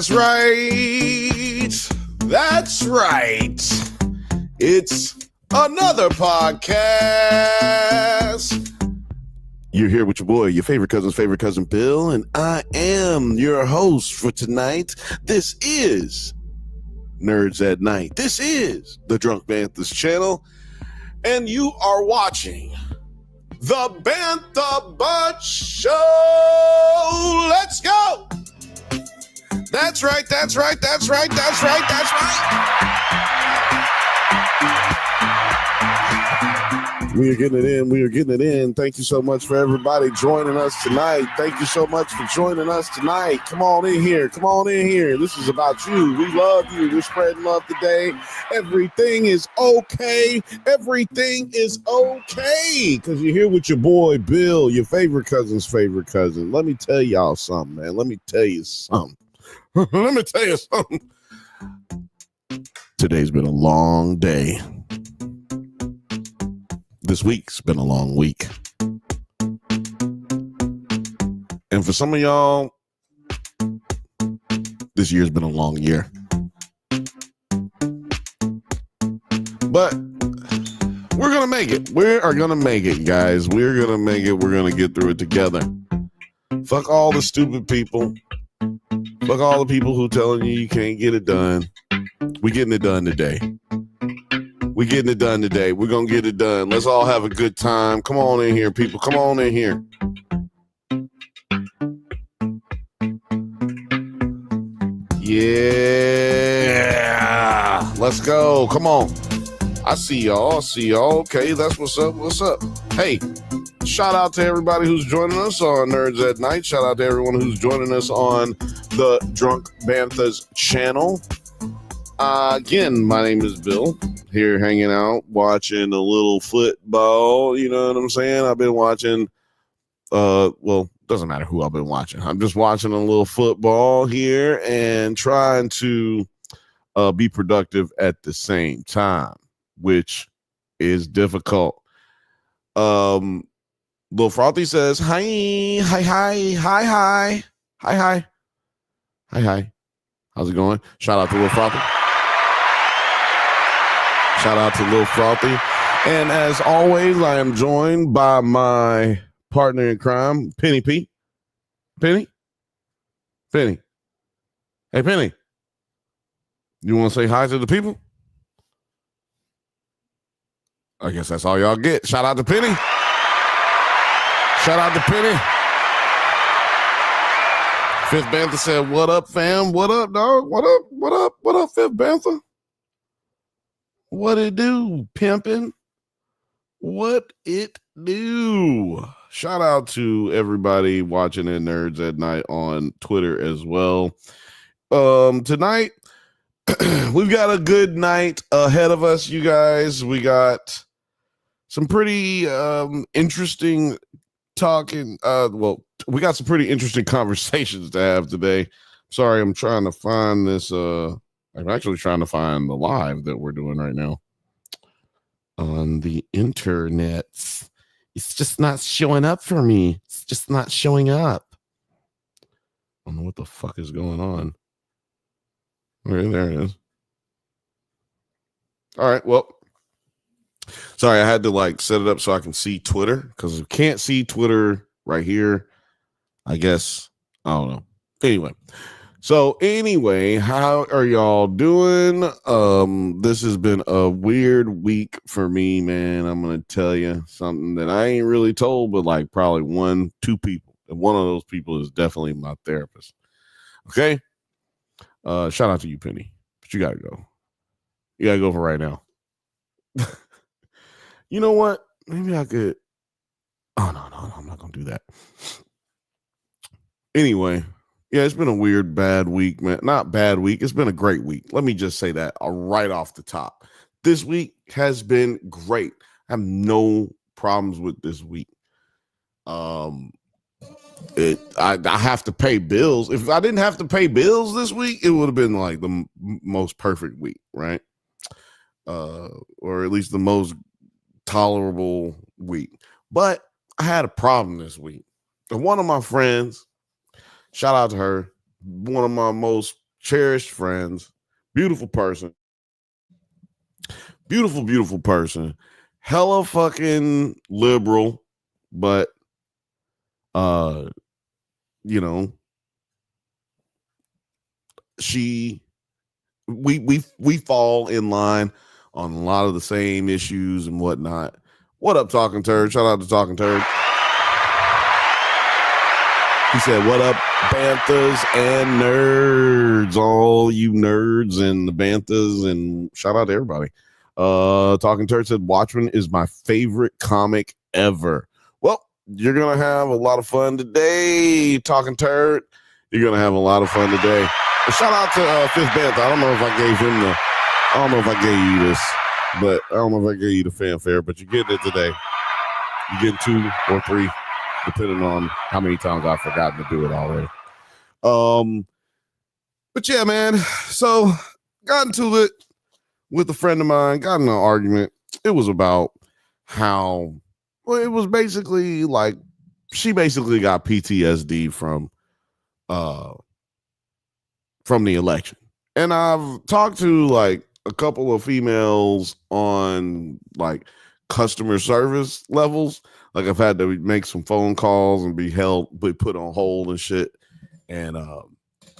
That's right. That's right. It's another podcast. You're here with your boy, your favorite cousin, Bill, and I am your host for tonight. This is Nerds at Night. This is the Drunk Bantha's channel, and you are watching the Bantha Bunch Show. Let's go. That's right. We are getting it in. Thank you so much for everybody joining us tonight. Thank you so much for joining us tonight. Come on in here. This is about you. We love you. We're spreading love today. Everything is okay. Because you're here with your boy, Bill, your favorite cousin's favorite cousin. Let me tell y'all something, man. Let me tell you something. Today's been a long day. This week's been a long week. And for some of y'all, this year's been a long year. But we're going to make it. We are going to make it, guys. We're going to make it. We're going to get through it together. Fuck all the stupid people. Fuck all the people who telling you can't get it done. We getting it done today. We're going to get it done. Let's all have a good time. Come on in here, people. Come on in here. Yeah. Let's go. Come on. I see y'all. Okay, that's what's up. Hey, shout out to everybody who's joining us on Nerds at Night. Shout out to everyone who's joining us on the Drunk Bantha's channel. Again, my name is Bill, here hanging out, watching a little football. You know what I'm saying? I've been watching, doesn't matter who I've been watching. I'm just watching a little football here and trying to be productive at the same time, which is difficult. Lil Frothy says, hi. How's it going? Shout out to Lil Frothy. And as always, I am joined by my partner in crime, Penny P. Penny? Hey, Penny. You want to say hi to the people? I guess that's all y'all get. Shout out to Penny. Fifth Bantha said, what up, fam? What up, dog? What up, Fifth Bantha? What it do, pimpin'? What it do? Shout out to everybody watching at Nerds at Night on Twitter as well. Tonight, we've got a good night ahead of us, you guys. We got some pretty interesting talking. We got some pretty interesting conversations to have today. Sorry, I'm trying to find this. I'm actually trying to find the live that we're doing right now on the internet. It's just not showing up for me. It's just not showing up. I don't know what the fuck is going on. Okay, there it is. All right, well, sorry, I had to set it up so I can see Twitter, because we can't see Twitter right here. I guess, I don't know. Anyway, how are y'all doing? This has been a weird week for me, man. I'm going to tell you something that I ain't really told, but probably 1-2 people. And one of those people is definitely my therapist. Okay? Shout out to you, Penny. But you got to go. You got to go for right now. You know what? Maybe I could. Oh, no, I'm not going to do that. Anyway, yeah, it's been a weird, bad week, man. Not bad week. It's been a great week. Let me just say that right off the top. This week has been great. I have no problems with this week. I have to pay bills. If I didn't have to pay bills this week, it would have been the most perfect week, right? Or at least the most tolerable week. But I had a problem this week. And one of my friends, shout out to her, one of my most cherished friends, beautiful person, beautiful person, hella fucking liberal, but you know, we fall in line on a lot of the same issues and whatnot. What up, Talking Turd? Shout out to Talking Turd. He said, what up, Banthas and nerds? All you nerds and the Banthas, and shout out to everybody. Talking Turd said, Watchmen is my favorite comic ever. Well, you're going to have a lot of fun today, Talking Turd. You're going to have a lot of fun today. And shout out to Fifth Bantha. I don't know if I gave you this, but I don't know if I gave you the fanfare, but you're getting it today. You're getting 2 or 3. Depending on how many times I've forgotten to do it already. But yeah, man. So got into it with a friend of mine, got in an argument. It was about how, well, it was basically like she basically got PTSD from the election. And I've talked to like a couple of females on like customer service levels. Like I've had to make some phone calls and be put on hold and shit. And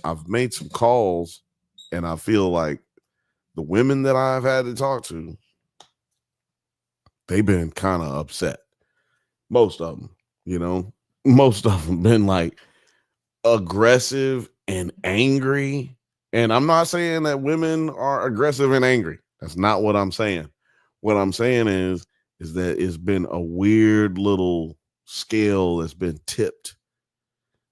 I've made some calls, and I feel like the women that I've had to talk to, they've been kind of upset. Most of them, most of them been like aggressive and angry. And I'm not saying that women are aggressive and angry. That's not what I'm saying. What I'm saying is that it's been a weird little scale that's been tipped,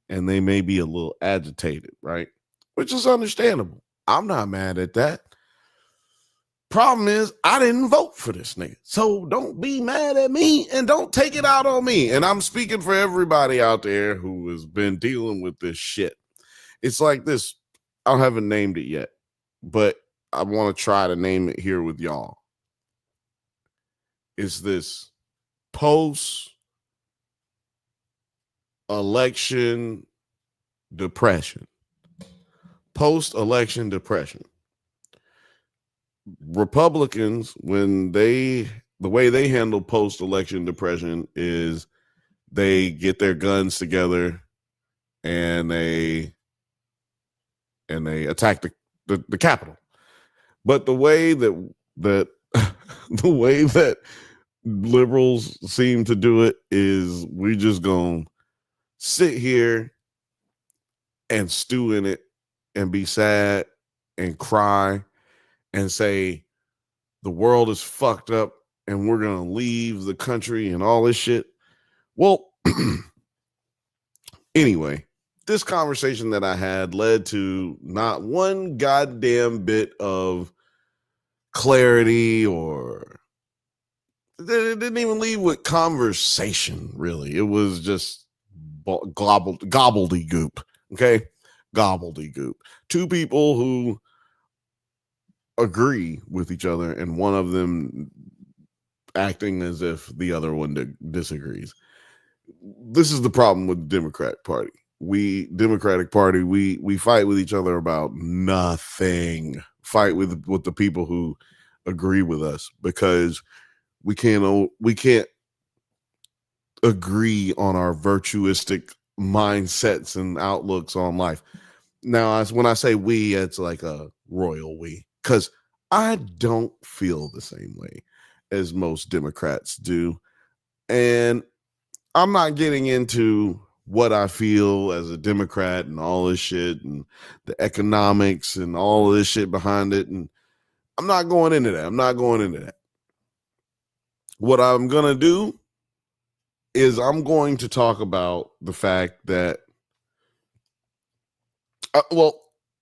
and they may be a little agitated, right? Which is understandable. I'm not mad at that. Problem is, I didn't vote for this nigga. So don't be mad at me and don't take it out on me. And I'm speaking for everybody out there who has been dealing with this shit. It's like this. I haven't named it yet, but I want to try to name it here with y'all. It's this post-election depression. Post-election depression. Republicans, the way they handle post-election depression is they get their guns together and they attack the Capitol. But the way that the way that liberals seem to do it is we just gonna sit here and stew in it and be sad and cry and say the world is fucked up and we're gonna leave the country and all this shit. Well, anyway, this conversation that I had led to not one goddamn bit of clarity, or it didn't even leave with conversation, really. It was just gobbledygook. Okay, gobbledygook. Two people who agree with each other, and one of them acting as if the other one disagrees. This is the problem with the Democratic Party. We fight with each other about nothing. Fight with the people who agree with us, because we can't agree on our virtuistic mindsets and outlooks on life. Now, when I say we, it's like a royal we, because I don't feel the same way as most Democrats do. And I'm not getting into what I feel as a Democrat and all this shit and the economics and all of this shit behind it. And I'm not going into that. What I'm going to do is I'm going to talk about the fact that,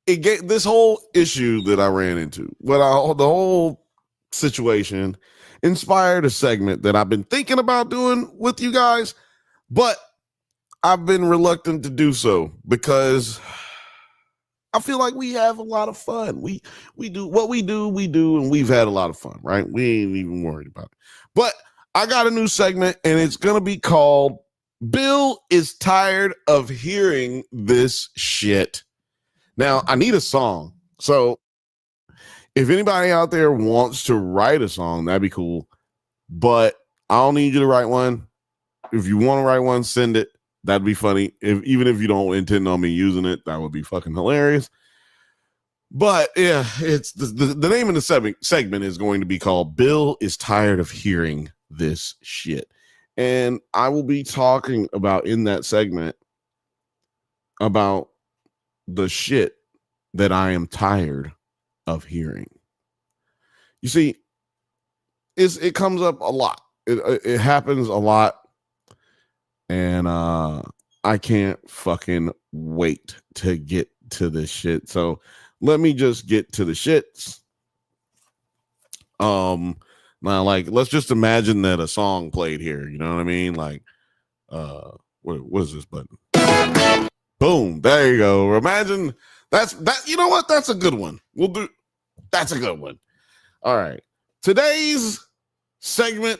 this whole issue that I ran into, the whole situation inspired a segment that I've been thinking about doing with you guys, but I've been reluctant to do so because I feel like we have a lot of fun. We do what we do, and we've had a lot of fun, right? We ain't even worried about it. But I got a new segment, and it's going to be called Bill is Tired of Hearing This Shit. Now, I need a song. So if anybody out there wants to write a song, that'd be cool. But I don't need you to write one. If you want to write one, send it. That'd be funny. Even if you don't intend on me using it, that would be fucking hilarious. But yeah, it's the name of the segment is going to be called Bill is Tired of Hearing This Shit. And I will be talking about in that segment about the shit that I am tired of hearing. You see, it comes up a lot. It happens a lot. And I can't fucking wait to get to this shit. So let me just get to the shits. Now, like, let's just imagine that a song played here. You know what I mean? Like, what is this button? Boom! There you go. Imagine that. You know what? That's a good one. That's a good one. All right. Today's segment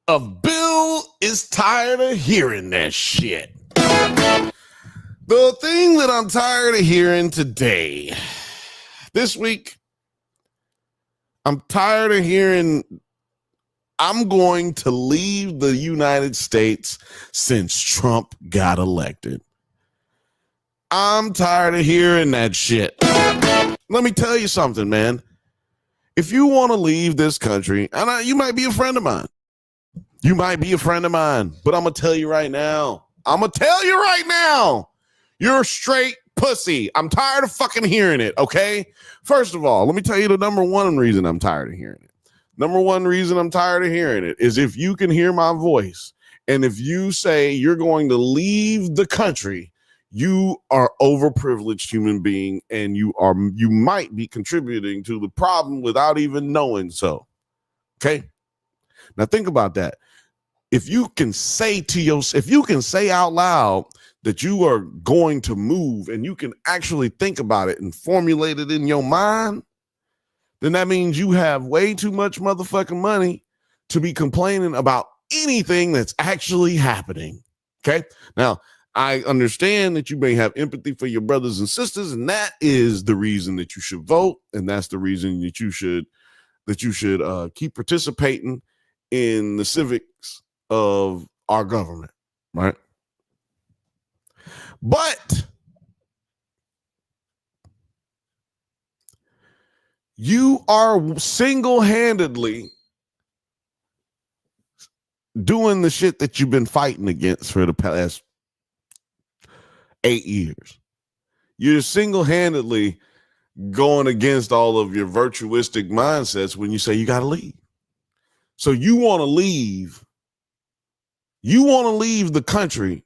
of Bill is tired of hearing that shit. The thing that I'm tired of hearing today, this week, I'm tired of hearing I'm going to leave the United States since Trump got elected. I'm tired of hearing that shit. Let me tell you something, man. If you want to leave this country, and you might be a friend of mine. You might be a friend of mine, but I'm going to tell you right now. You're a straight pussy. I'm tired of fucking hearing it, okay? First of all, let me tell you the number one reason I'm tired of hearing it. Number one reason I'm tired of hearing it is if you can hear my voice and if you say you're going to leave the country, you are overprivileged human being and you might be contributing to the problem without even knowing so. Okay? Now think about that. If you can say out loud that you are going to move and you can actually think about it and formulate it in your mind, then that means you have way too much motherfucking money to be complaining about anything that's actually happening. Okay. Now, I understand that you may have empathy for your brothers and sisters, and that is the reason that you should vote. And that's the reason that you should keep participating in the civics of our government. Right. But you are single-handedly doing the shit that you've been fighting against for the past 8 years. You're single-handedly going against all of your virtuistic mindsets when you say you got to leave. So you want to leave. You want to leave the country.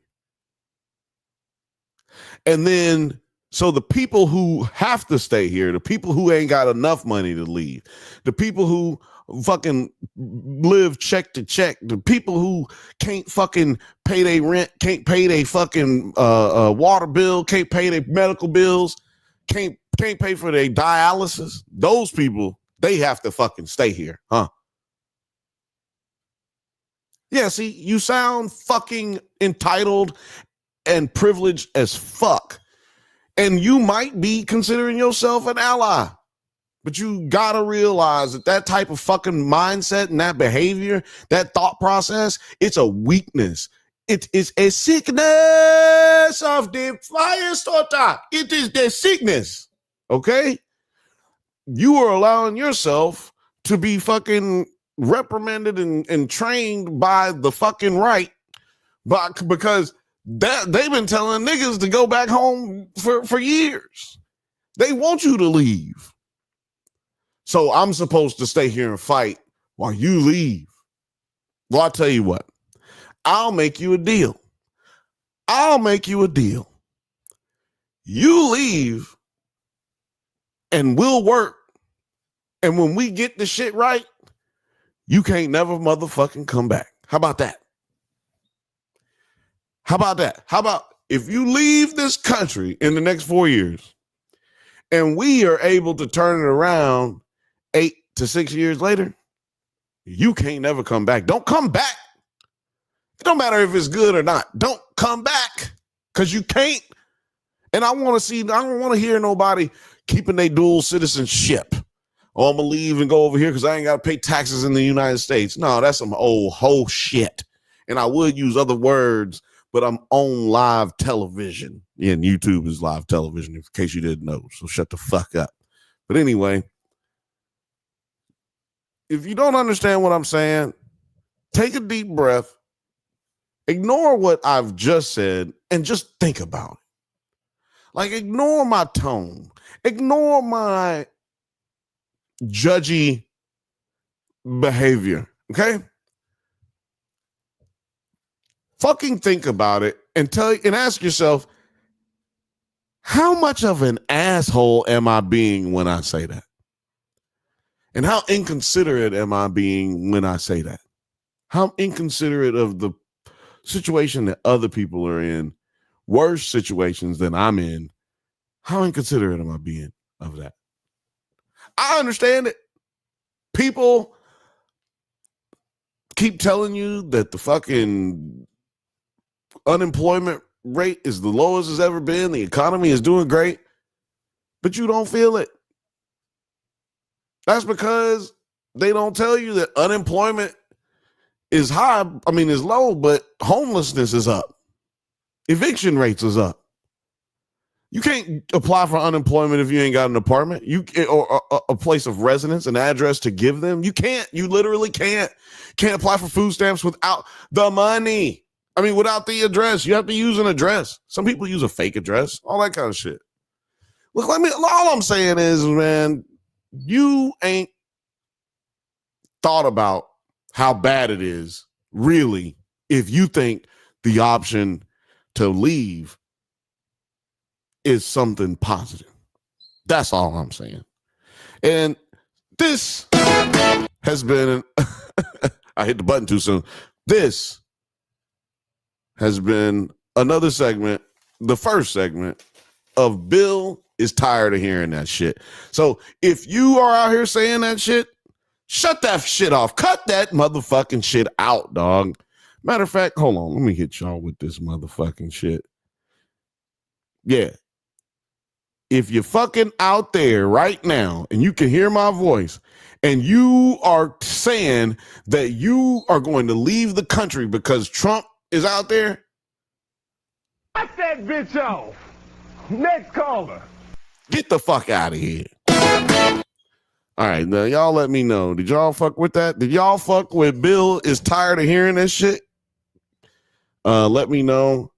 And then, so the people who have to stay here, the people who ain't got enough money to leave, the people who fucking live check to check, the people who can't fucking pay their rent, can't pay their fucking water bill, can't pay their medical bills, can't pay for their dialysis, those people, they have to fucking stay here, huh? Yeah, see, you sound fucking entitled and privileged as fuck. And you might be considering yourself an ally. But you gotta realize that type of fucking mindset and that behavior, that thought process, it's a weakness. It is a sickness of the fire starter. It is the sickness. Okay? You are allowing yourself to be fucking reprimanded and trained by the fucking right, because they've been telling niggas to go back home for years. They want you to leave. So I'm supposed to stay here and fight while you leave. Well, I'll tell you what. I'll make you a deal. You leave and we'll work. And when we get the shit right, you can't never motherfucking come back. How about that? How about if you leave this country in the next 4 years and we are able to turn it around 8 to 6 years later, you can't never come back. Don't come back. It don't matter if it's good or not. Don't come back because you can't. And I don't want to hear nobody keeping their dual citizenship. Oh, I'm going to leave and go over here because I ain't got to pay taxes in the United States. No, that's some old whole shit. And I would use other words, but I'm on live television. Yeah, and YouTube is live television, in case you didn't know. So shut the fuck up. But anyway, if you don't understand what I'm saying, take a deep breath, ignore what I've just said, and just think about it. Like, ignore my tone, ignore my judgy behavior, okay? Fucking think about it and ask yourself, how much of an asshole am I being when I say that? And how inconsiderate am I being when I say that? How inconsiderate of the situation that other people are in, worse situations than I'm in. How inconsiderate am I being of that? I understand it. People keep telling you that the fucking unemployment rate is the lowest it's ever been. The economy is doing great, but you don't feel it. That's because they don't tell you that unemployment is high. I mean, is low, but homelessness is up. Eviction rates is up. You can't apply for unemployment if you ain't got an apartment, or a place of residence, an address to give them. You can't. You literally can't. Can't apply for food stamps without the money. I mean, without the address. You have to use an address. Some people use a fake address, all that kind of shit. Look, all I'm saying is, man, you ain't thought about how bad it is, really, if you think the option to leave is something positive. That's all I'm saying. And this has been, I hit the button too soon. This has been another segment, the first segment of Bill is tired of hearing that shit. So if you are out here saying that shit, shut that shit off. Cut that motherfucking shit out, dog. Matter of fact, hold on. Let me hit y'all with this motherfucking shit. Yeah. If you're fucking out there right now and you can hear my voice and you are saying that you are going to leave the country because Trump is out there, Cut that bitch off. Next caller. get the fuck out of here. All right, now y'all let me know. Did y'all fuck with that? Did y'all fuck with Bill is tired of hearing this shit? Let me know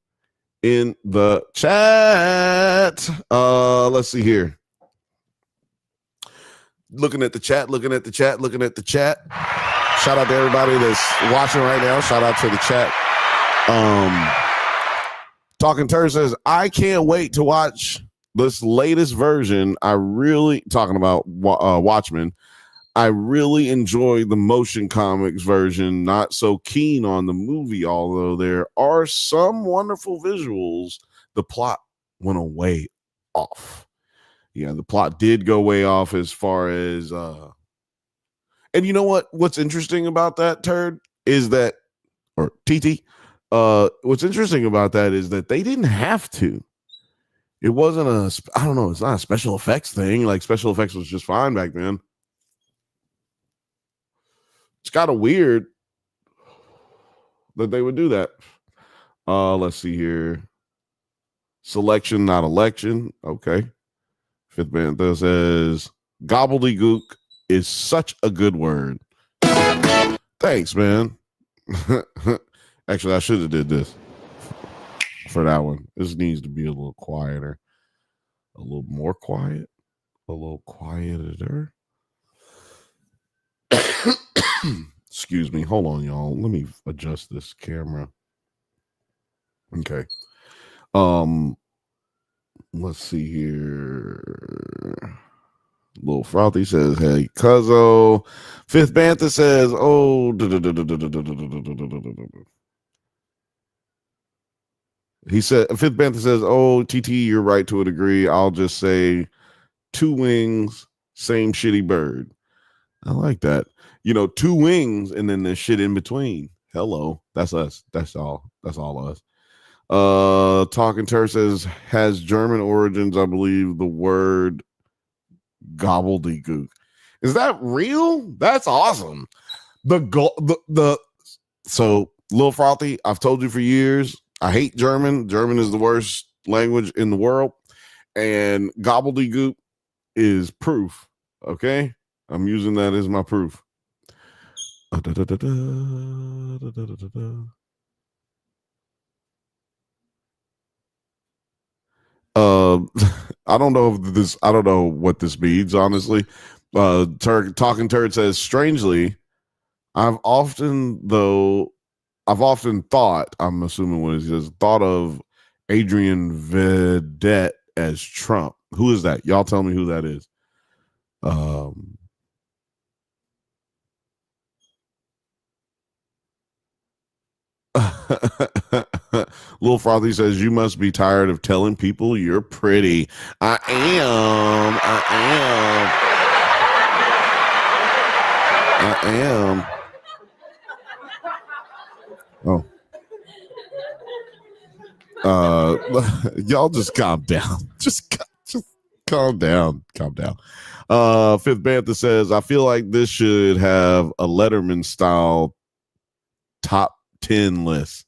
in the chat. Let's see here. Looking at the chat. Shout out to everybody that's watching right now. Shout out to the chat. Talking Turd says, I can't wait to watch this latest version. Talking about Watchmen. I really enjoy the motion comics version. Not so keen on the movie, although there are some wonderful visuals. The plot went way off. Yeah, the plot did go way off as far as and you know what's interesting about that, Turd, is that, or TT, what's interesting about that is that they didn't have to. It wasn't I don't know, it's not a special effects thing. Like, special effects was just fine back then. It's kind of weird that they would do that. Let's see here. Selection, not election. Okay. Fifth Bantha says, gobbledygook is such a good word. Thanks, man. Actually, I should have did this for that one. This needs to be a little quieter. A little more quiet. A little quieter. Excuse me. Hold on, y'all. Let me adjust this camera. Okay. Let's see here. Little Frothy says, hey, Cuzzo. Fifth Bantha says, oh. He said, Fifth Bantha says, oh, TT, you're right to a degree. I'll just say two wings, same shitty bird. I like that. You know, two wings and then there's shit in between. Hello. That's us. That's all us. Talking Turd says has German origins. I believe the word gobbledygook. Is that real? That's awesome. So Lil Frothy, I've told you for years, I hate German. German is the worst language in the world. And gobbledygook is proof. Okay? I'm using that as my proof. I don't know what this means, honestly. Talking Turd says, strangely, I've often thought, I'm assuming what he says, thought of Adrian Vedette as Trump. Who is that? Y'all tell me who that is. Lil Frothy says, you must be tired of telling people you're pretty. I am. Oh. Y'all just calm down. Just calm down. Calm down. Fifth Bantha says, I feel like this should have a Letterman style top 10 list.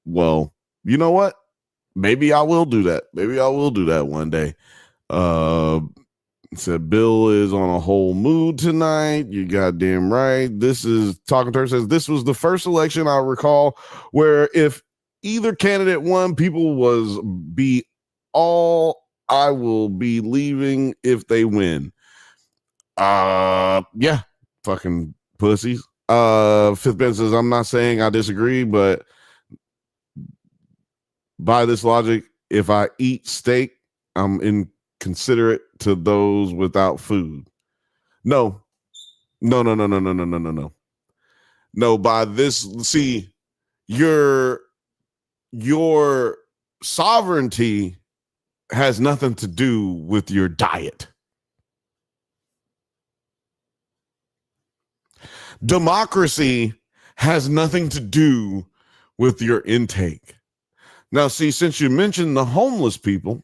Well, you know what? Maybe I will do that. Maybe I will do that one day. Said Bill is on a whole mood tonight. You goddamn right. This is Talking Turd says this was the first election I recall where if either candidate won, people was be all I will be leaving if they win. Yeah, fucking pussies. Fifth Ben says I'm not saying I disagree, but by this logic, if I eat steak, I'm inconsiderate to those without food. No. No, by this, see, your sovereignty has nothing to do with your diet. Democracy has nothing to do with your intake. Now, see, since you mentioned the homeless people,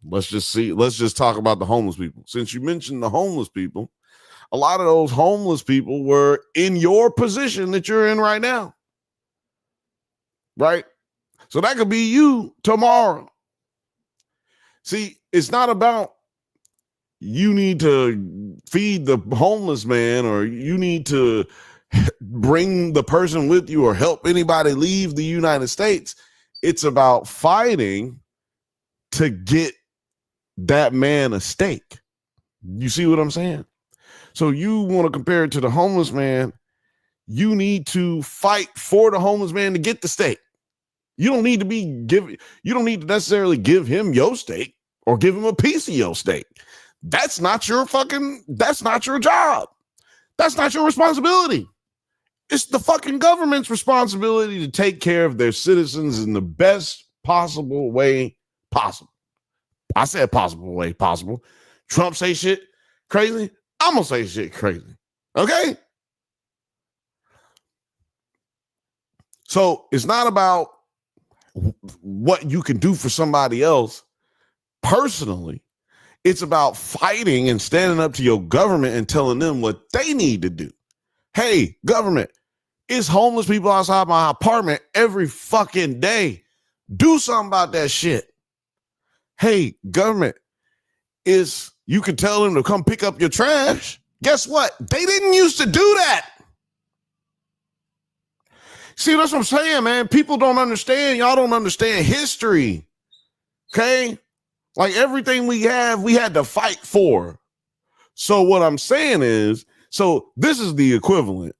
let's just talk about the homeless people. Since you mentioned the homeless people, a lot of those homeless people were in your position that you're in right now. Right? So that could be you tomorrow. See, it's not about you need to feed the homeless man or you need to bring the person with you or help anybody leave the United States. It's about fighting to get that man a steak. You see what I'm saying? So you want to compare it to the homeless man. You need to fight for the homeless man to get the steak. You don't need to necessarily give him your steak or give him a piece of your steak. That's not your job. That's not your responsibility. It's the fucking government's responsibility to take care of their citizens in the best possible way possible. I said possible way possible. Trump say shit crazy. I'm going to say shit crazy. Okay? So it's not about what you can do for somebody else personally. It's about fighting and standing up to your government and telling them what they need to do. Hey, government, it's homeless people outside my apartment every fucking day. Do something about that shit. Hey, government, you can tell them to come pick up your trash. Guess what? They didn't used to do that. See, that's what I'm saying, man. People don't understand. Y'all don't understand history. Okay? Like everything we have, we had to fight for. So what I'm saying is, this is the equivalent.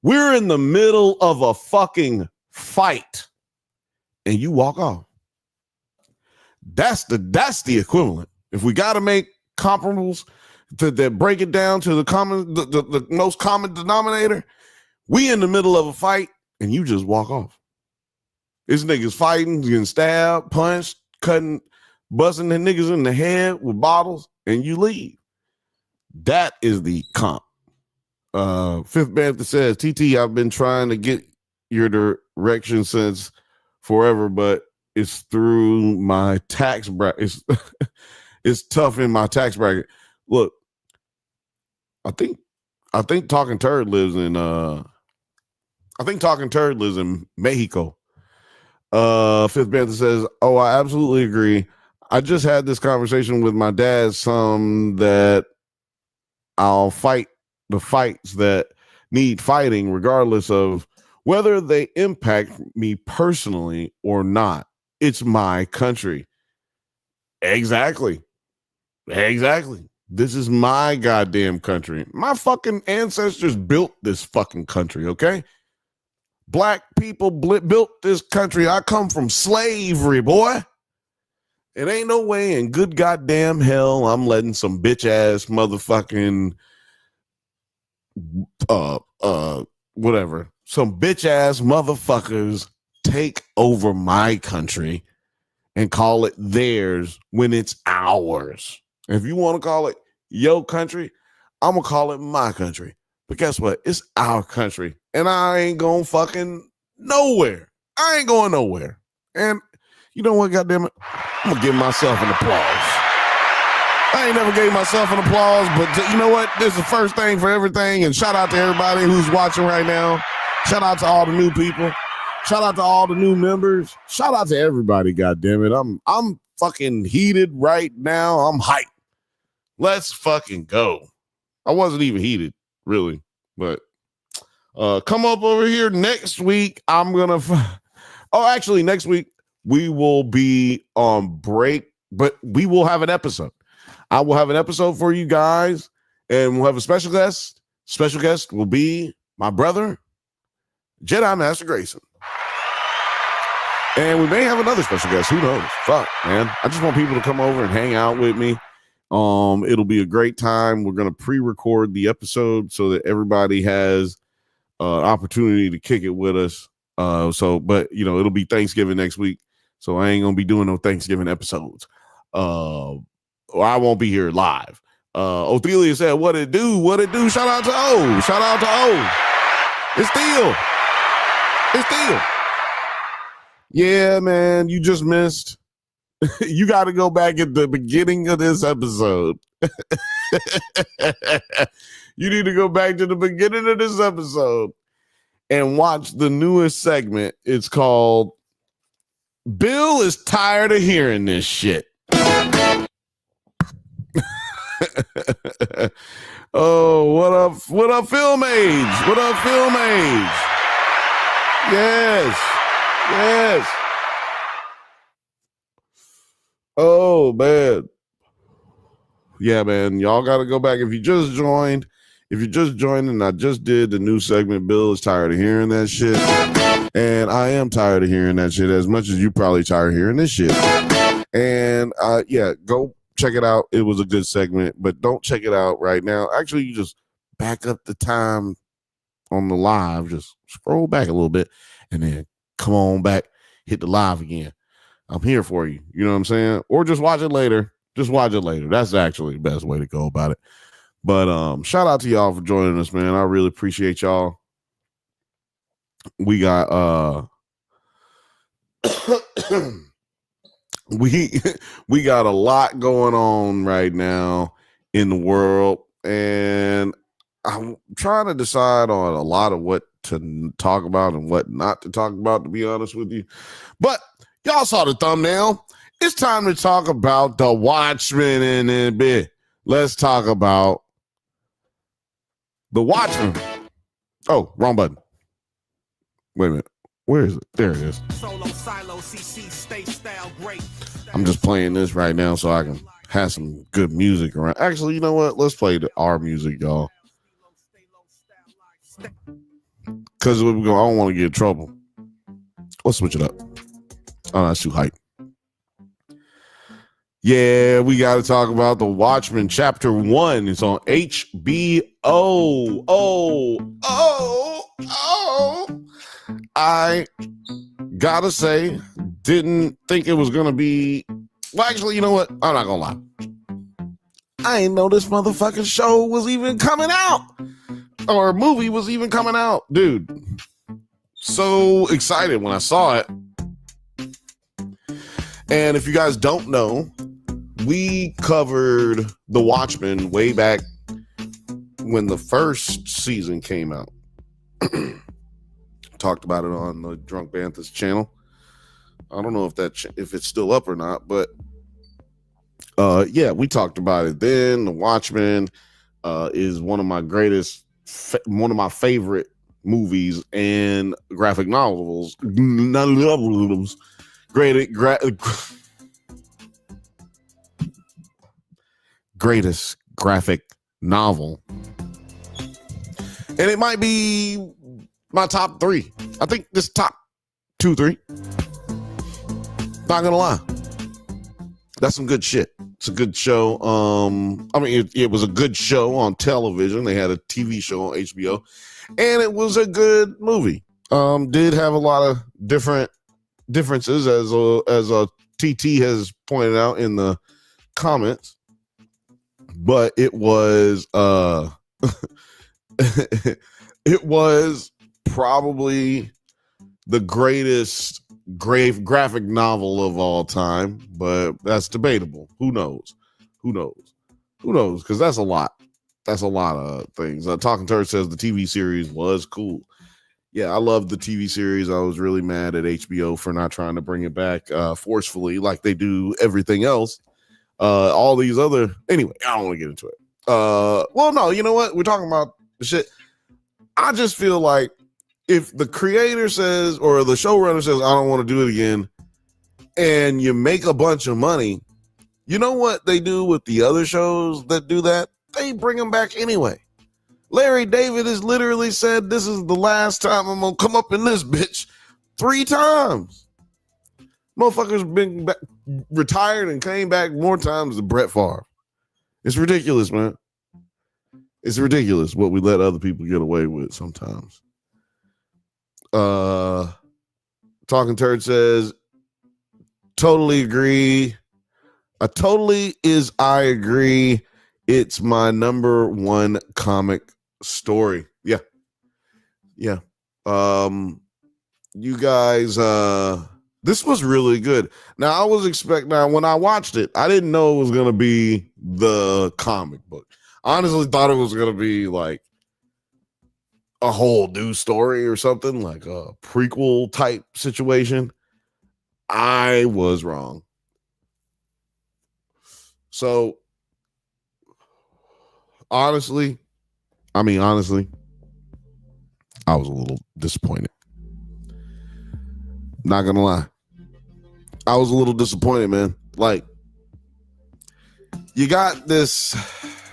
We're in the middle of a fucking fight and you walk off. That's the equivalent. If we got to make comparables that break it down to the most common denominator, we in the middle of a fight and you just walk off. This niggas fighting, getting stabbed, punched, cutting, busting the niggas in the head with bottles, and you leave. That is the comp. Fifth Bantha says, TT, I've been trying to get your direction since forever, but it's through my tax bracket. It's tough in my tax bracket. Look, I think Talking Turd lives in Mexico. Fifth Bantha says, "Oh, I absolutely agree. I just had this conversation with my dad. Some that I'll fight the fights that need fighting, regardless of whether they impact me personally or not. It's my country." Exactly. This is my goddamn country. My fucking ancestors built this fucking country, okay? Black people built this country. I come from slavery, boy. It ain't no way in good goddamn hell I'm letting some bitch ass motherfucking whatever. Some bitch ass motherfuckers take over my country and call it theirs when it's ours. If you want to call it your country, I'm going to call it my country. But guess what? It's our country. And I ain't going fucking nowhere. I ain't going nowhere. And you know what, goddammit? I'm going to give myself an applause. I ain't never gave myself an applause, but you know what? This is the first thing for everything. And shout out to everybody who's watching right now. Shout out to all the new people. Shout out to all the new members. Shout out to everybody, goddammit. I'm fucking heated right now. I'm hyped. Let's fucking go. I wasn't even heated, really. But come up over here next week. I'm going to... actually, next week we will be on break, but we will have an episode. I will have an episode for you guys, and we'll have a special guest. Special guest will be my brother, Jedi Master Grayson. And we may have another special guest. Who knows? Fuck, man. I just want people to come over and hang out with me. It'll be a great time. We're going to pre-record the episode so that everybody has opportunity to kick it with us. But you know, it'll be Thanksgiving next week. So I ain't going to be doing no Thanksgiving episodes. Or I won't be here live. Othelia said, what it do? Shout out to O. It's Theo. Yeah, man, you just missed. You got to go back at the beginning of this episode. You need to go back to the beginning of this episode and watch the newest segment. It's called Bill is Tired of Hearing This Shit. Oh, what up, Film Age? What up, Film Age? Yes. Oh, man. Yeah, man. Y'all got to go back. If you just joined and I just did the new segment, Bill is tired of hearing that shit. And I am tired of hearing that shit as much as you probably tired of hearing this shit. And go check it out. It was a good segment, but don't check it out right now. Actually, you just back up the time on the live. Just scroll back a little bit and then come on back, hit the live again. I'm here for you. You know what I'm saying? Or just watch it later. That's actually the best way to go about it. But shout out to y'all for joining us, man. I really appreciate y'all. We got we got a lot going on right now in the world, and I'm trying to decide on a lot of what to talk about and what not to talk about, to be honest with you. But y'all saw the thumbnail. It's time to talk about the Watchmen in a bit. Let's talk about the Watchmen. Oh, wrong button. Wait a minute. Where is it? There it is. I'm just playing this right now so I can have some good music around. Actually, you know what? Let's play our music, y'all. Because I don't want to get in trouble. Let's switch it up. Oh, that's too hype. Yeah, we got to talk about the Watchmen Chapter 1. It's on HBO. I gotta say, didn't think it was gonna be. Well, actually, you know what? I'm not gonna lie. I didn't know this motherfucking show was even coming out, or movie was even coming out, dude. so excited when I saw it. And if you guys don't know, we covered The Watchmen way back when the first season came out. Talked about it on the Drunk Bantha's channel. I don't know if it's still up or not, but yeah, we talked about it then. The Watchmen is one of my favorite movies and graphic novels. Greatest graphic novel, and it might be my top 3. I think this top 2, 3. Not gonna lie, that's some good shit. It's a good show. I mean, it was a good show on television. They had a TV show on HBO, and it was a good movie. Did have a lot of differences, as TT has pointed out in the comments, but it was it was probably the greatest graphic novel of all time, but that's debatable. Who knows? Because that's a lot of things. Talking Turd says the TV series was cool. Yeah, I loved the TV series. I was really mad at HBO for not trying to bring it back forcefully like they do everything else. All these other, anyway, I don't want to get into it. Well, no, you know what? We're talking about the shit. I just feel like if the creator says, or the showrunner says, I don't want to do it again, and you make a bunch of money, you know what they do with the other shows that do that? They bring them back anyway. Larry David has literally said, this is the last time I'm going to come up in this bitch 3 times. Motherfuckers been retired and came back more times than Brett Favre. It's ridiculous, man. It's ridiculous what we let other people get away with sometimes. Talking Turd says, totally agree. I agree. It's my number 1 comic story. Yeah. You guys, this was really good. Now when I watched it, I didn't know it was going to be the comic book. I honestly thought it was going to be like a whole new story or something, like a prequel type situation. I was wrong. So honestly, I was a little disappointed. Not gonna lie. I was a little disappointed, man. Like, you got this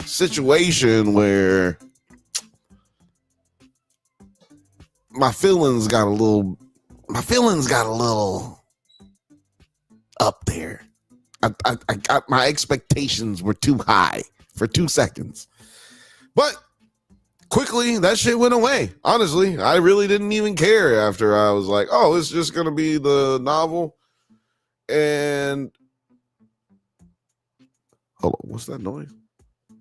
situation where my feelings got a little up there. I got, my expectations were too high for 2 seconds. But quickly, that shit went away. Honestly, I really didn't even care after I was like, oh, it's just going to be the novel. And hold on, what's that noise?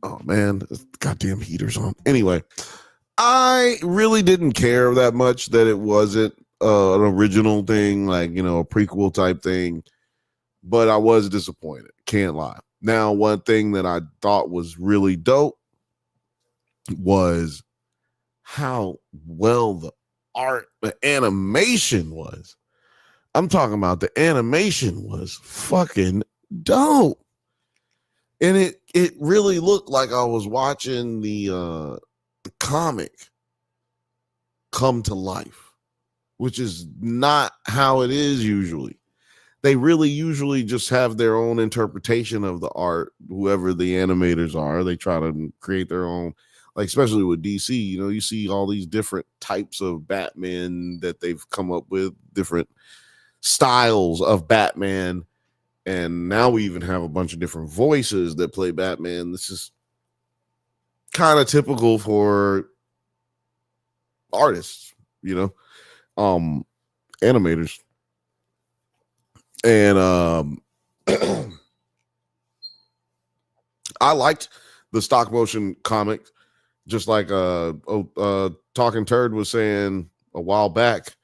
Oh, man, goddamn heater's on. Anyway, I really didn't care that much that it wasn't an original thing, like, you know, a prequel type thing. But I was disappointed. Can't lie. Now, one thing that I thought was really dope was how well the art, the animation was. I'm talking about the animation was fucking dope. And it really looked like I was watching the comic come to life, which is not how it is usually. They really usually just have their own interpretation of the art, whoever the animators are. They try to create their own, like, especially with DC, you know, you see all these different types of Batman that they've come up with, different styles of Batman. And now we even have a bunch of different voices that play Batman. This is kind of typical for artists, you know, animators. And I liked the stop motion comics, just like Talking Turd was saying a while back.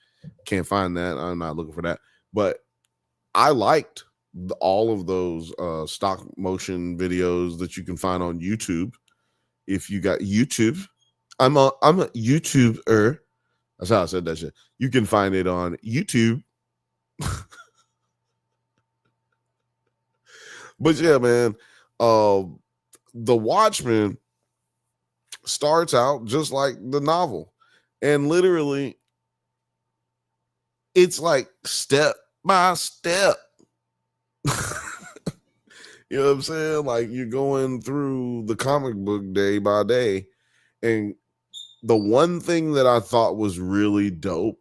Can't find that. I'm not looking for that. But I liked all of those stock motion videos that you can find on YouTube. If you got YouTube, I'm a YouTuber. That's how I said that shit. You can find it on YouTube. But yeah, man, the Watchmen starts out just like the novel, and literally, it's like step by step. You know what I'm saying? Like you're going through the comic book day by day. And the one thing that I thought was really dope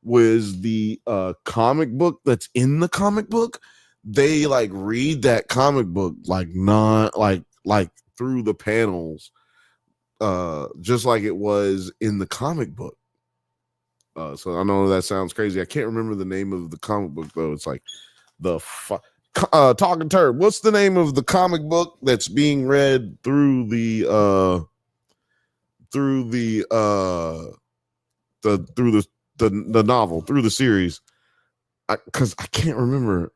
was the comic book that's in the comic book. They like read that comic book like not like through the panels, just like it was in the comic book. So I know that sounds crazy. I can't remember the name of the comic book though. It's like the Talking Turd. What's the name of the comic book that's being read through the novel, through the series? Because I can't remember.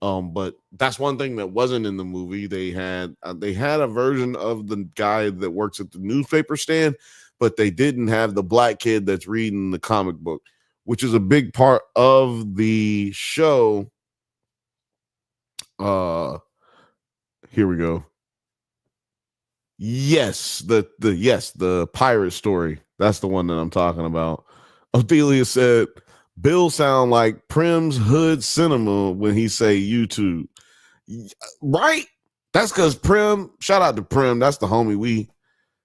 But that's one thing that wasn't in the movie. They had a version of the guy that works at the newspaper stand, but they didn't have the black kid that's reading the comic book, which is a big part of the show. Here we go. Yes, the pirate story. That's the one that I'm talking about. Ophelia said, Bill sound like Prim's Hood Cinema when he say YouTube. Right? That's because Prim, shout out to Prim. That's the homie. We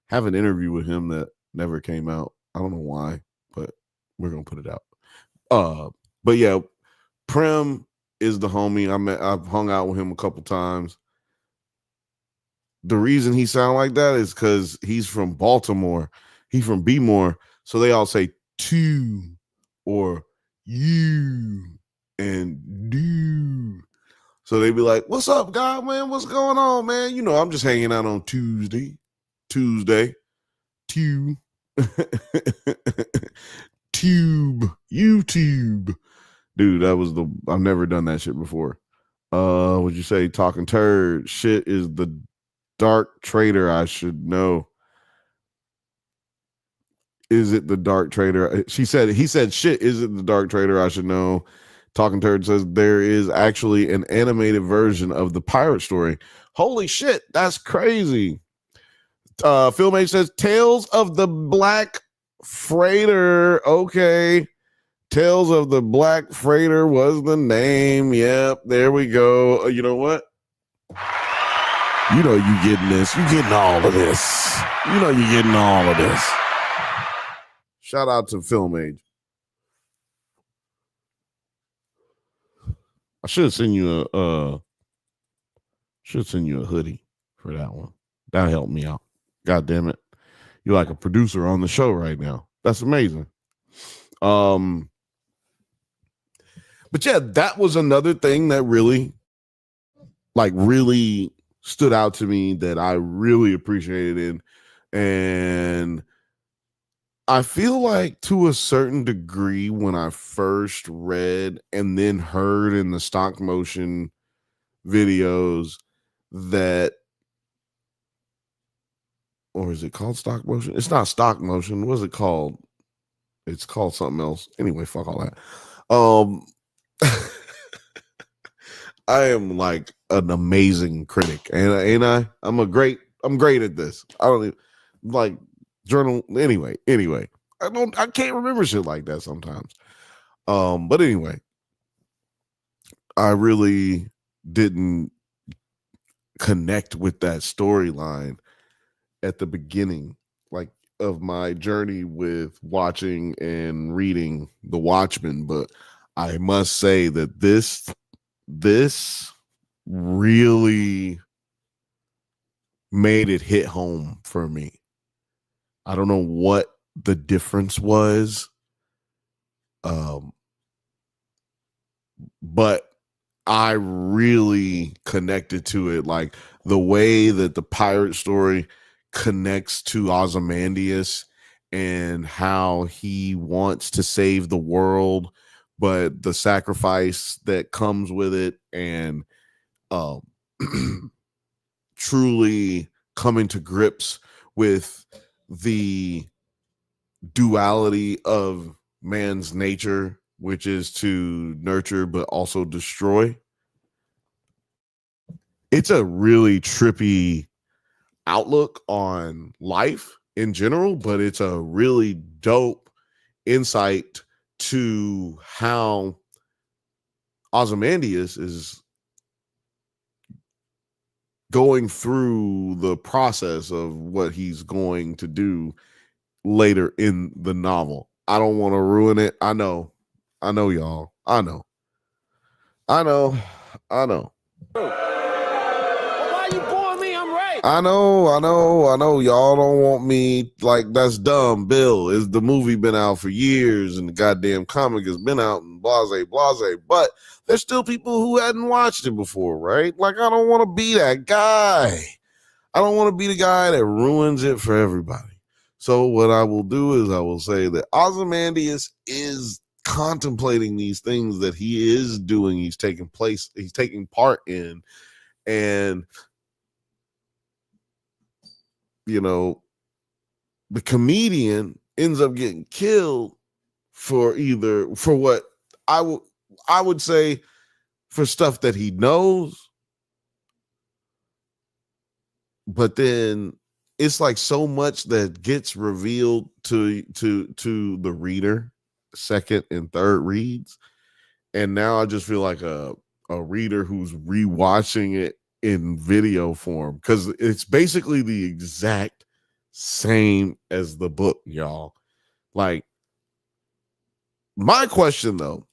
have an interview with him that never came out. I don't know why, but we're going to put it out. But yeah, Prim is the homie. I've hung out with him a couple times. The reason he sound like that is because he's from Baltimore. He's from Bmore. So they all say to or you and do. So they be like, what's up, God, man? What's going on, man? You know, I'm just hanging out on Tuesday. Tube. YouTube. Dude, I've never done that shit before. Would you say Talking Turd? Shit is the dark trader I should know. Is it the dark trader? He said, shit, is it the dark trader I should know? Talking Turd says there is actually an animated version of the pirate story. Holy shit, that's crazy. Filmage says Tales of the Black Freighter. Okay. Tales of the Black Freighter was the name. Yep, there we go. You know what? You know you getting this. You getting all of this. You know you getting all of this. Shout out to Filmage. I should send you a hoodie for that one. That helped me out. God damn it. You're like a producer on the show right now. That's amazing. But yeah, that was another thing that really stood out to me that I really appreciated. And I feel like to a certain degree, when I first read and then heard in the stop motion videos that, or is it called stock motion? It's not stock motion. What is it called? It's called something else. Anyway, fuck all that. I am like an amazing critic, and I'm great at this. I don't even like journal. Anyway, I can't remember shit like that sometimes. But anyway, I really didn't connect with that storyline at the beginning, like of my journey with watching and reading The Watchmen. But I must say that this really made it hit home for me. I don't know what the difference was, but I really connected to it, like the way that the pirate story connects to Ozymandias and how he wants to save the world, but the sacrifice that comes with it, and um, truly coming to grips with the duality of man's nature, which is to nurture but also destroy. It's a really trippy outlook on life in general, but it's a really dope insight to how Ozymandias is going through the process of what he's going to do later in the novel. I don't want to ruin it. I know, y'all. I know. Why you booing me? I'm right. I know. Y'all don't want me, like, that's dumb, Bill. Is the movie been out for years and the goddamn comic has been out and blase, but there's still people who hadn't watched it before, right? Like, I don't want to be that guy. I don't want to be the guy that ruins it for everybody. So what I will do is I will say that Ozymandias is contemplating these things that he is doing. He's taking part in, and you know, the comedian ends up getting killed for what I would say for stuff that he knows, but then it's like so much that gets revealed to the reader, second and third reads, and now I just feel like a reader who's rewatching it in video form, because it's basically the exact same as the book, y'all. Like, my question though,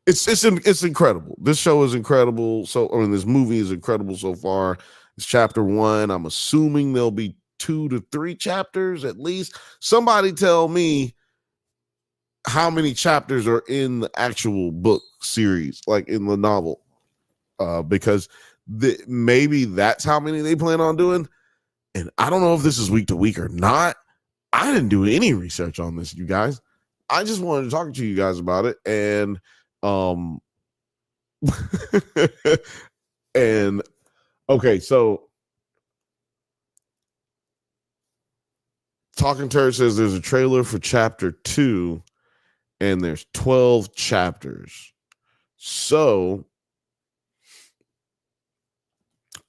it's incredible. This show is incredible. This movie is incredible so far. It's chapter 1. I'm assuming there'll be 2 to 3 chapters at least. Somebody tell me how many chapters are in the actual book series, like in the novel, because maybe that's how many they plan on doing. And I don't know if this is week to week or not. I didn't do any research on this, you guys. I just wanted to talk to you guys about it. And and okay, so Talking Turd says there's a trailer for chapter 2 and there's 12 chapters. So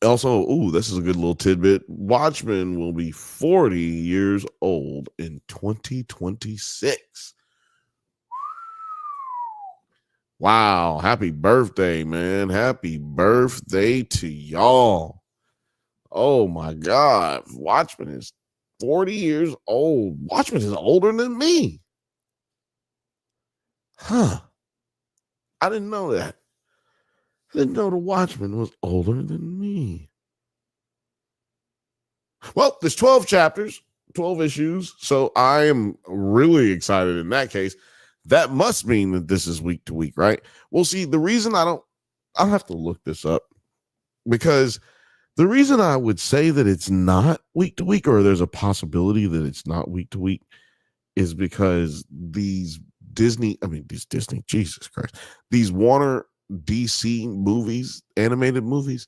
also, this is a good little tidbit. Watchmen will be 40 years old in 2026. Wow. Happy birthday, man. Happy birthday to y'all. Oh my God. Watchmen is 40 years old. Watchmen is older than me. Huh. I didn't know that. I didn't know the Watchmen was older than me. Well, there's 12 chapters, 12 issues. So I am really excited in that case. That must mean that this is week to week, right? Well, see, the reason I'll have to look this up, because the reason I would say that it's not week to week, or there's a possibility that it's not week to week, is because these Jesus Christ, these Warner DC movies, animated movies,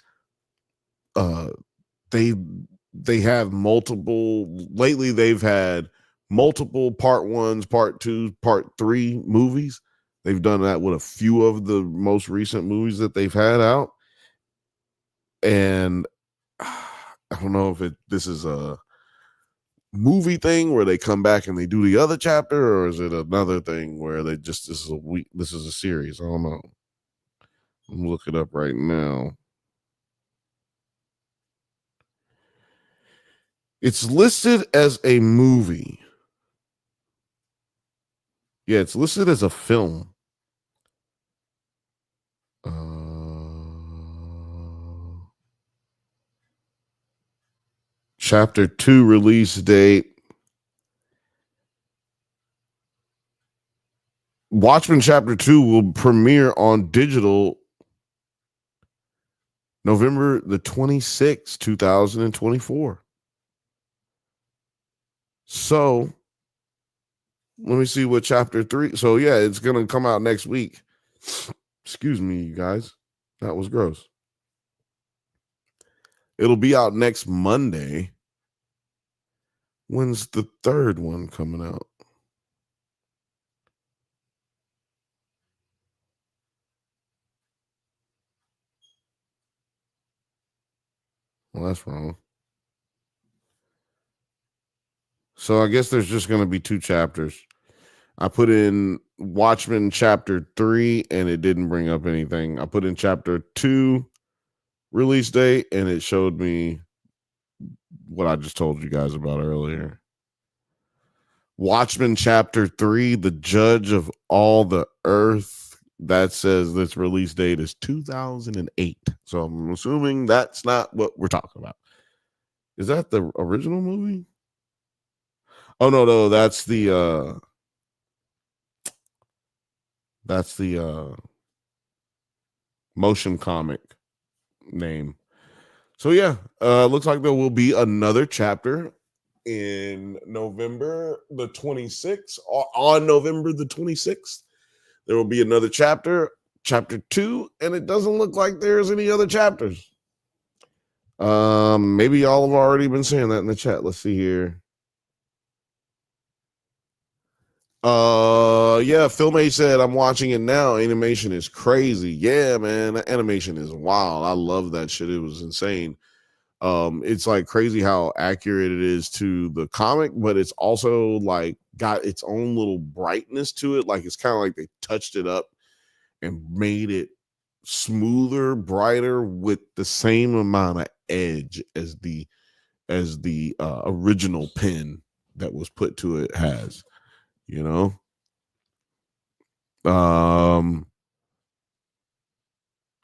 they have multiple, lately they've had multiple part 1s, part 2s, part 3 movies. They've done that with a few of the most recent movies that they've had out. And I don't know if this is a movie thing where they come back and they do the other chapter, or is it another thing where they just, this is a series. I don't know. I'm looking it up right now. It's listed as a movie. Yeah, it's listed as a film. Chapter 2 release date. Watchmen Chapter 2 will premiere on digital November the 26th, 2024. So let me see what chapter 3. So yeah, it's gonna come out next week. Excuse me, you guys. That was gross. It'll be out next Monday. When's the third one coming out? Well, that's wrong. So I guess there's just going to be 2 chapters. I put in Watchmen chapter 3 and it didn't bring up anything. I put in chapter 2 release date and it showed me what I just told you guys about earlier. Watchmen chapter 3, the judge of all the earth, that says this release date is 2008. So I'm assuming that's not what we're talking about. Is that the original movie? Oh no, that's the motion comic name. So yeah, looks like there will be another chapter in November the 26th. On November the 26th, there will be another chapter 2, and it doesn't look like there's any other chapters. Maybe y'all have already been saying that in the chat. Let's see here. Yeah, Film A said I'm watching it now. Animation is crazy. Yeah, man, that animation is wild. I love that shit. It was insane. It's like crazy how accurate it is to the comic, but it's also like got its own little brightness to it. Like it's kind of like they touched it up and made it smoother, brighter with the same amount of edge as the original pen that was put to it has, you know.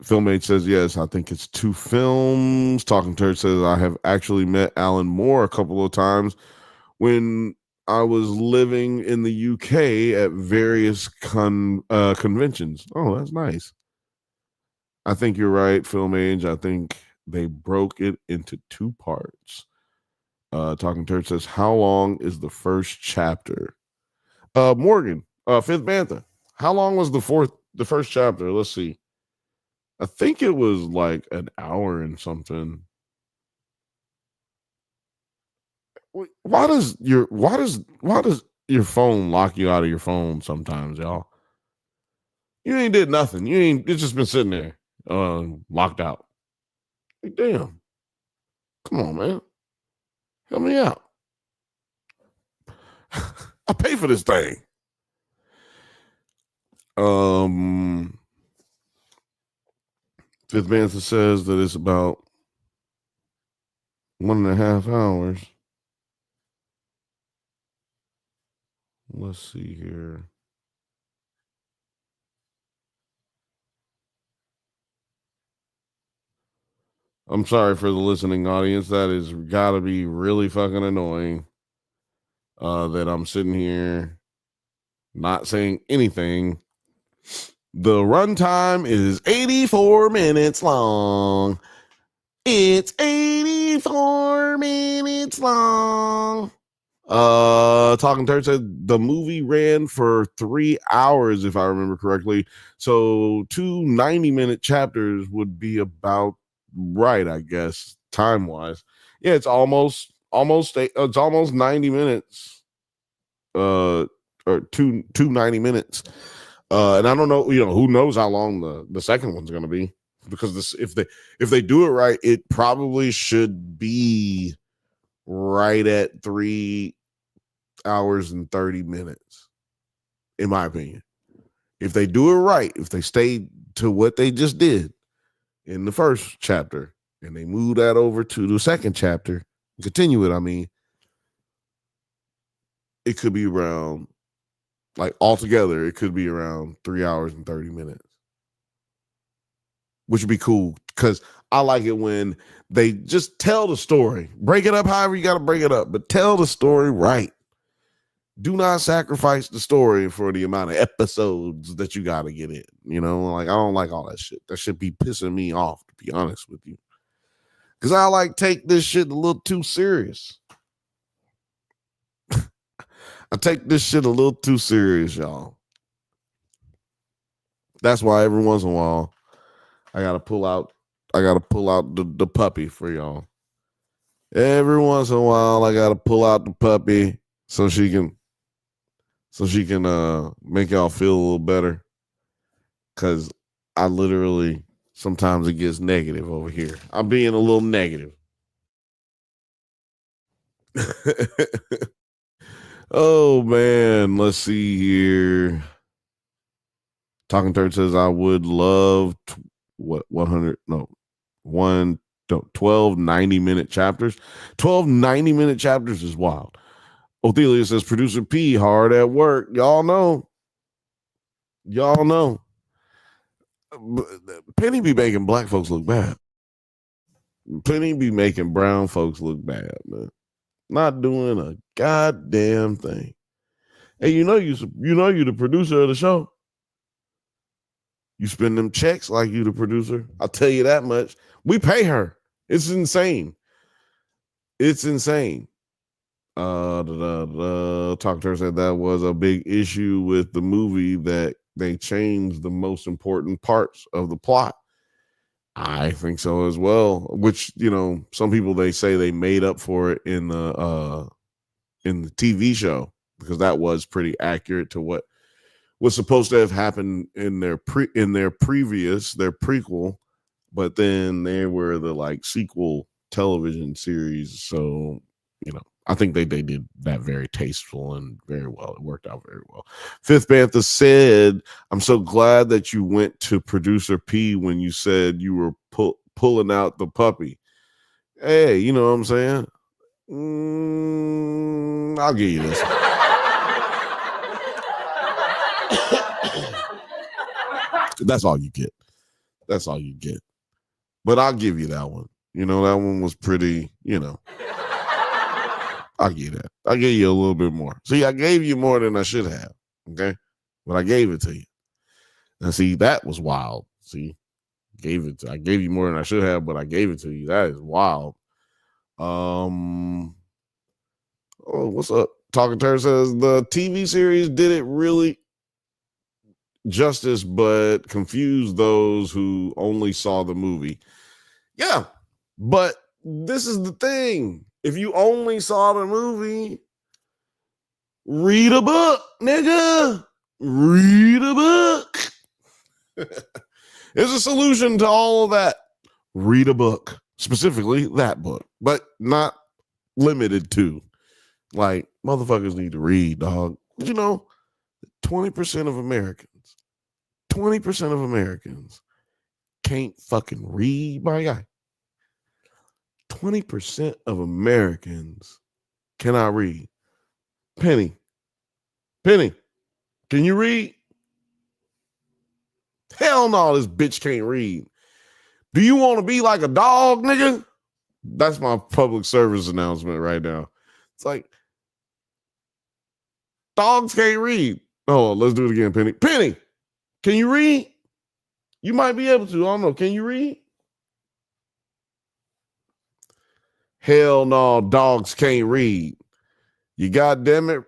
Filmmate says yes. I think it's 2 films. Talking Turd says I have actually met Alan Moore a couple of times when I was living in the UK at various conventions. Oh, that's nice. I think you're right, Film Age. I think they broke it into 2 parts. Talking Turd says, how long is the first chapter? Morgan, 5th Bantha. How long was the first chapter? Let's see. I think it was like an hour and something. Why does your phone lock you out of your phone sometimes, y'all? You ain't did nothing. It's just been sitting there, locked out. Like, damn. Come on, man. Help me out. I pay for this thing. Fifth Bantha says that it's about 1.5 hours. Let's see here. I'm sorry for the listening audience. That is gotta be really fucking annoying. That I'm sitting here not saying anything. The runtime is 84 minutes long. It's 84 minutes long. Talking Turd said the movie ran for 3 hours, if I remember correctly. So 2 90-minute chapters would be about right, I guess, time wise. Yeah, it's almost 90 minutes. Or two 90 minutes. And I don't know, who knows how long the second one's going to be, because if they do it right, it probably should be right at 3 hours and 30 minutes, in my opinion. If they do it right, if they stay to what they just did in the first chapter and they move that over to the second chapter, continue it, I mean, it could be around, like altogether, it could be around 3 hours and 30 minutes, which would be cool, because I like it when they just tell the story. Break it up however you got to break it up, but tell the story right. Do not sacrifice the story for the amount of episodes that you got to get in. Like, I don't like all that shit. That should be pissing me off, to be honest with you, because I take this shit a little too serious. I take this shit a little too serious, y'all. That's why every once in a while I gotta pull out the puppy for y'all. Every once in a while I gotta pull out the puppy so she can make y'all feel a little better. Cause I literally sometimes it gets negative over here. I'm being a little negative. Oh man, let's see here. Talking Turd says I would love 12 90-minute chapters. 12 90-minute chapters is wild. Othelia says producer P hard at work. Y'all know. Penny be making black folks look bad. Penny be making brown folks look bad, man. Not doing a goddamn thing. Hey, you know you the producer of the show. You spend them checks like you the producer. I'll tell you that much. We pay her. It's insane. Talk to her said that was a big issue with the movie that they changed the most important parts of the plot. I think so as well. Which, some people they say they made up for it in the TV show because that was pretty accurate to what was supposed to have happened in their prequel, but then they were the sequel television series. So, I think they did that very tasteful and very well. It worked out very well. Fifth Bantha said, I'm so glad that you went to producer P when you said you were pulling out the puppy. Hey, you know what I'm saying? I'll give you this. That's all you get. But I'll give you that one. That one was pretty, I'll give you that. I'll give you a little bit more. See, I gave you more than I should have. Okay. But I gave it to you. Now, see, that was wild. See, I gave you more than I should have, but I gave it to you. That is wild. What's up? Talking Turd says the TV series did it really justice, but confused those who only saw the movie. Yeah, but this is the thing. If you only saw the movie, read a book, nigga. Read a book. There's a solution to all of that. Read a book, specifically that book, but not limited to. Motherfuckers need to read, dog. 20% of Americans can't fucking read, my guy. 20% of Americans cannot read. Penny, can you read? Hell no, this bitch can't read. Do you want to be like a dog, nigga? That's my public service announcement right now. It's like, dogs can't read. Oh, let's do it again, Penny. Penny, can you read? You might be able to. I don't know. Can you read? Hell no, dogs can't read. You goddamn it.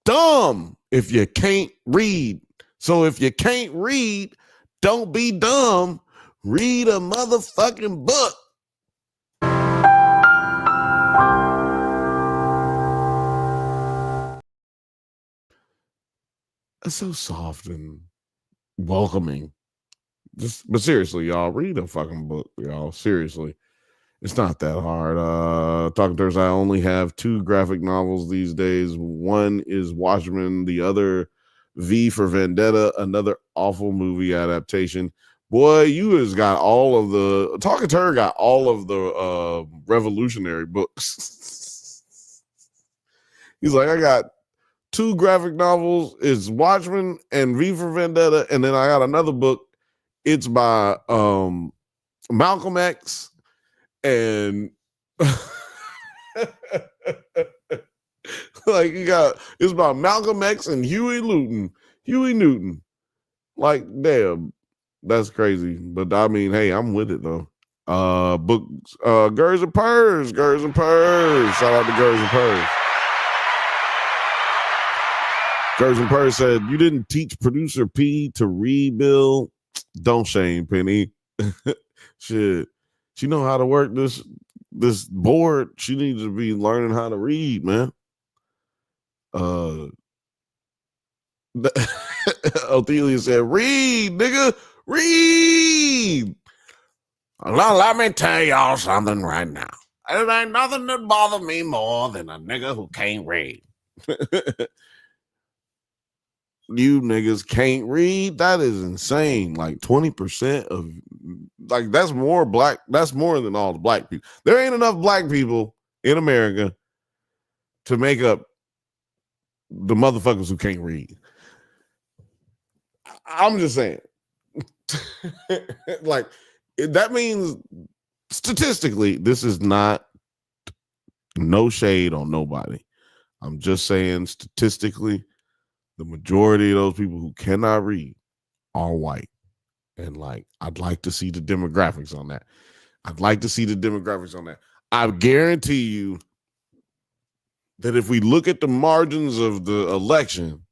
Dumb if you can't read. So if you can't read, don't be dumb. Read a motherfucking book. It's so soft and welcoming. But seriously, y'all, read a fucking book, y'all. Seriously. It's not that hard. Talking Thursday, I only have 2 graphic novels these days. One is Watchmen, the other V for Vendetta, another awful movie adaptation. Boy, you has got all of the Talking Turd got all of the revolutionary books. He's like, I got 2 graphic novels. It's Watchmen and V for Vendetta, and then I got another book. It's by Malcolm X. And it's about Malcolm X and Huey Newton. Like, damn, that's crazy. But I mean, hey, I'm with it though. Books, Gers and Purrs. Shout out to Gers and Purrs. Gerson Purse said, you didn't teach producer P to read, Bill. Don't shame Penny. Shit. She know how to work this board. She needs to be learning how to read, man. Othelia said, read, nigga, read. Now, let me tell y'all something right now. There ain't nothing that bother me more than a nigga who can't read. You niggas can't read? That is insane. Like 20% of, like, that's more than all the black people. There ain't enough black people in America to make up the motherfuckers who can't read. I'm just saying. Like, that means statistically, this is not no shade on nobody. I'm just saying statistically, the majority of those people who cannot read are white. And like, I'd like to see the demographics on that. I guarantee you that if we look at the margins of the election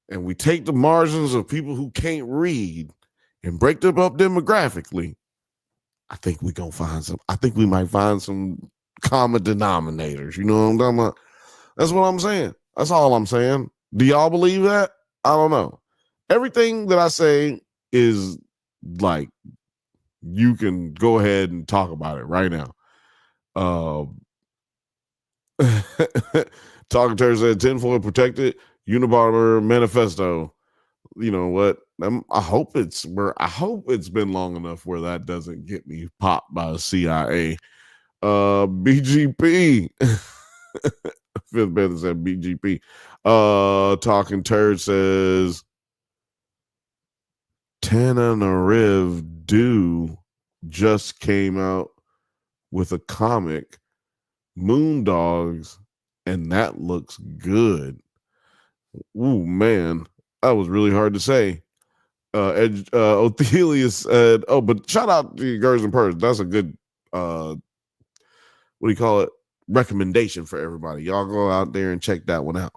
and we take the margins of people who can't read and break them up demographically, I think we might find some common denominators. You know what I'm talking about? That's what I'm saying. That's all I'm saying. Do y'all believe that? I don't know. Everything that I say is like, you can go ahead and talk about it right now. Talking Turd said tinfoil protected Unabomber manifesto. You know what? I hope it's been long enough where that doesn't get me popped by the CIA. BGP. Fifth Bantha said BGP. Talking Turd says Tananarive just came out with a comic, Moondogs, and that looks good. Ooh, man, that was really hard to say. Othelia said, oh, but shout out to Girls and Purrs. That's a good, recommendation for everybody. Y'all go out there and check that one out.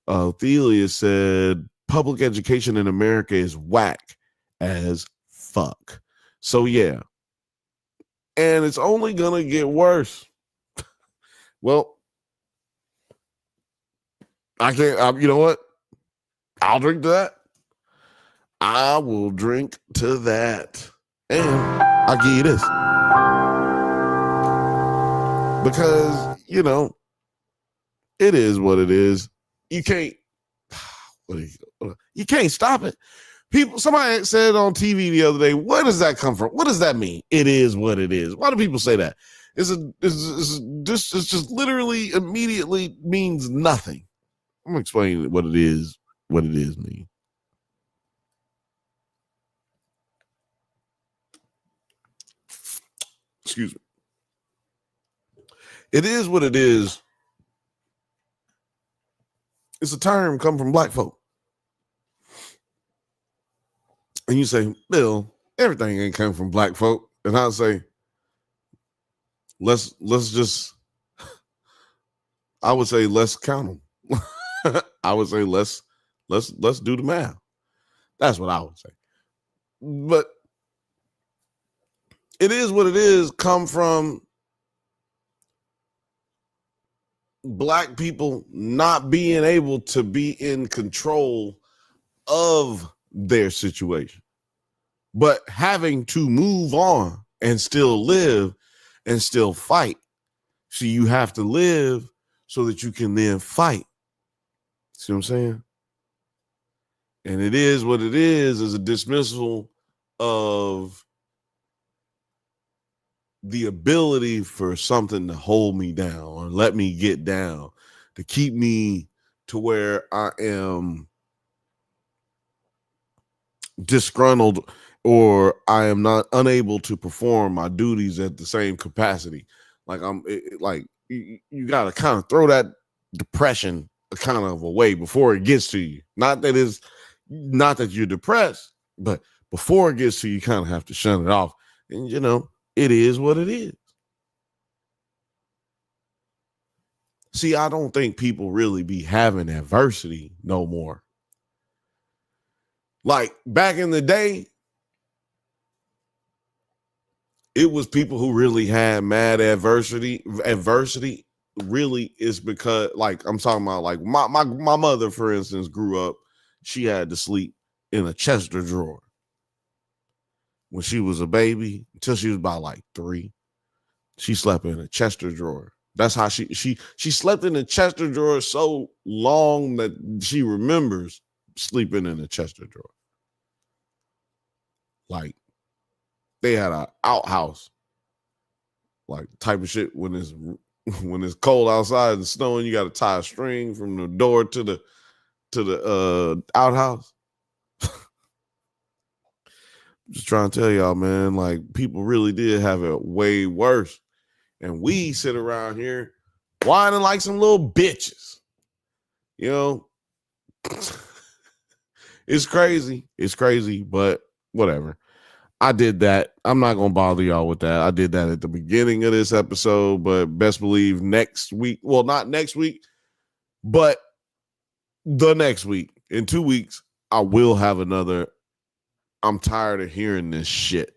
Othelia said, public education in America is whack as fuck. So, yeah. And it's only going to get worse. Well, I can't, you know what? I'll drink to that. I will drink to that. And I'll give you this. Because, you know, it is what it is. You can't stop it. Somebody said on TV the other day, where does that come from? What does that mean? It is what it is. Why do people say that? It's just literally immediately means nothing. I'm gonna explain what it is mean. Excuse me. It is what it is. It's a term come from black folk. And you say, Bill, everything ain't come from black folk. And I'll say, let's count them. I would say let's do the math. That's what I would say. But it is what it is, come from black people not being able to be in control of their situation, but having to move on and still live and still fight. So you have to live so that you can then fight. See what I'm saying? And it is what it is a dismissal of the ability for something to hold me down or let me get down, to keep me to where I am disgruntled or I am not unable to perform my duties at the same capacity. Like you got to kind of throw that depression kind of away before it gets to you. Not that you're depressed, but before it gets to you, you kind of have to shun it off. And you know, it is what it is. See, I don't think people really be having adversity no more. Like back in the day, it was people who really had mad adversity. Adversity really is because, like, I'm talking about, like, my mother, for instance, grew up, she had to sleep in a Chester drawer when she was a baby until she was about like 3. She slept in a Chester drawer. That's how she slept in a Chester drawer so long that she remembers sleeping in a Chester drawer. Like they had an outhouse, like type of shit when it's cold outside and snowing, you got to tie a string from the door to the outhouse. Just trying to tell y'all, man, like people really did have it way worse. And we sit around here whining like some little bitches. You know, it's crazy. It's crazy, but whatever. I did that. I'm not going to bother y'all with that. I did that at the beginning of this episode, but best believe next week, well, not next week, but the next week, in 2 weeks, I will have another. I'm tired of hearing this shit,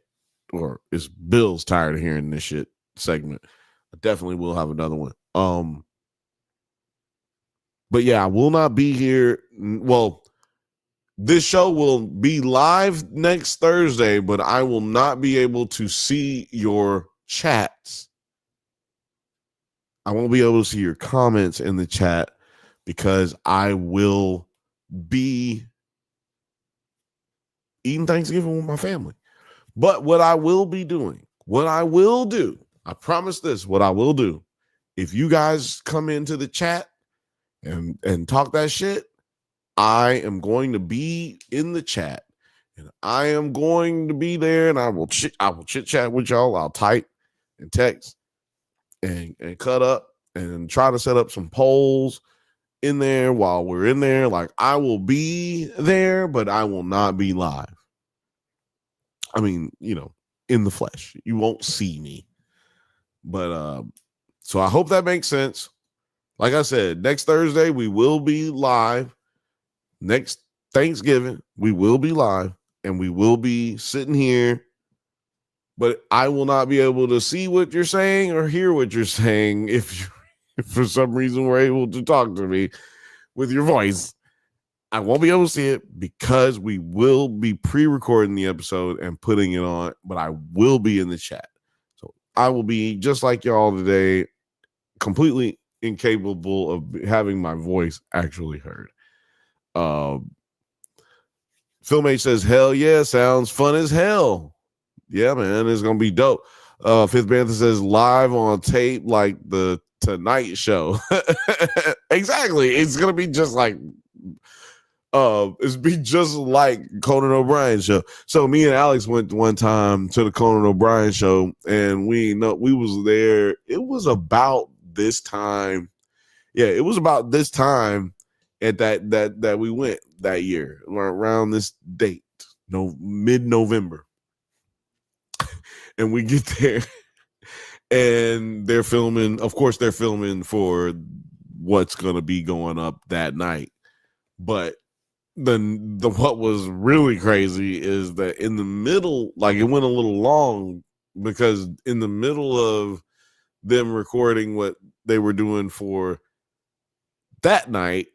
or is Bill's tired of hearing this shit segment. I definitely will have another one. But yeah, I will not be here. Well, this show will be live next Thursday, but I will not be able to see your chats. I won't be able to see your comments in the chat because I will be eating Thanksgiving with my family. But what I will be doing, I promise this, what I will do, if you guys come into the chat and talk that shit, I am going to be in the chat and I am going to be there and I will chit chat with y'all. I'll type and text and cut up and try to set up some polls in there while we're in there. Like I will be there, but I will not be live. I mean, you know, in the flesh. You won't see me. But so I hope that makes sense. Like I said, next Thursday we will be live. Next Thanksgiving we will be live and we will be sitting here. But I will not be able to see what you're saying or hear what you're saying if for some reason we're able to talk to me with your voice. I won't be able to see it because we will be pre-recording the episode and putting it on, but I will be in the chat. So I will be just like y'all today, completely incapable of having my voice actually heard. Filmate says, hell yeah, sounds fun as hell. Yeah, man, it's going to be dope. Fifth Bantha says, live on tape like the Tonight Show. Exactly. It's going to be just like Conan O'Brien show. So me and Alex went one time to the Conan O'Brien show, and we was there. It was about this time. Yeah, it was about this time at that we went that year around this date, mid-November. And we get there, and they're filming. Of course, they're filming for what's gonna be going up that night, but the what was really crazy is that in the middle, like it went a little long because in the middle of them recording what they were doing for that night,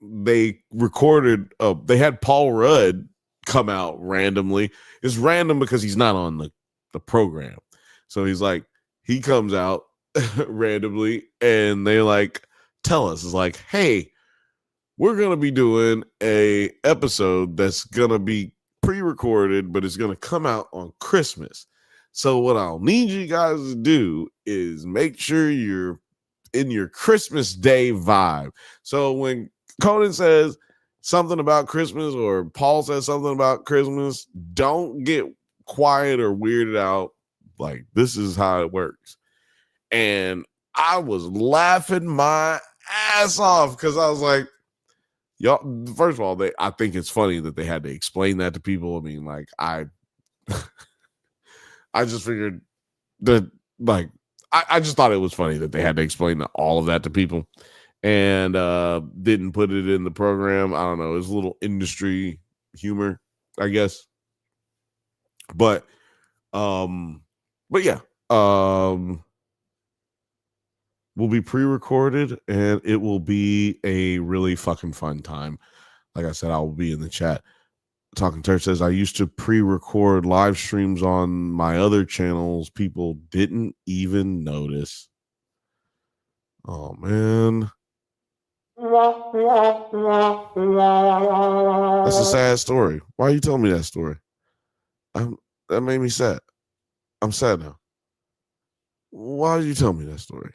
they recorded they had Paul Rudd come out randomly. It's random because he's not on the program. So he comes out randomly and they like tell us, it's like, hey, we're going to be doing a episode that's going to be pre-recorded, but it's going to come out on Christmas. So what I'll need you guys to do is make sure you're in your Christmas Day vibe. So when Conan says something about Christmas or Paul says something about Christmas, don't get quiet or weirded out. Like, this is how it works. And I was laughing my ass off because I was like, y'all, first of all, I think it's funny that they had to explain that to people. I mean, like, I just figured that, like, I just thought it was funny that they had to explain all of that to people and didn't put it in the program. I don't know. It's a little industry humor, I guess. But yeah. Will be pre-recorded and it will be a really fucking fun time. Like I said, I will be in the chat. Talking Church says, I used to pre-record live streams on my other channels. People didn't even notice. Oh, man. That's a sad story. Why are you telling me that story? That made me sad. I'm sad now. Why did you tell me that story?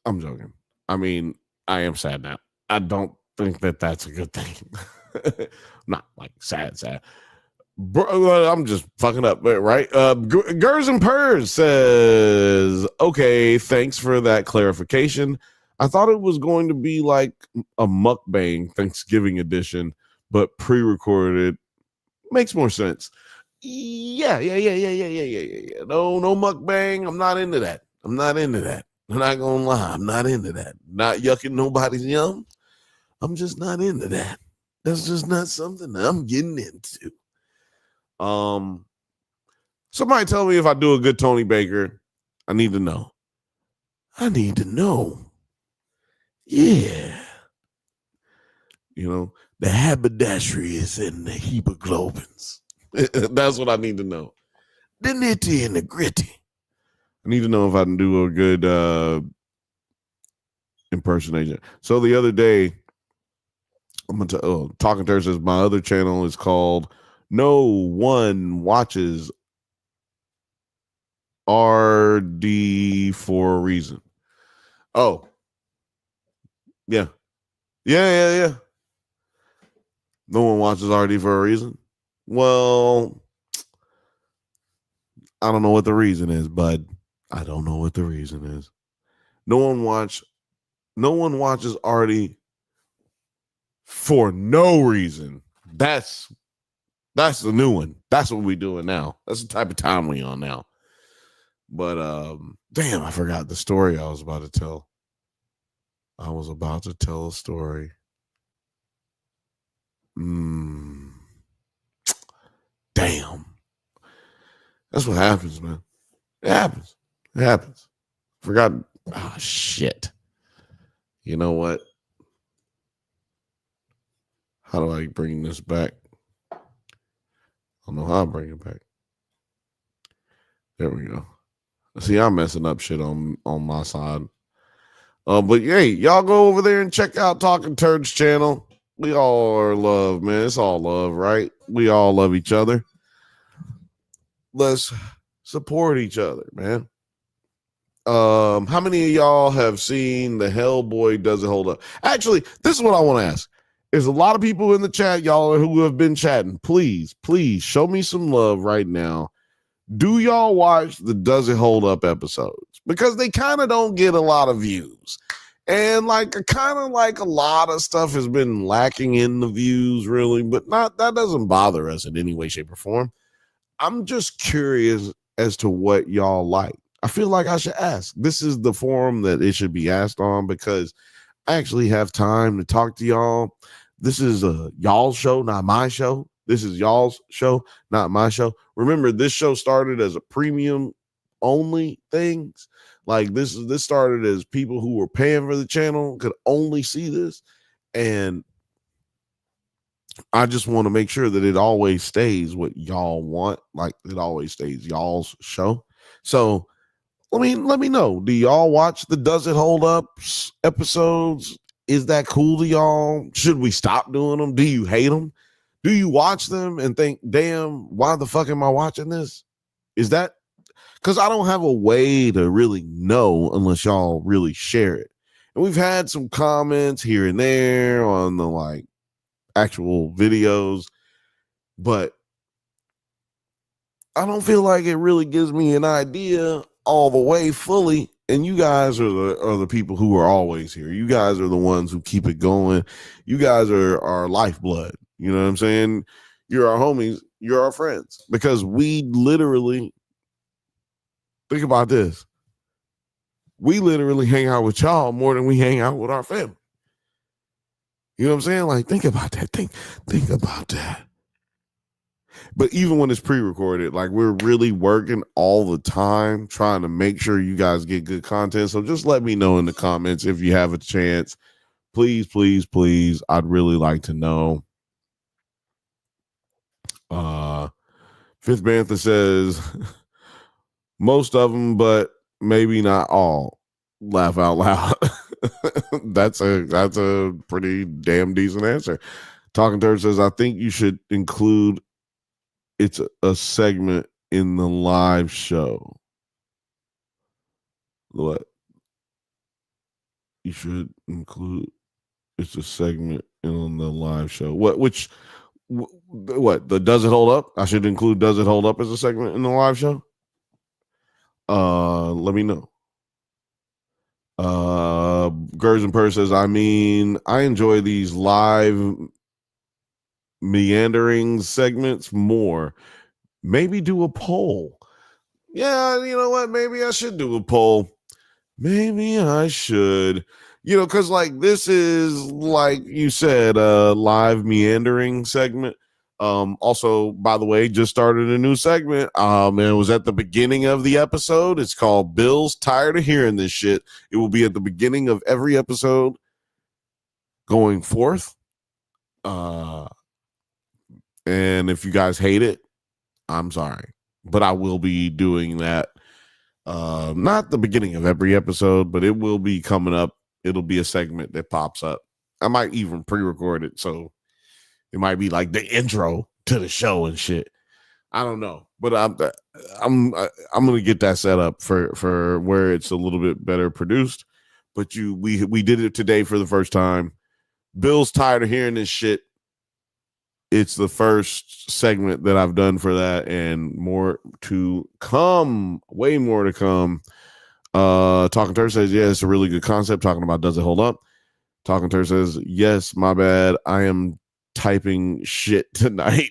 I'm joking. I mean, I am sad now. I don't think that that's a good thing. Not like sad. Bro, I'm just fucking up, right? Gers and Purrs says, okay, thanks for that clarification. I thought it was going to be like a mukbang Thanksgiving edition, but pre-recorded makes more sense. Yeah. No mukbang. I'm not into that. I'm not gonna lie. I'm not into that. Not yucking nobody's yum. I'm just not into that. That's just not something I'm getting into. Somebody tell me if I do a good Tony Baker. I need to know. Yeah. You know, the haberdashery is in the hemoglobins. That's what I need to know. The nitty and the gritty. I need to know if I can do a good impersonation. So the other day, I'm gonna Talking Church says my other channel is called No One Watches RD for a reason. Oh, yeah. No one watches RD for a reason. Well, I don't know what the reason is, bud. I don't know what the reason is. No one watches RD for no reason. That's the new one. That's what we're doing now. That's the type of time we on now. But damn, I forgot the story I was about to tell. I was about to tell a story. Damn. That's what happens, man. It happens. Forgot. Oh, shit. You know what? How do I bring this back? I don't know how I bring it back. There we go. See, I'm messing up shit on my side. But hey, y'all go over there and check out Talking Turds channel. We all are love, man. It's all love, right? We all love each other. Let's support each other, man. How many of y'all have seen the Hellboy Does It Hold Up? Actually, this is what I want to ask. There's a lot of people in the chat, y'all, who have been chatting. Please show me some love right now. Do y'all watch the Does It Hold Up episodes? Because they kind of don't get a lot of views. And kind of like a lot of stuff has been lacking in the views, really, but that doesn't bother us in any way, shape, or form. I'm just curious as to what y'all like. I feel like I should ask. This is the forum that it should be asked on because I actually have time to talk to y'all. This is y'all's show, not my show. This is y'all's show, not my show. Remember, this show started as a premium only things. Like this started as people who were paying for the channel could only see this. And I just want to make sure that it always stays what y'all want. Like it always stays y'all's show. So let me know. Do y'all watch the Does It Hold Up episodes? Is that cool to y'all? Should we stop doing them? Do you hate them? Do you watch them and think, damn, why the fuck am I watching this? Is that because I don't have a way to really know unless y'all really share it. And we've had some comments here and there on the actual videos, but I don't feel like it really gives me an idea all the way fully. And you guys are the people who are always here. You guys are the ones who keep it going. You guys are our lifeblood. You know what I'm saying? You're our homies. You're our friends because we literally Think about this. We literally hang out with y'all more than we hang out with our family. You know what I'm saying? Like, think about that. Think about that. But even when it's pre-recorded, like, we're really working all the time trying to make sure you guys get good content. So just let me know in the comments if you have a chance. Please, please, please. I'd really like to know. Fifth Bantha says most of them, but maybe not all. Laugh out loud. That's a pretty damn decent answer. Talking Turd says, I think you should include it's a segment in the live show. What? You should include it's a segment in the live show. What? The Does It Hold Up? I should include Does It Hold Up as a segment in the live show? Let me know. Gers and Purse says, I mean, I enjoy these live meandering segments more. Maybe do a poll. Yeah, you know what? Maybe I should do a poll. Maybe I should. Because like this is, like you said, a live meandering segment. Also, by the way, just started a new segment. And it was at the beginning of the episode. It's called Bill's Tired of Hearing This Shit. It will be at the beginning of every episode going forth. And if you guys hate it, I'm sorry. But I will be doing that. Not the beginning of every episode, but it will be coming up. It'll be a segment that pops up. I might even pre-record it, so it might be like the intro to the show and shit. I don't know, but I'm gonna get that set up for where it's a little bit better produced. But we did it today for the first time. Bill's tired of hearing this shit. It's the first segment that I've done for that, and more to come. Way more to come. Talking Turd says, yeah, it's a really good concept. Talking about Does It Hold Up? Talking Turd says, yes, my bad. I am typing shit tonight.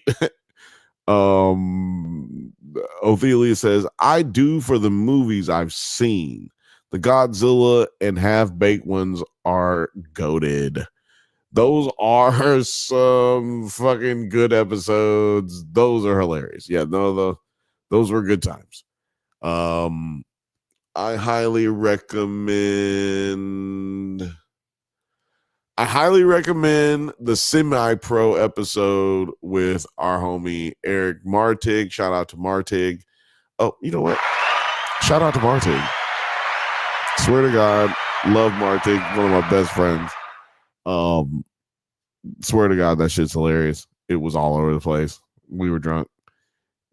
Ophelia says, I do for the movies I've seen. The Godzilla and half-baked ones are goated. Those are some fucking good episodes. Those are hilarious. Yeah, no, those were good times. I highly recommend the semi-pro episode with our homie Eric Martig. Shout out to Martig. Oh, you know what? Shout out to Martig. Swear to God, love Martig, one of my best friends. Swear to God, that shit's hilarious. It was all over the place. We were drunk.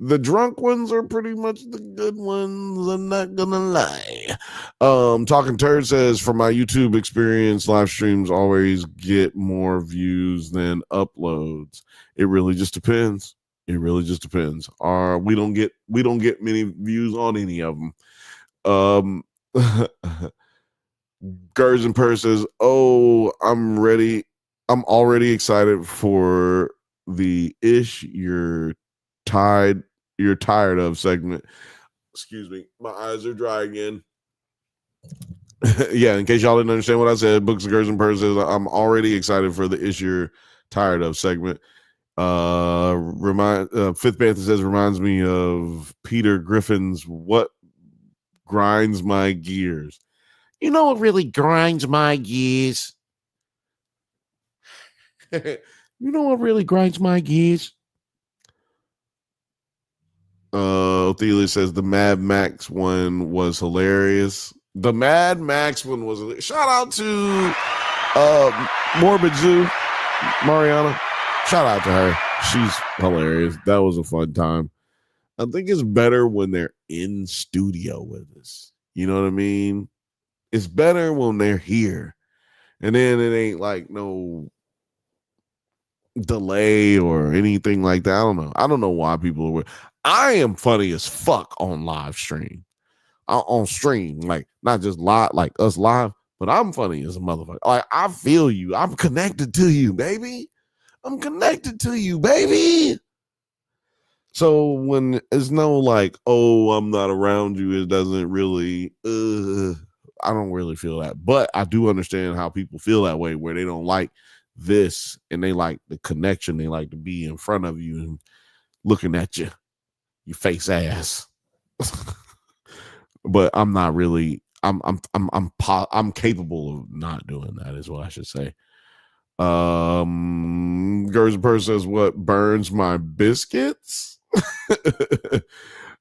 The drunk ones are pretty much the good ones. I'm not gonna lie. Talking Turd says, from my YouTube experience, live streams always get more views than uploads. It really just depends. We don't get many views on any of them. Gers and Purse says, oh, I'm ready. I'm already excited for the you're tired of segment. Excuse me, my eyes are dry again. Yeah, in case y'all didn't understand what I said, Books of Gers and Purse says, I'm already excited for the you're tired of segment. Fifth Bantha says, reminds me of Peter Griffin's What Grinds My Gears. You know what really grinds my gears? You know what really grinds my gears? Ophelia says the Mad Max one was hilarious. The Mad Max one was hilarious. Shout out to Morbid Zoo, Mariana. Shout out to her. She's hilarious. That was a fun time. I think it's better when they're in studio with us. You know what I mean? It's better when they're here. And then it ain't like no delay or anything like that. I don't know why people are weird. I am funny as fuck on live stream. On stream, like not just live, like us live, but I'm funny as a motherfucker. Like I feel you. I'm connected to you, baby. I'm connected to you, baby. So when it's no like, oh, I'm not around you, it doesn't really I don't really feel that. But I do understand how people feel that way where they don't like this and they like the connection. They like to be in front of you and looking at you, your face ass. But I'm not really I'm capable of not doing that is what I should say. Gersenberg says what burns my biscuits.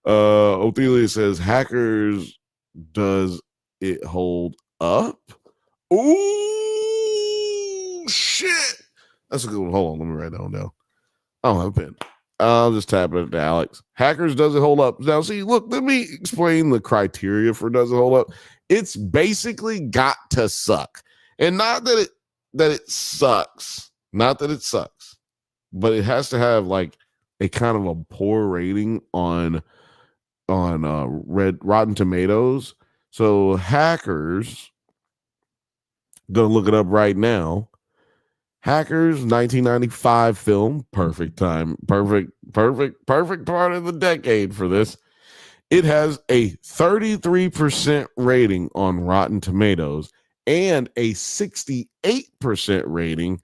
Ophelia says hackers, does it hold up? Ooh shit. That's a good one. Hold on, let me write that one down. I don't have a pen. I'll just tap it to Alex. Hackers, does it hold up? Now, see, look, let me explain the criteria for does it hold up. It's basically got to suck. And not that it sucks. Not that it sucks. But it has to have like a kind of a poor rating on Rotten Tomatoes. So hackers, gonna look it up right now. Hackers 1995 film, perfect time, perfect part of the decade for this. It has a 33% rating on Rotten Tomatoes and a 68% rating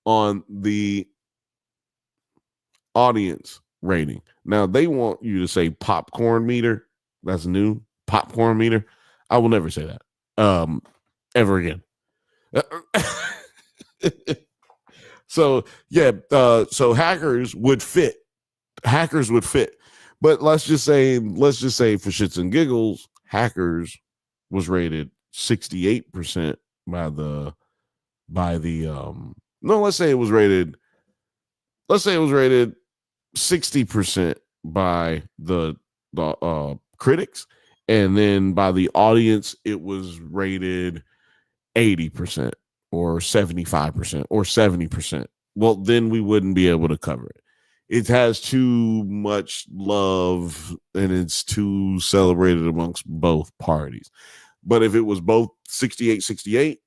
on the audience rating. Now they want you to say popcorn meter. That's new. Popcorn meter. I will never say that ever again. So yeah, so hackers would fit. But let's just say for shits and giggles, hackers was rated 68% by the no, let's say it was rated 60% by the critics, and then by the audience it was rated 80% or 75% or 70%. Well, then we wouldn't be able to cover it. It has too much love and it's too celebrated amongst both parties. But if it was both 68,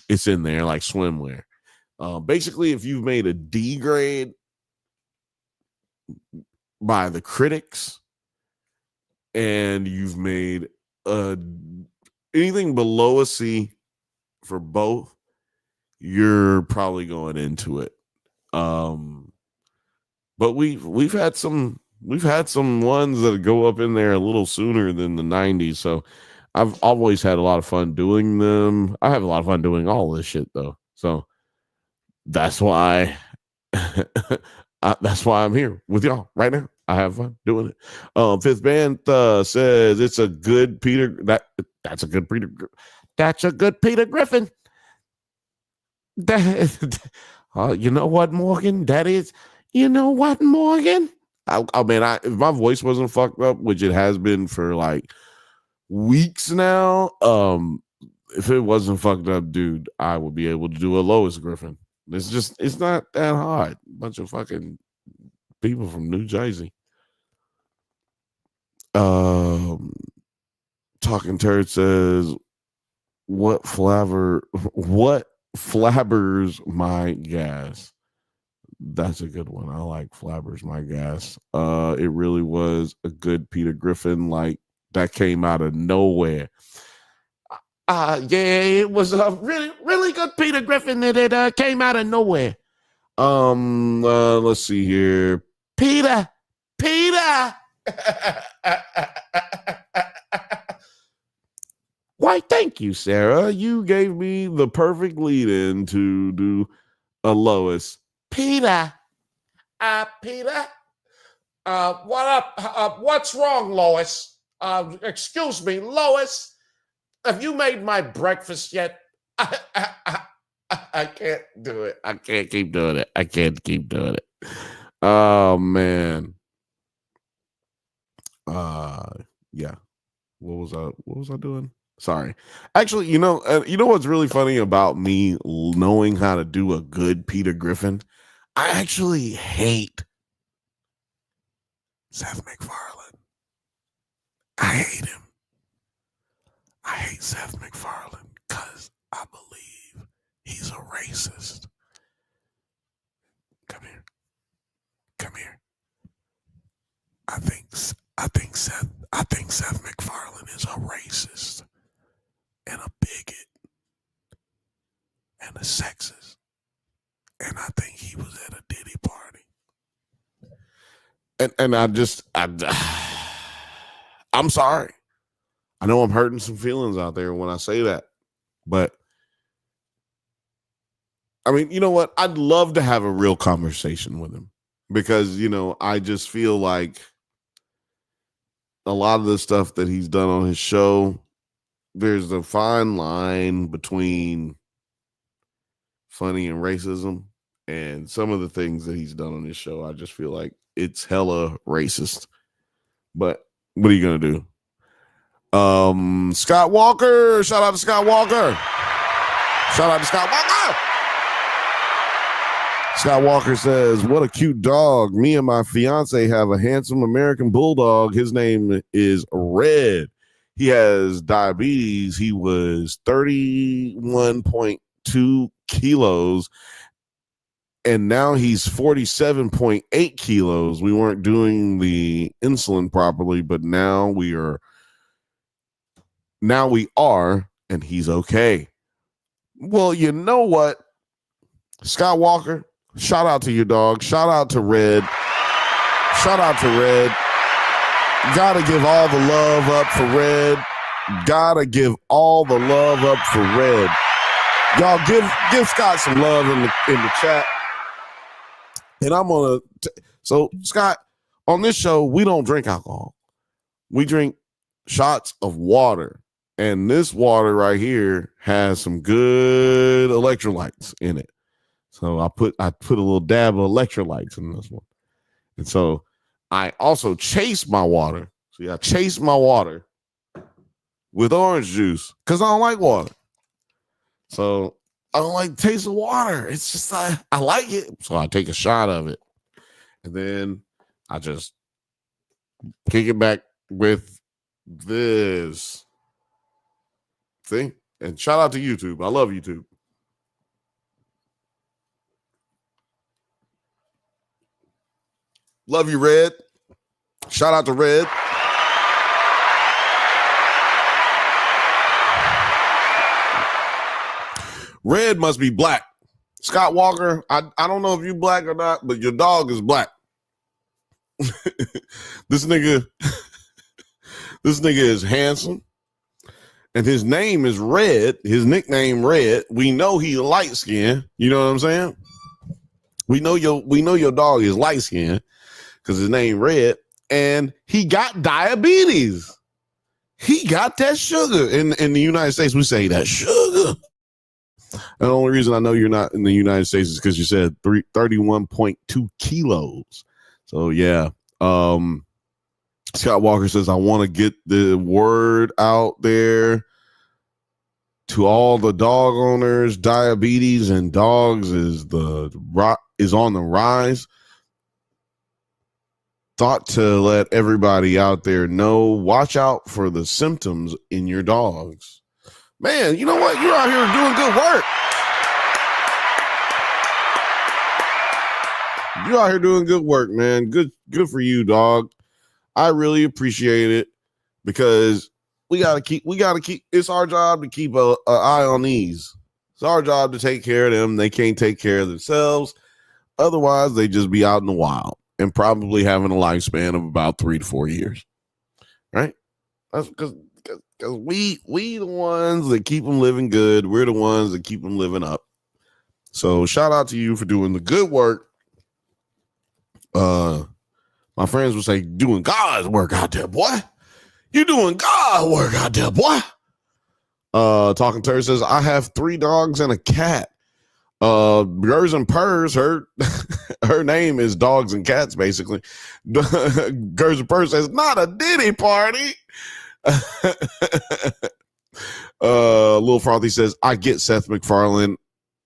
it's in there like swimwear. Basically, if you've made a D grade by the critics and you've made anything below a C for both, you're probably going into it. But we've had some ones that go up in there a little sooner than the 90s. So I've always had a lot of fun doing them. I have a lot of fun doing all this shit though. So that's why that's why I'm here with y'all right now. I have fun doing it. Fifth Bantha says it's a good Peter. That's a good Peter. That's a good Peter Griffin. You know what, Morgan? That is. You know what, Morgan? I mean, if my voice wasn't fucked up, which it has been for like weeks now, if it wasn't fucked up, dude, I would be able to do a Lois Griffin. It's not that hard. Bunch of fucking people from New Jersey. Talking Turd says, what flabbers my gas? That's a good one. I like Flabbers My Gas. It really was a good Peter Griffin, like that came out of nowhere. Yeah, it was a really, really good Peter Griffin that it came out of nowhere. Let's see here. Peter. Why, thank you, Sarah. You gave me the perfect lead in to do a Lois. Peter. Peter. What up? What's wrong, Lois? Excuse me, Lois. Have you made my breakfast yet? I can't do it. I can't keep doing it. Oh man. Yeah. What was I doing? Sorry. Actually, you know what's really funny about me knowing how to do a good Peter Griffin? I actually hate Seth MacFarlane. I hate him. I hate Seth MacFarlane because I believe he's a racist. Come here. and I'm sorry. I know I'm hurting some feelings out there when I say that, but I mean, you know what? I'd love to have a real conversation with him because, I just feel like a lot of the stuff that he's done on his show, there's a fine line between funny and racism. And some of the things that he's done on his show, I just feel like it's hella racist. But what are you going to do? Scott Walker. Shout out to Scott Walker. Shout out to Scott Walker. Scott Walker says, what a cute dog. Me and my fiance have a handsome American bulldog. His name is Red. He has diabetes. He was 31.2 kilos. And now he's 47.8 kilos. We weren't doing the insulin properly, but now we are, and he's okay. Well, you know what? Scott Walker, shout out to your dog. Shout out to Red. Shout out to Red. Gotta give all the love up for Red. Gotta give all the love up for Red. Y'all give Scott some love in the chat. And I'm gonna so Scott, on this show, we don't drink alcohol. We drink shots of water. And this water right here has some good electrolytes in it. So I put a little dab of electrolytes in this one. And so I also chase my water. See, I chase my water with orange juice because I don't like water. So I don't like the taste of water. It's just I like it. So I take a shot of it. And then I just kick it back with this thing. And shout out to YouTube. I love YouTube. Love you, Red. Shout out to Red. Red must be black. Scott Walker, I don't know if you black or not, but your dog is black. This nigga is handsome. And his name is Red. His nickname Red. We know he's light skinned. You know what I'm saying? We know your dog is light skinned because his name Red. And he got diabetes. He got that sugar. In the United States, we say that sugar. And the only reason I know you're not in the United States is because you said 31.2 kilos. So yeah. Scott Walker says, I want to get the word out there to all the dog owners. Diabetes and dogs is on the rise. Thought to let everybody out there know, watch out for the symptoms in your dogs. Man, you know what? You're out here doing good work. You're out here doing good work, man. Good for you, dog. I really appreciate it because we gotta keep. It's our job to keep an eye on these. It's our job to take care of them. They can't take care of themselves. Otherwise, they just be out in the wild and probably having a lifespan of about 3 to 4 years. Right? That's because we the ones that keep them living good. We're the ones that keep them living up. So shout out to you for doing the good work. My friends would say, doing God's work out there, boy. You doing God's work out there, boy. Talking Turd says, I have 3 dogs and a cat. Gers and Purrs, her name is Dogs and Cats, basically. Gers and Purrs says, not a Diddy party. Lil Frothy says, I get Seth MacFarlane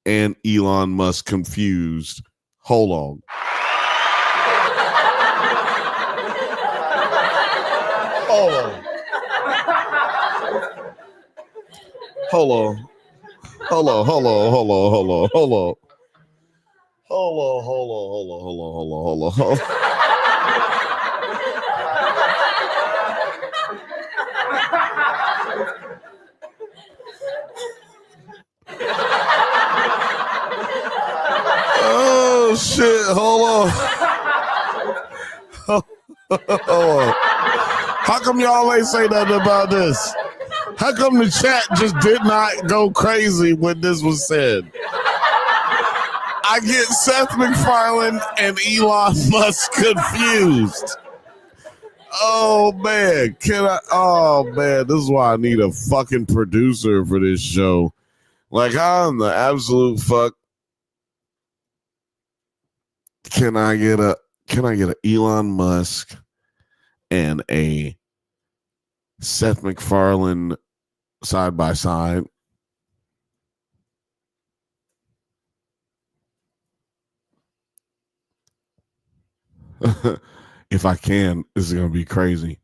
and Elon Musk confused. Hold on. Hold on. Oh shit, hold on. How come y'all ain't say nothing about this? How come the chat just did not go crazy when this was said? I get Seth MacFarlane and Elon Musk confused. Oh man, this is why I need a fucking producer for this show. Like, how in the absolute fuck can I get a Elon Musk and a Seth MacFarlane side by side? If I can, this is gonna be crazy.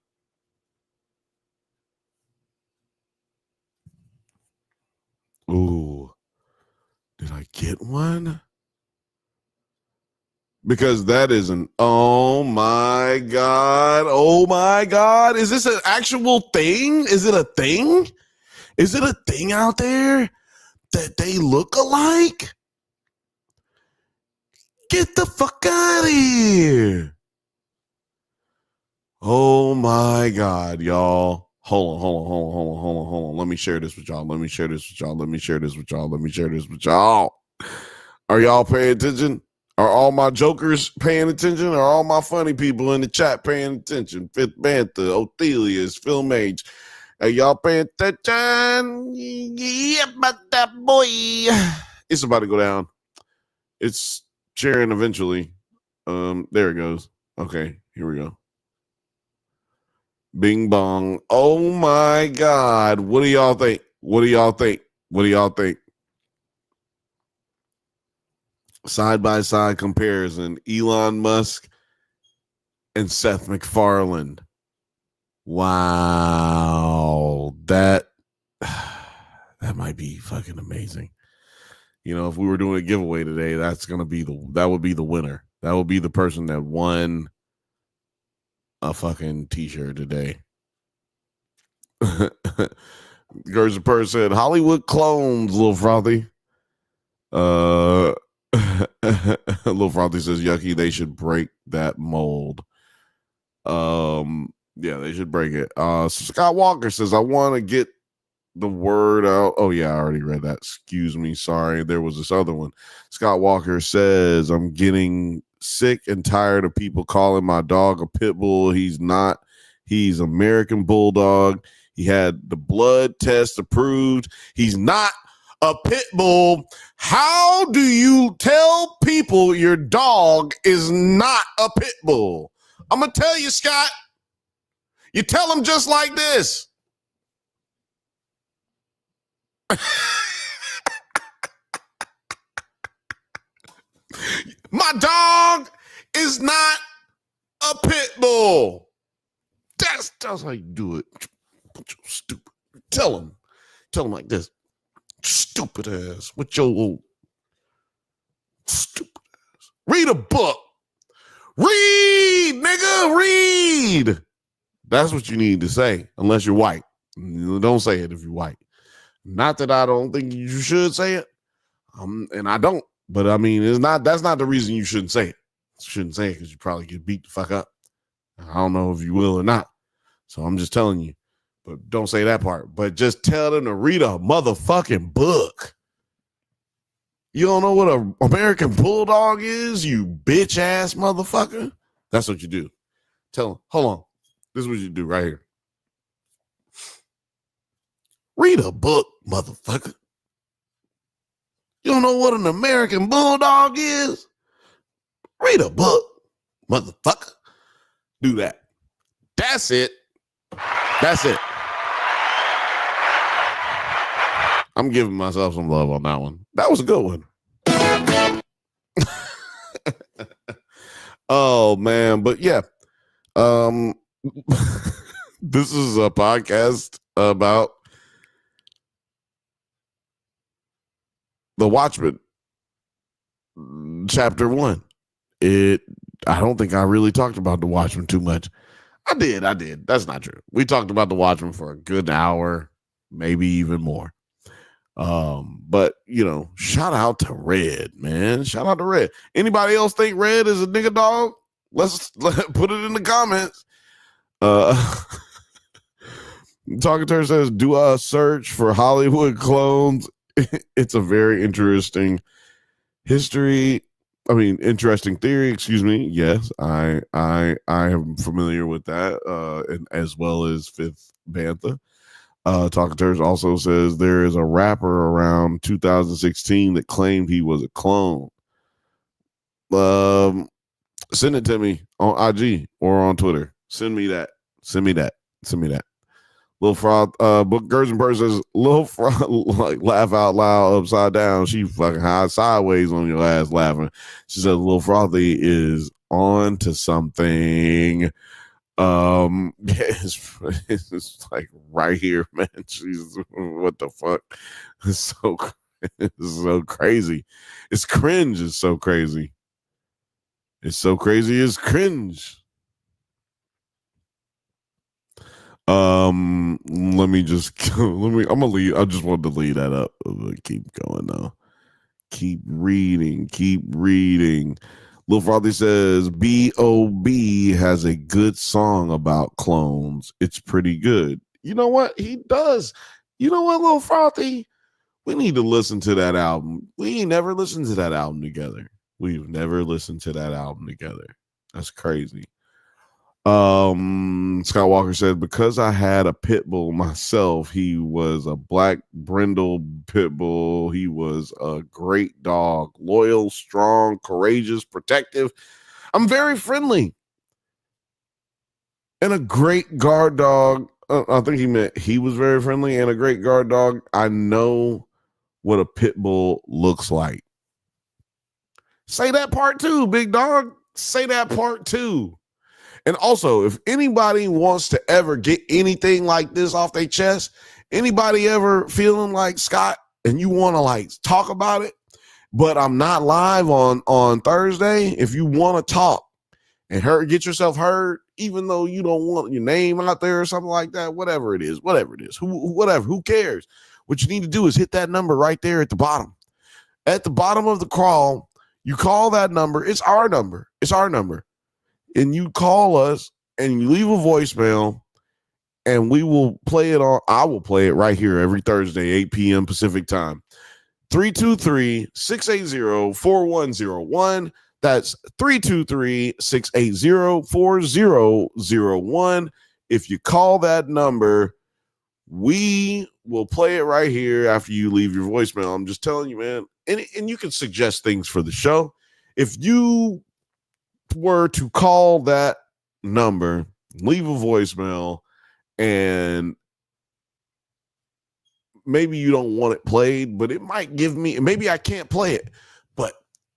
Ooh, did I get one? Because that is an oh my god, is this an actual thing? Is it a thing? Is it a thing out there that they look alike? Get the fuck out of here. Oh my god, y'all. Hold on. Let me share this with y'all. Are y'all paying attention? Are all my jokers paying attention? Are all my funny people in the chat paying attention? Fifth Bantha, Othelia's, Film Age. Are y'all paying attention? Yeah, about that boy. It's about to go down. It's sharing eventually. There it goes. Okay, here we go. Bing bong. Oh my god. What do y'all think? Side by side comparison. Elon Musk and Seth MacFarlane. Wow. That might be fucking amazing. You know, if we were doing a giveaway today, that would be the winner. That would be the person that won a fucking t-shirt today. Gerza Purr said Hollywood clones, Lil Frothy. Lil Frothy says yucky, they should break that mold. Yeah, they should break it. Scott Walker says I want to get the word out. Oh yeah, I already read that. Excuse me, sorry. There was this other one. Scott Walker says I'm getting sick and tired of people calling my dog a pit bull. He's not. He's American Bulldog. He had the blood test approved. He's not a pit bull. How do you tell people your dog is not a pit bull? I'm going to tell you, Scott. You tell them just like this. My dog is not a pit bull. That's how you do it. Stupid. Tell him like this. Stupid ass. With your old stupid ass. Read a book. Read, nigga. Read. That's what you need to say, unless you're white. Don't say it if you're white. Not that I don't think you should say it, and I don't. But I mean, that's not the reason you shouldn't say it. You shouldn't say it because you probably get beat the fuck up. I don't know if you will or not. So I'm just telling you. But don't say that part. But just tell them to read a motherfucking book. You don't know what an American Bulldog is, you bitch ass motherfucker? That's what you do. Tell them, hold on. This is what you do right here. Read a book, motherfucker. You don't know what an American Bulldog is? Read a book, motherfucker. Do that. That's it. That's it. I'm giving myself some love on that one. That was a good one. Oh, man. But yeah. This is a podcast about the Watchmen, chapter 1. I don't think I really talked about the Watchmen too much. I did. That's not true. We talked about the Watchmen for a good hour, maybe even more. But you know, shout out to Red, man. Shout out to Red. Anybody else think Red is a nigga dog? put it in the comments. Talking Turd says, do a search for Hollywood clones. It's a very interesting interesting theory, excuse me. Yes, I am familiar with that, and as well as Fifth Bantha. Talking Turd also says there is a rapper around 2016 that claimed he was a clone. Send it to me on IG or on Twitter. Send me that. Little Frog, Book Gerson Bird says, Little Frog, like laugh out loud upside down. She fucking high sideways on your ass laughing. She says, Little Frothy is on to something. It's like right here, man. She's, what the fuck? It's so crazy. It's cringe. It's so crazy. It's so crazy. It's cringe. Let me I'm gonna leave. I just wanted to leave that up. Keep going though. Keep reading. Lil Frothy says B.O.B. has a good song about clones. It's pretty good. You know what? He does. You know what, Lil Frothy? We need to listen to that album. We ain't never listened to that album together. We've never listened to that album together. That's crazy. Scott Walker said, because I had a pit bull myself, he was a black brindle pit bull. He was a great dog, loyal, strong, courageous, protective. I'm very friendly. And a great guard dog. I think he meant he was very friendly and a great guard dog. I know what a pit bull looks like. Say that part too, big dog. Say that part too. And also, if anybody wants to ever get anything like this off their chest, anybody ever feeling like Scott and you want to like talk about it, but I'm not live on Thursday, if you want to talk and get yourself heard, even though you don't want your name out there or something like that, whatever it is, who cares? What you need to do is hit that number right there at the bottom. At the bottom of the crawl, you call that number. It's our number. And you call us and you leave a voicemail and we will play it I will play it right here every Thursday, 8 p.m. Pacific time. 323-680-4101. That's 323-680-4001. If you call that number, we will play it right here after you leave your voicemail. I'm just telling you, man. And you can suggest things for the show. If you were to call that number, leave a voicemail, and maybe you don't want it played, but it might give me, maybe I can't play it, but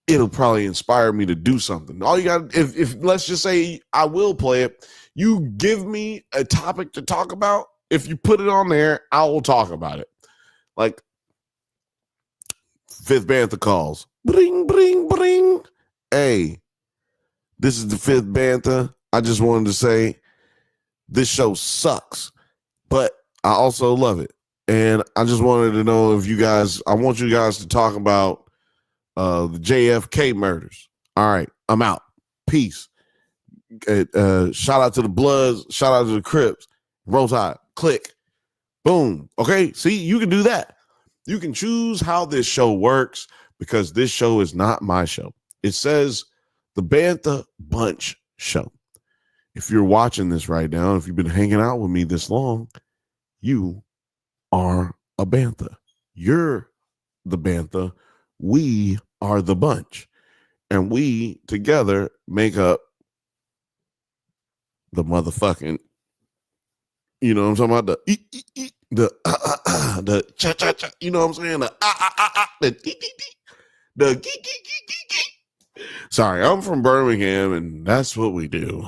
it'll probably inspire me to do something. All you got, if let's just say I will play it, you give me a topic to talk about. If you put it on there, I will talk about it. Like Fifth Bantha calls. Bring, bring, bring. Hey, this is the Fifth Bantha. I just wanted to say this show sucks, but I also love it. And I just wanted to know if I want you guys to talk about the JFK murders. All right, I'm out. Peace. Shout out to the Bloods. Shout out to the Crips. Roll Tide. Click. Boom. Okay, see, you can do that. You can choose how this show works because this show is not my show. It says the Bantha Bunch Show. If you're watching this right now, if you've been hanging out with me this long, you are a Bantha. You're the Bantha. We are the bunch. And we together make up the motherfucking, you know what I'm talking about? The cha-cha-cha, you know what I'm saying? The Sorry, I'm from Birmingham, and that's what we do.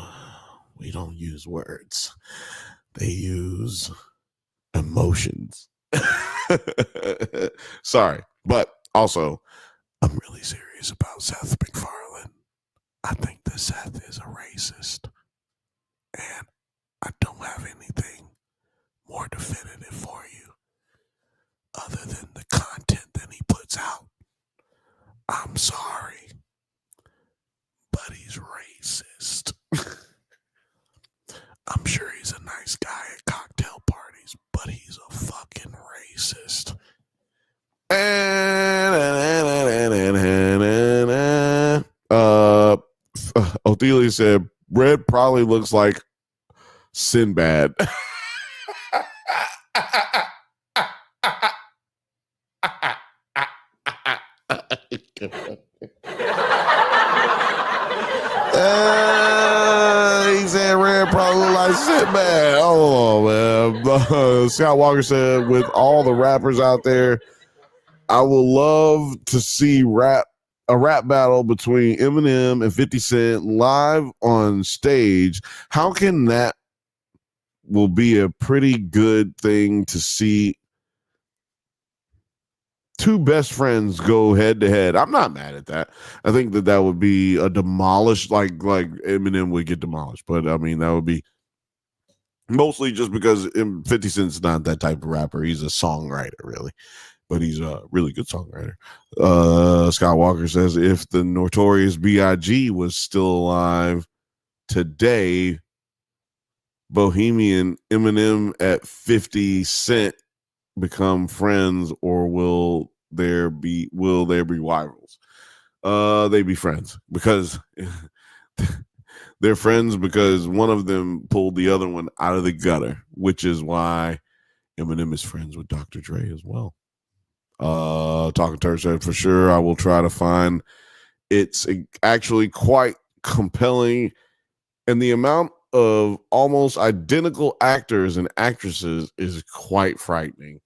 We don't use words. They use emotions. Sorry, but also, I'm really serious about Seth MacFarlane. I think that Seth is a racist, and I don't have anything more definitive for you other than the content that he puts out. I'm sorry, but he's racist. I'm sure he's a nice guy at cocktail parties, but he's a fucking racist. Othelia said, Red probably looks like Sinbad. He said Red probably look like Sinbad. Oh, man. Scott Walker said, with all the rappers out there, I would love to see a rap battle between Eminem and 50 Cent live on stage. How can that will be a pretty good thing to see two best friends go head to head? I'm not mad at that. I think that would be a demolished, like Eminem would get demolished. But I mean, that would be mostly just because 50 Cent's not that type of rapper. He's a songwriter, really. But he's a really good songwriter. Scott Walker says, if the Notorious B.I.G. was still alive today, Bohemian Eminem at 50 Cent become friends, or will there be rivals? They be friends because they're friends because one of them pulled the other one out of the gutter, which is why Eminem is friends with Dr. Dre as well. Talking Turd said, for sure, I will try to find. It's actually quite compelling, and the amount of almost identical actors and actresses is quite frightening.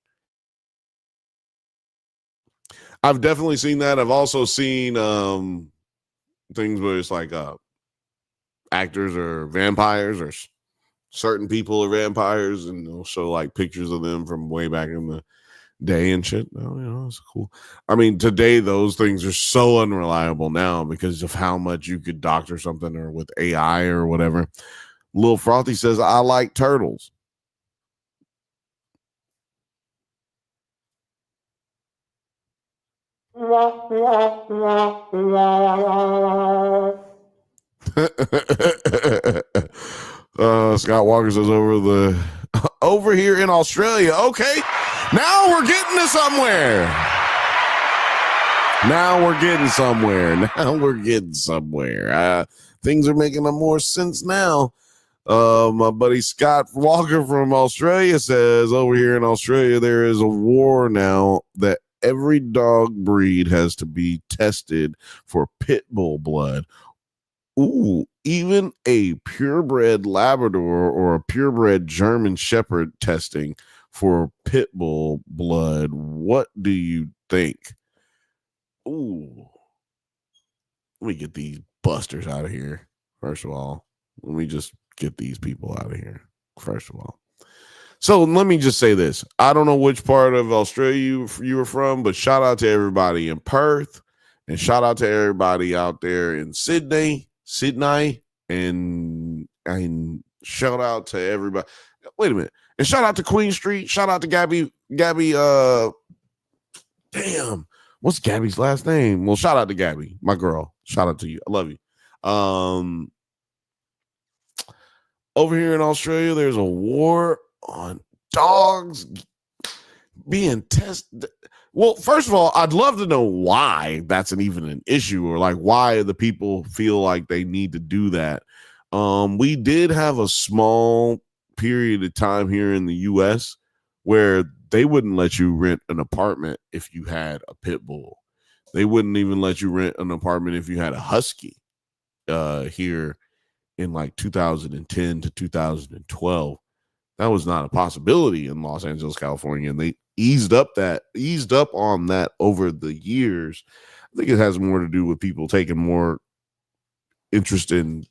I've definitely seen that. I've also seen things where it's like actors are vampires, or certain people are vampires, and they'll show like pictures of them from way back in the day and shit. Oh, it's cool. I mean, today those things are so unreliable now because of how much you could doctor something, or with AI or whatever. Lil Frothy says, I like turtles. Scott Walker says, over here in Australia. Okay, now we're getting to somewhere. Things are making more sense now. My buddy Scott Walker from Australia says, over here in Australia, there is a war now that every dog breed has to be tested for pit bull blood. Ooh, even a purebred Labrador or a purebred German Shepherd testing for pit bull blood. What do you think? Ooh, let me get these busters out of here. First of all, let me just get these people out of here. First of all. So let me just say this. I don't know which part of Australia you were from, but shout out to everybody in Perth, and shout out to everybody out there in Sydney, and shout out to everybody. Wait a minute. And shout out to Queen Street. Shout out to Gabby, damn. What's Gabby's last name? Well, shout out to Gabby, my girl. Shout out to you. I love you. Over here in Australia, there's a war on dogs being tested. Well, first of all, I'd love to know why that's even an issue, or like why the people feel like they need to do that. We did have a small period of time here in the US where they wouldn't let you rent an apartment if you had a pit bull. They wouldn't even let you rent an apartment if you had a husky here in like 2010 to 2012. That was not a possibility in Los Angeles, California, and they eased up on that over the years. I think it has more to do with people taking more interest in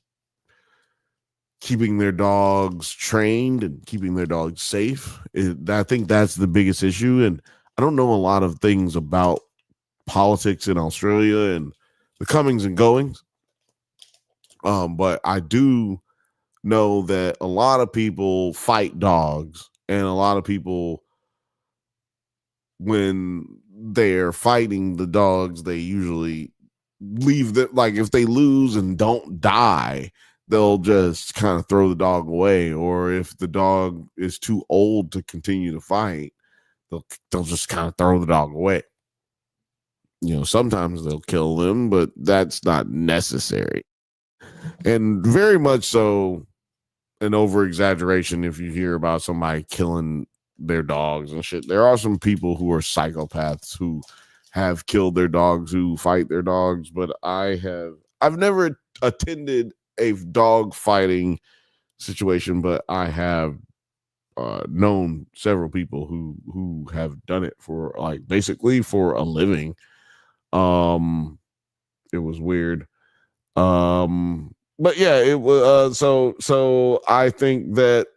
keeping their dogs trained and keeping their dogs safe. I think that's the biggest issue. And I don't know a lot of things about politics in Australia and the comings and goings. But I do know that a lot of people fight dogs, and a lot of people, when they're fighting the dogs, they usually leave that, like if they lose and don't die, they'll just kind of throw the dog away, or if the dog is too old to continue to fight, they'll just kind of throw the dog away. Sometimes they'll kill them, but that's not necessary. And very much so an over exaggeration if you hear about somebody killing their dogs and shit. There are some people who are psychopaths who have killed their dogs, who fight their dogs, but I've never attended a dog fighting situation, but I have known several people who have done it for basically for a living. It was weird. But yeah, it was so I think that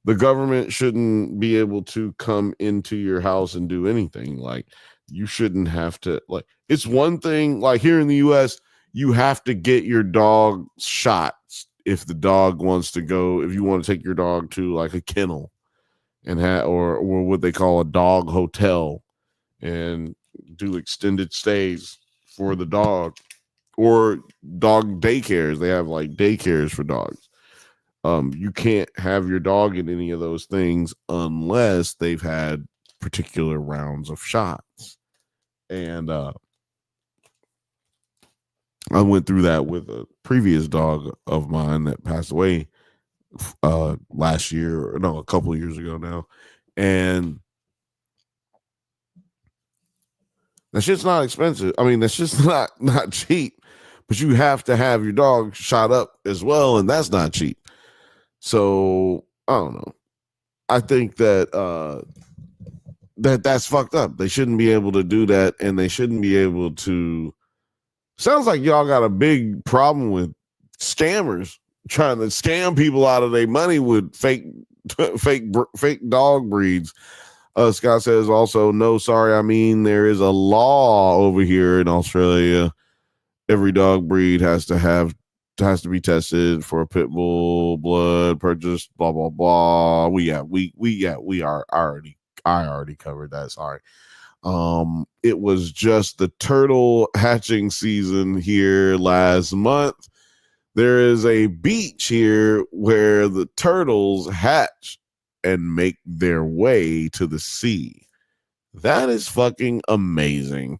the government shouldn't be able to come into your house and do anything. Like, you shouldn't have to, it's one thing, like here in the US, you have to get your dog shots if the dog wants to go, if you want to take your dog to like a kennel and or what they call a dog hotel and do extended stays for the dog, or dog daycares. They have like daycares for dogs. You can't have your dog in any of those things unless they've had particular rounds of shots. And I went through that with a previous dog of mine that passed away last year, or no, a couple of years ago now. And that shit's not expensive. I mean, that's just not cheap, but you have to have your dog shot up as well, and that's not cheap. So I don't know. I think that that's fucked up. They shouldn't be able to do that, and they shouldn't be able to. Sounds like y'all got a big problem with scammers trying to scam people out of their money with fake dog breeds. Scott says also, no, sorry, I mean, there is a law over here in Australia. Every dog breed has to be tested for a pit bull blood purchase, blah blah blah. I already covered that. Sorry. It was just the turtle hatching season here last month. There is a beach here where the turtles hatch and make their way to the sea. That is fucking amazing.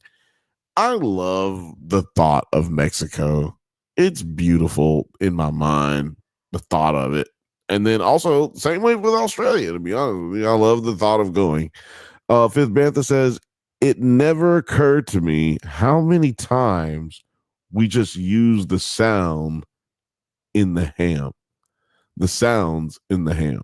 I love the thought of Mexico. It's beautiful in my mind, the thought of it. And then also, same way with Australia, to be honest with you. I love the thought of going. Fifth Bantha says, it never occurred to me how many times we just use the sound in the ham. The sounds in the ham.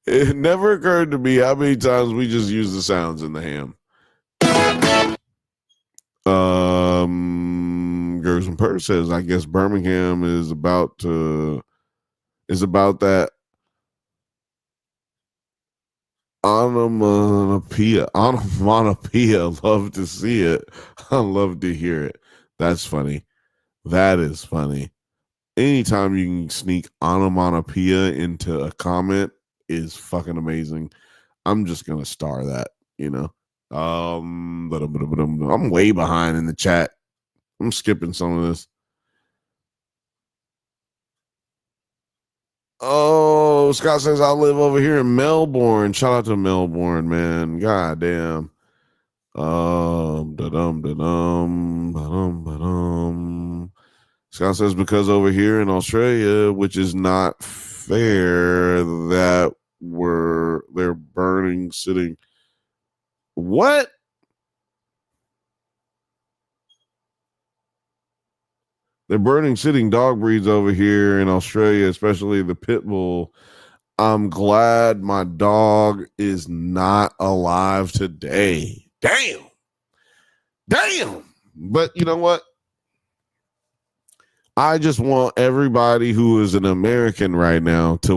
It never occurred to me how many times we just use the sounds in the ham. Gerson Purse says, I guess Birmingham is about that onomatopoeia. Love to see it. I love to hear it. That's funny. That is funny. Anytime you can sneak onomatopoeia into a comment is fucking amazing. I'm just gonna star that, I'm way behind in the chat. I'm skipping some of this. Oh, Scott says I live over here in Melbourne. Shout out to Melbourne, man. God damn. Scott says because over here in Australia, which is not fair, that they're burning sitting. What? They're burning sitting dog breeds over here in Australia, especially the pit bull. I'm glad my dog is not alive today. Damn. But you know what? I just want everybody who is an American right now to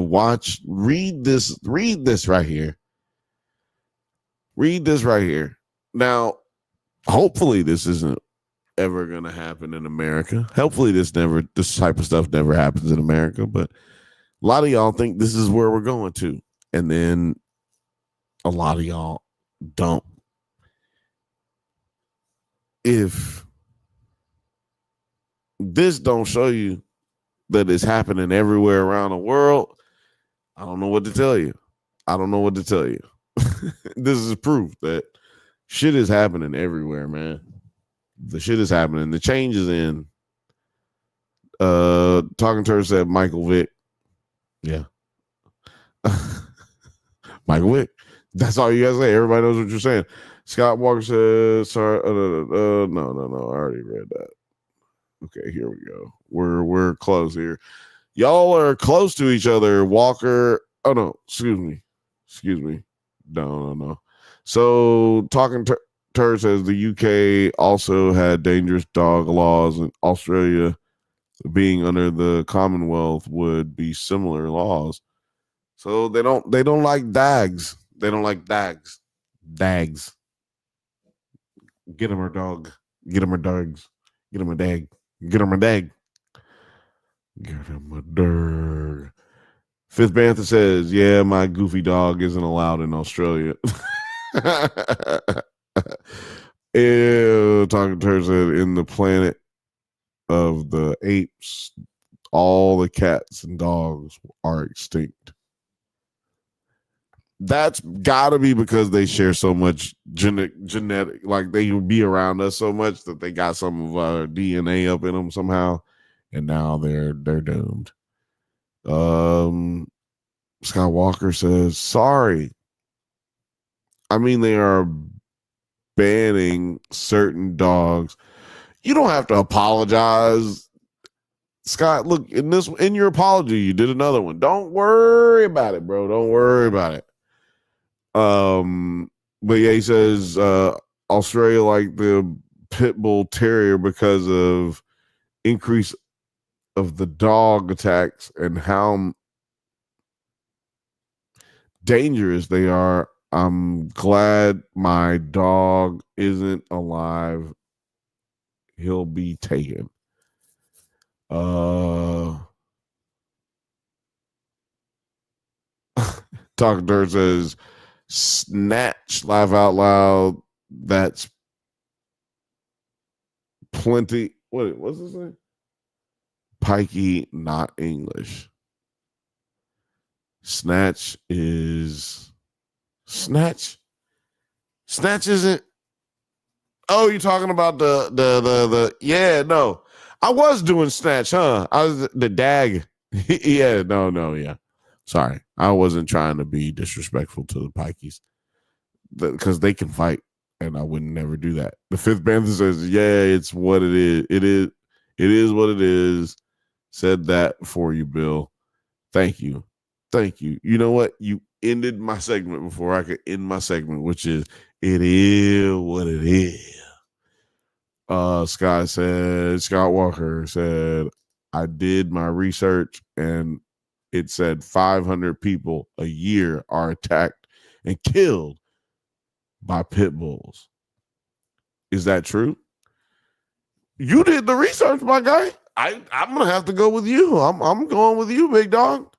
read this right here. Read this right here. Now, hopefully this isn't ever going to happen in America. Hopefully this type of stuff never happens in America, but a lot of y'all think this is where we're going to. And then a lot of y'all don't. if this don't show you that it's happening everywhere around the world, I don't know what to tell you. I don't know what to tell you. This is proof that shit is happening everywhere, man. The shit is happening. The change is in. Talking to her said Michael Vick. Yeah. Michael Vick. That's all you guys say. Everybody knows what you're saying. Scott Walker says, sorry, no. I already read that. Okay, here we go. We're close here. Y'all are close to each other. Walker. Oh no, excuse me. No. So talking to her says the UK also had dangerous dog laws, and Australia, being under the Commonwealth, would be similar laws. So they don't like dags. They don't like dags. Dags. Get him her dog. Get him her dogs. Get him a dag. Get him a dag. Get him a dog. Fifth Bantha says, yeah, my goofy dog isn't allowed in Australia. Ew, talking to her said, in the planet of the apes, all the cats and dogs are extinct. That's gotta be because they share so much genetic, like they would be around us so much that they got some of our DNA up in them somehow, and now they're doomed. Scott Walker says, sorry. I mean, they are banning certain dogs. You don't have to apologize. Scott, look, in your apology, you did another one. Don't worry about it, bro. Don't worry about it. But yeah, he says Australia like the pit bull terrier because of increase of the dog attacks and how dangerous they are. I'm glad my dog isn't alive. He'll be taken. Talking Dirt says, snatch, laugh out loud. That's plenty. What's this thing? Pikey, not English. Snatch is snatch. Snatch isn't. Oh, you're talking about the yeah, no. I was doing snatch, huh? I was the dag. Yeah, no, yeah. Sorry. I wasn't trying to be disrespectful to the Pikeys. Because they can fight, and I would never do that. The Fifth Bantha says, yeah, it's what it is. It is what it is. Said that for you, Bill. Thank you. You know what? You ended my segment before I could end my segment, which is it is what it is. Scott Walker said, I did my research and it said 500 people a year are attacked and killed by pit bulls. Is that true? You did the research, my guy. I'm gonna have to go with you. I'm going with you, big dog.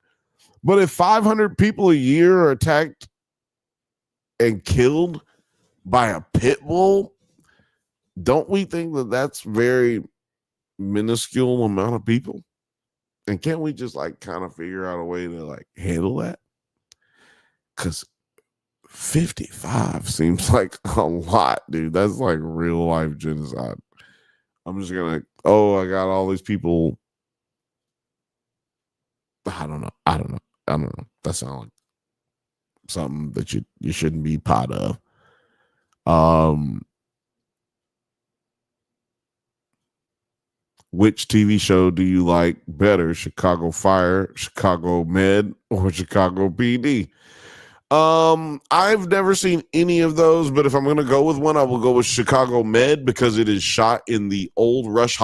But if 500 people a year are attacked and killed by a pit bull, don't we think that that's very minuscule amount of people? And can't we just like kind of figure out a way to like handle that? Because 55 seems like a lot, dude. That's like real life genocide. I'm just gonna, I got all these people. I don't know. That sounds like something that you shouldn't be part of. Which TV show do you like better? Chicago Fire, Chicago Med, or Chicago PD? I've never seen any of those, but if I'm going to go with one, I will go with Chicago Med because it is shot in the old Rush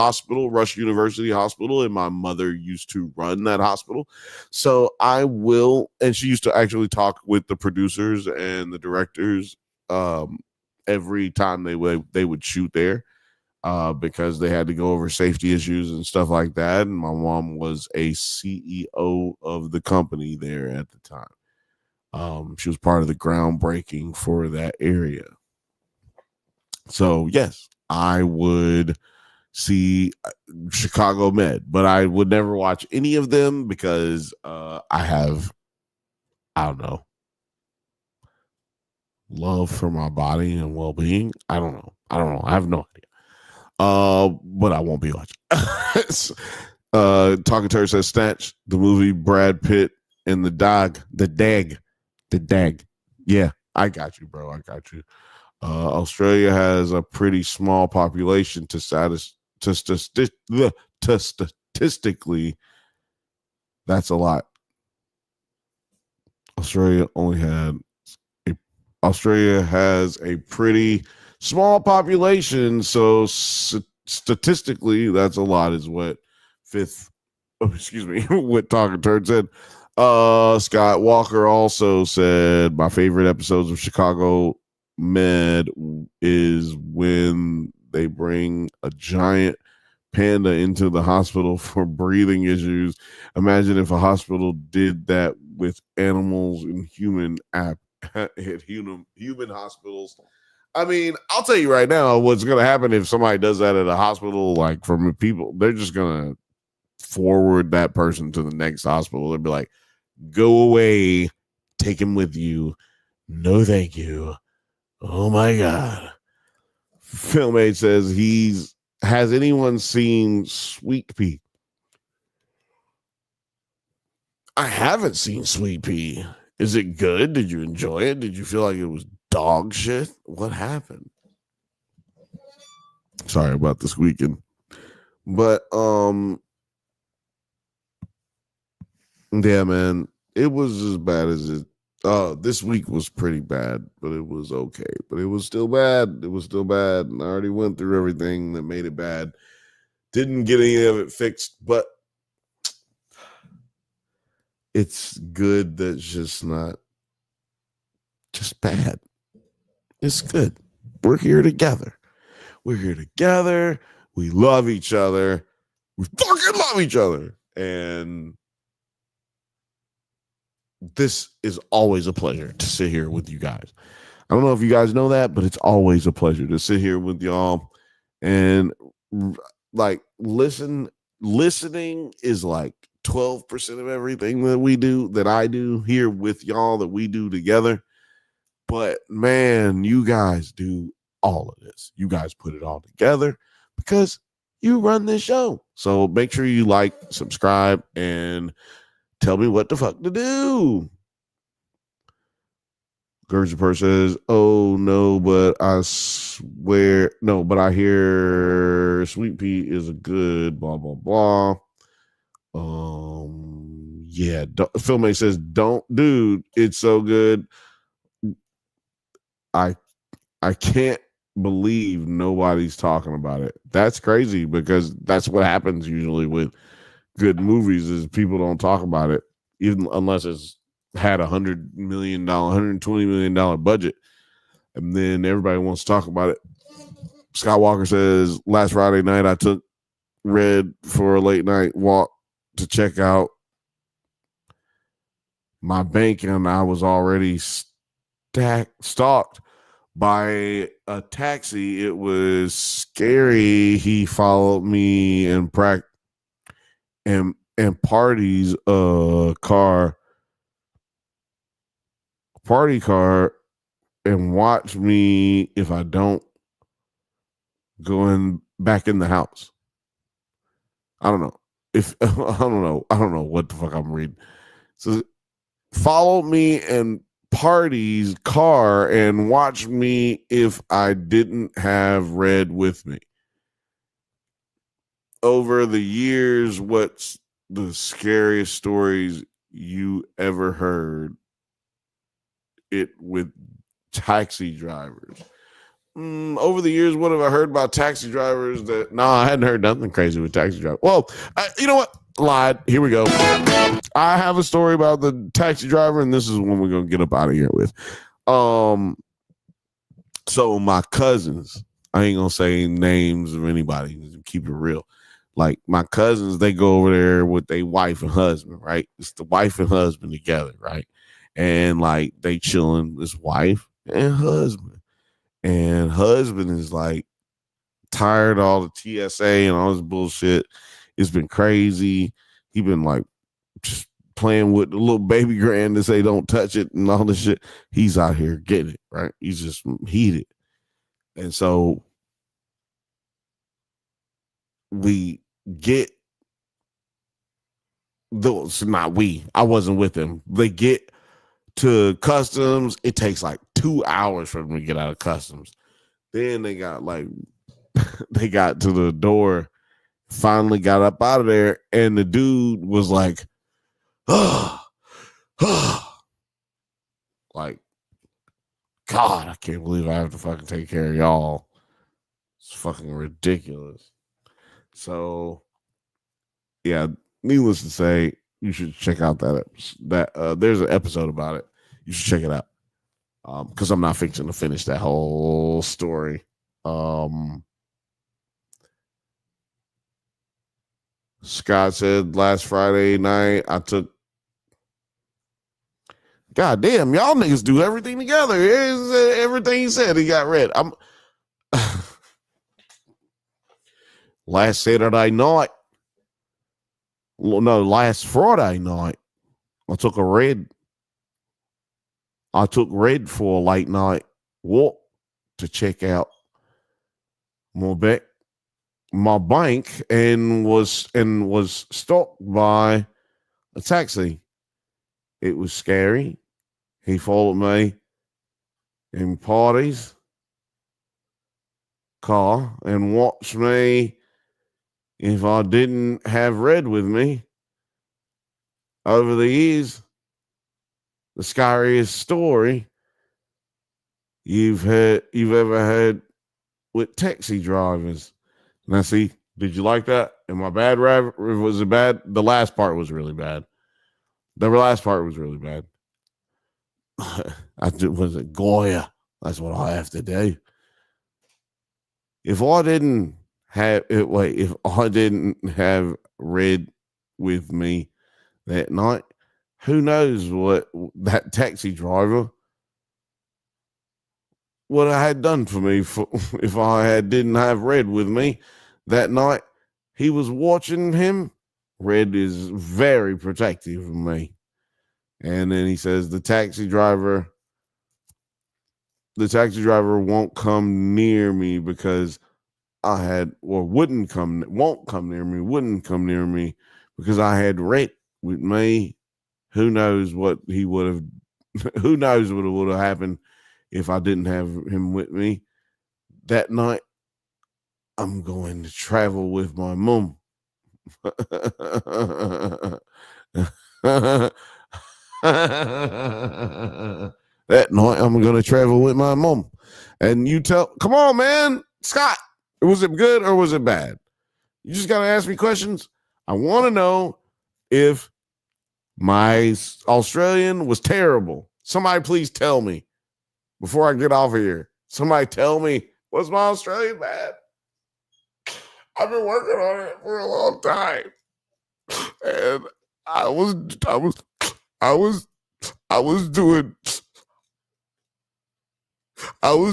University Hospital, and my mother used to run that hospital. So I will, and she used to actually talk with the producers and the directors every time they would shoot there. Because they had to go over safety issues and stuff like that. And my mom was a CEO of the company there at the time. She was part of the groundbreaking for that area. So, yes, I would see Chicago Med, but I would never watch any of them because I don't know, love for my body and well-being. I don't know. I have no idea. But I won't be watching. Talking Turd says Snatch, the movie Brad Pitt and the dag. Yeah, I got you, bro. I got you. Australia has a pretty small population statistically. That's a lot. Australia has a pretty small population, so statistically, that's a lot. Is what what Talking Turd said. Scott Walker also said my favorite episodes of Chicago Med is when they bring a giant panda into the hospital for breathing issues. Imagine if a hospital did that with animals and human hospitals. I mean, I'll tell you right now what's going to happen if somebody does that at a hospital, like from people, they're just going to forward that person to the next hospital. They'll be like, go away, take him with you. No, thank you. Oh my God. Filmade says has anyone seen Sweet Pea? I haven't seen Sweet Pea. Is it good? Did you enjoy it? Did you feel like it was dog shit? What happened? Sorry about this weekend. But yeah, man, it was as bad as it. This week was pretty bad, but it was okay. But it was still bad. It was still bad. And I already went through everything that made it bad. Didn't get any of it fixed, but it's good that's just not just bad. It's good. We're here together. We're here together. We love each other. We fucking love each other. And this is always a pleasure to sit here with you guys. I don't know if you guys know that, but it's always a pleasure to sit here with y'all and like listening is like 12% of everything that I do here with y'all, that we do together. But man, you guys do all of this. You guys put it all together because you run this show. So make sure you like, subscribe, and tell me what the fuck to do. Gertrude says, oh no, but I swear, no, but I hear Sweet Pea is a good blah, blah, blah. Yeah, Filmate says, don't, dude, it's so good. I can't believe nobody's talking about it. That's crazy because that's what happens usually with good movies is people don't talk about it, even unless it's had $100 million, $120 million budget, and then everybody wants to talk about it. Scott Walker says, last Friday night I took Red for a late night walk to check out my bank, and I was already stalked by a taxi. It was scary. He followed me and parties party car and watch me if I don't go back in the house. I don't know if I don't know what the fuck I'm reading. So follow me and parties car and watch me if I didn't have Red with me. Over the years, what's the scariest stories you ever heard? It with taxi drivers. Over the years, what have I heard about taxi drivers? I hadn't heard nothing crazy with taxi drivers. Well, you know what? Lied. Here we go. I have a story about the taxi driver, and this is one we're gonna get up out of here with. So my cousins, I ain't gonna say names of anybody. Keep it real. Like my cousins, they go over there with their wife and husband, right? It's the wife and husband together, right? And like they chilling, this wife and husband is like tired of all the TSA and all this bullshit. It's been crazy. He been like just playing with the little baby grand to say don't touch it and all this shit. He's out here getting it, right? He's just heated. And so we get those, not we, I wasn't with them. They get to customs. It takes like 2 hours for them to get out of customs. Then they got like, they got to the door, finally got up out of there, and the dude was like, like, God, I can't believe I have to fucking take care of y'all. It's fucking ridiculous. So, yeah, needless to say, you should check out that there's an episode about it. You should check it out. Because I'm not fixing to finish that whole story. Scott said last Friday night I took. God damn, y'all niggas do everything together. Everything he said, he got read. Last Saturday night. Well, no, last Friday night, I took red for a late night walk to check out my bank and was stopped by a taxi. It was scary. He followed me in Party's car and watched me if I didn't have red with me. Over the years, the scariest story you've ever heard with taxi drivers. Now, see, did you like that? Am I bad? Was it bad? The last part was really bad. Was it Goya? That's what I have to do. If I didn't have red with me that night, who knows what that taxi driver would have had done for me if I didn't have red with me that night. He was watching him. Red is very protective of me. And then he says the taxi driver won't come near me because wouldn't come near me because I had red with me. Who knows what he would have, who knows what would have happened if I didn't have him with me that night. I'm going to travel with my mom. That night I'm going to travel with my mom. And you come on, man. Scott, was it good or was it bad? You just got to ask me questions. I want to know if my Australian was terrible. Somebody please tell me before I get off of here. Somebody tell me, was my Australian bad? I've been working on it for a long time. And I was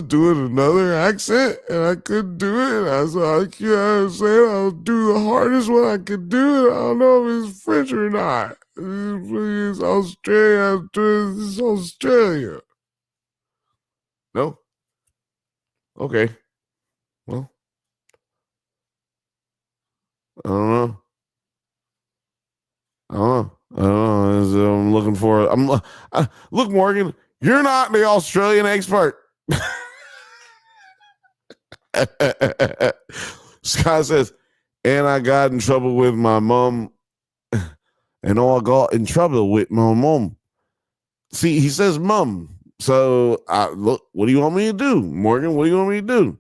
doing another accent and I couldn't do it. I was like, I'll do the hardest one I could do it. I don't know if it's French or not. It's Australia. This is Australia. No? Okay. Well, I don't know. I'm looking for. Look, Morgan, you're not the Australian expert. Scott says, and I got in trouble with my mom. And I got in trouble with my mom. See, he says mom. So, look, what do you want me to do, Morgan? What do you want me to do?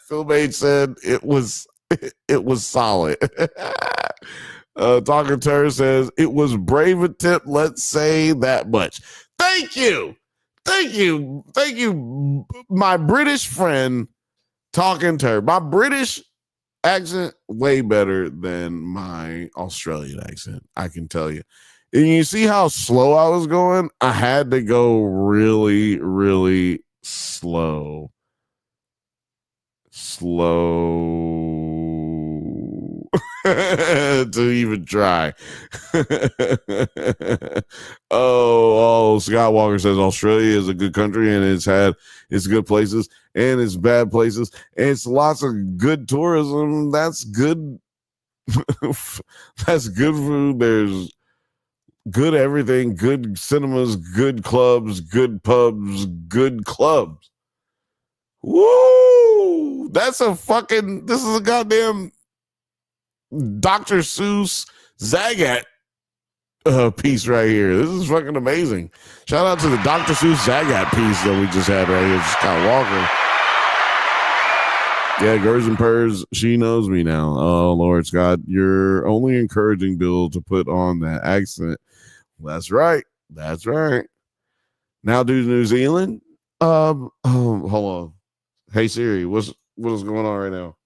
Phil Bates said it was solid. Talker Turr says it was brave attempt. Let's say that much. Thank you, my British friend. Talking Turr, my British accent way better than my Australian accent. I can tell you. And you see how slow I was going? I had to go really, really slow. To even try. Scott Walker says Australia is a good country and it's had its good places and its bad places and it's lots of good tourism. That's good. That's good food. There's good everything, good cinemas, good clubs, good pubs, good clubs. Woo! This is a goddamn Dr. Seuss Zagat piece right here. This is fucking amazing. Shout out to the Dr. Seuss Zagat piece that we just had right here. Scott Walker. Yeah, Gers and Purrs, she knows me now. Oh, Lord Scott, you're only encouraging Bill to put on that accent. That's right. That's right. Now do New Zealand. Hold on. Hey Siri, what is going on right now?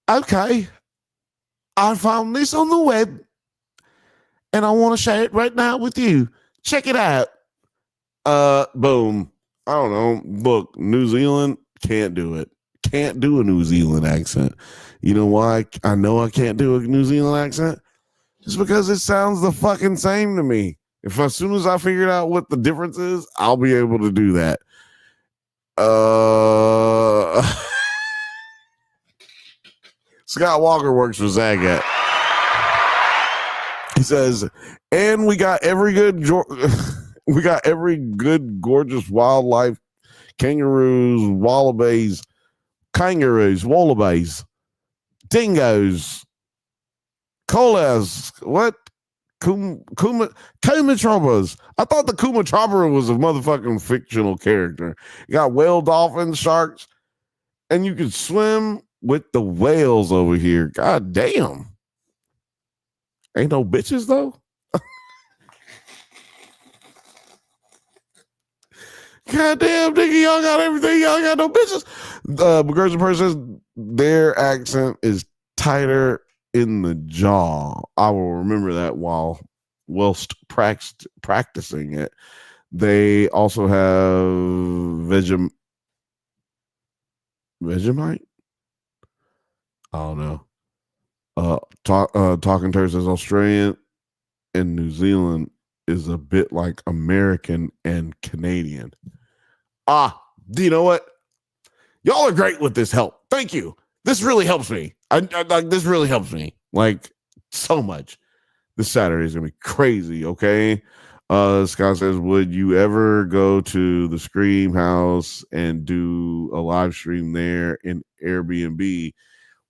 Okay. I found this on the web and I want to share it right now with you. Check it out. Boom. I don't know. Look, New Zealand can't do it. Can't do a New Zealand accent. You know why I know I can't do a New Zealand accent? Just because it sounds the fucking same to me. If as soon as I figured out what the difference is, I'll be able to do that. Scott Walker works for Zagat. He says, and we got every good gorgeous wildlife, kangaroos, wallabies, dingoes, koalas, what? Kumatrobas. I thought the Kumatrobra was a motherfucking fictional character. You got whale, dolphins, sharks, and you can swim with the whales over here. God damn. Ain't no bitches though. God damn, nigga, y'all got everything. Y'all got no bitches. Girls and persons, their accent is tighter in the jaw. I will remember that whilst practicing it. They also have Vegemite. I don't know. Talking Turd says Australian and New Zealand is a bit like American and Canadian. Do you know what? Y'all are great with this help. Thank you. This really helps me. This really helps me like so much. This Saturday is gonna be crazy. Okay. Scott says, would you ever go to the Scream House and do a live stream there in Airbnb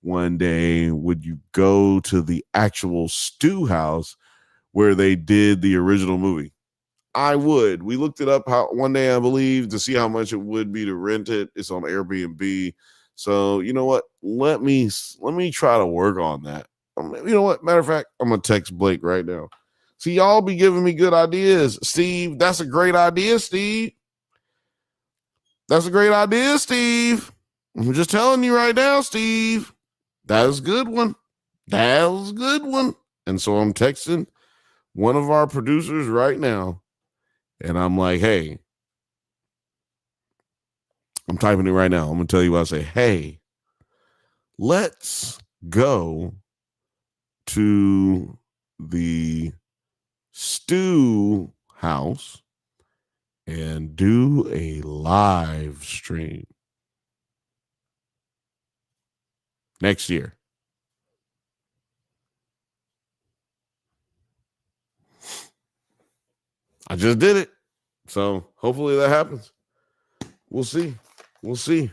one day? Would you go to the actual stew house where they did the original movie? I would. We looked it up one day, I believe, to see how much it would be to rent it. It's on Airbnb. So you know what? Let me try to work on that. You know what? Matter of fact, I'm gonna text Blake right now. See, y'all be giving me good ideas. Steve, that's a great idea, Steve. That's a great idea, Steve. I'm just telling you right now, Steve. That was a good one. That was a good one. And so I'm texting one of our producers right now. And I'm like, hey, I'm typing it right now. I'm going to tell you what I say. Hey, let's go to the stew house and do a live stream next year. I just did it. So hopefully that happens. We'll see. We'll see.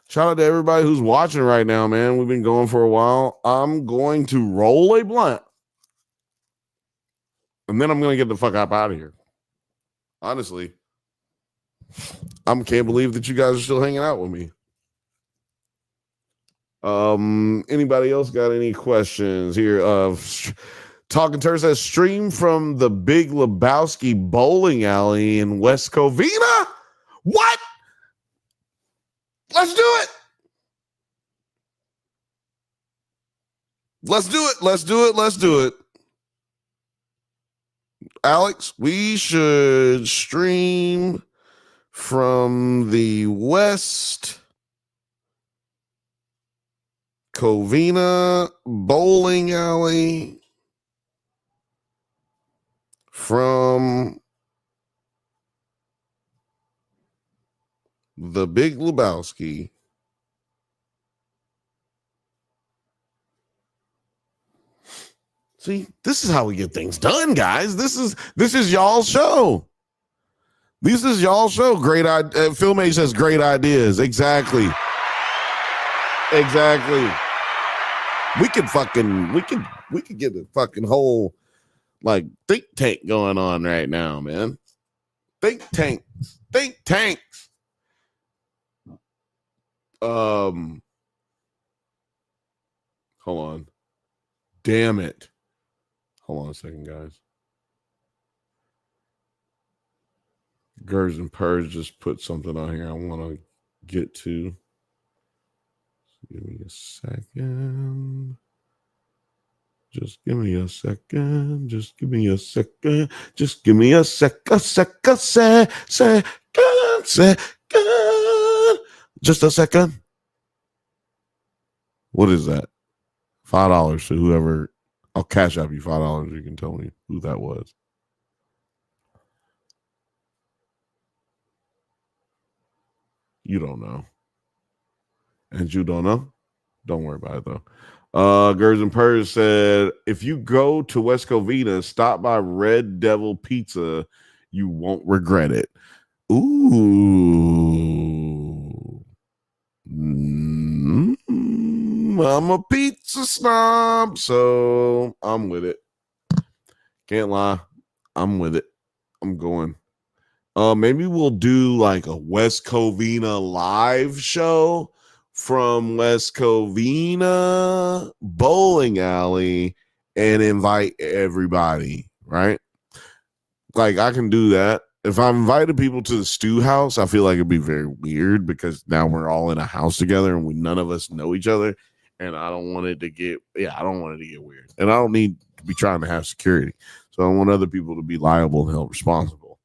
Shout out to everybody who's watching right now, man. We've been going for a while. I'm going to roll a blunt. And then I'm going to get the fuck up out of here. Honestly, I can't believe that you guys are still hanging out with me. Anybody else got any questions here? Talking Turd says, stream from the Big Lebowski bowling alley in West Covina. What? Let's do it. Let's do it. Let's do it. Let's do it. Alex, we should stream from the West Covina bowling alley from the Big Lebowski. See, this is how we get things done, guys. This is y'all's show. This is y'all's show. Great idea. Film Age has great ideas. Exactly. Exactly. We could get a fucking whole like think tank going on right now, man. Think tanks. Hold on. Damn it. Hold on a second, guys. Gers and Purge just put something on here I want to get to. Give me a second. Just give me a second. Just give me a second. Just give me a second. Just a second. What is that? $5 to whoever. I'll cash out you $5. You can tell me who that was. You don't know. And you don't know? Don't worry about it, though. Gers and Purge said, if you go to West Covina, stop by Red Devil Pizza. You won't regret it. Ooh. I'm a pizza snob, so I'm with it. Can't lie. I'm with it. I'm going. Maybe we'll do like a West Covina live show from West Covina bowling alley and invite everybody, right? Like I can do that. If I invited people to the stew house, I feel like it'd be very weird because now we're all in a house together and none of us know each other. And I don't want it to get weird. And I don't need to be trying to have security. So I want other people to be liable and held responsible.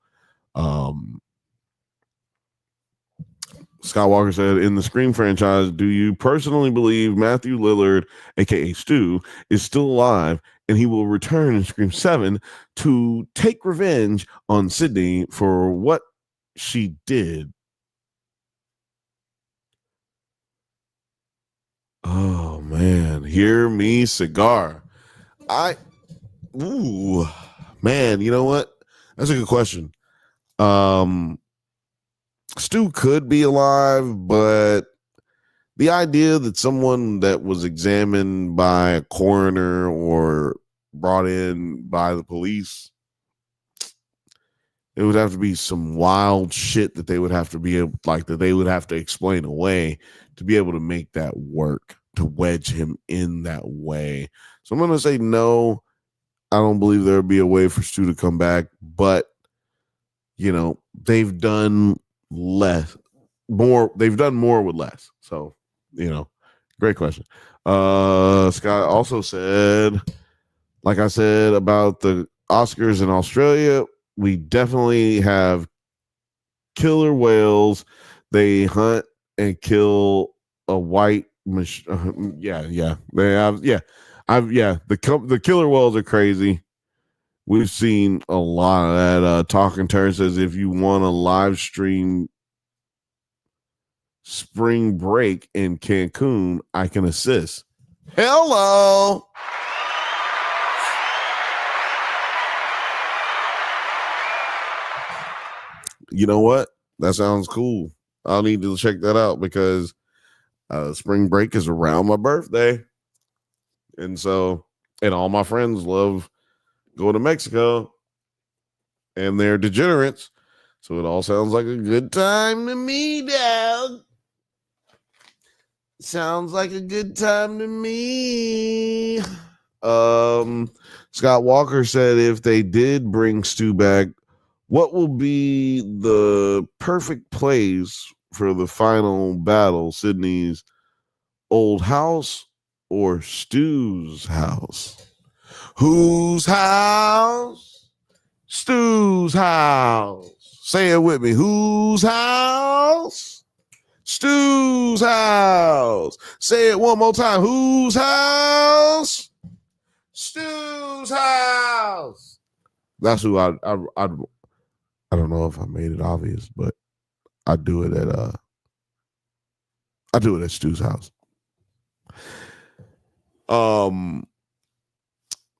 Scott Walker said, in the Scream franchise, do you personally believe Matthew Lillard, aka Stu, is still alive and he will return in Scream 7 to take revenge on Sydney for what she did? Oh man, hear me cigar. Man, you know what? That's a good question. Stu could be alive, but the idea that someone that was examined by a coroner or brought in by the police, it would have to be some wild shit that they would have to be like that they would have to explain away to be able to make that work, to wedge him in that way. So I'm going to say no. I don't believe there would be a way for Stu to come back, but you know, they've done more with less. So, you know, great question. Scott also said, like I said about the Oscars in Australia, we definitely have killer whales. They hunt and kill a white yeah. They have the killer whales are crazy. We've seen a lot of that. Talking Turn says, if you want to live stream spring break in Cancun, I can assist. Hello. You know what? That sounds cool. I'll need to check that out because spring break is around my birthday. And all my friends love going to Mexico and they're degenerates. So it all sounds like a good time to me, dog. Sounds like a good time to me. Scott Walker said, if they did bring Stu back, what will be the perfect place for the final battle? Sydney's old house or Stu's house? Whose house? Stu's house. Say it with me. Whose house? Stu's house. Say it one more time. Whose house? Stu's house. That's who I don't know if I made it obvious, but I do it at Stu's house. Man,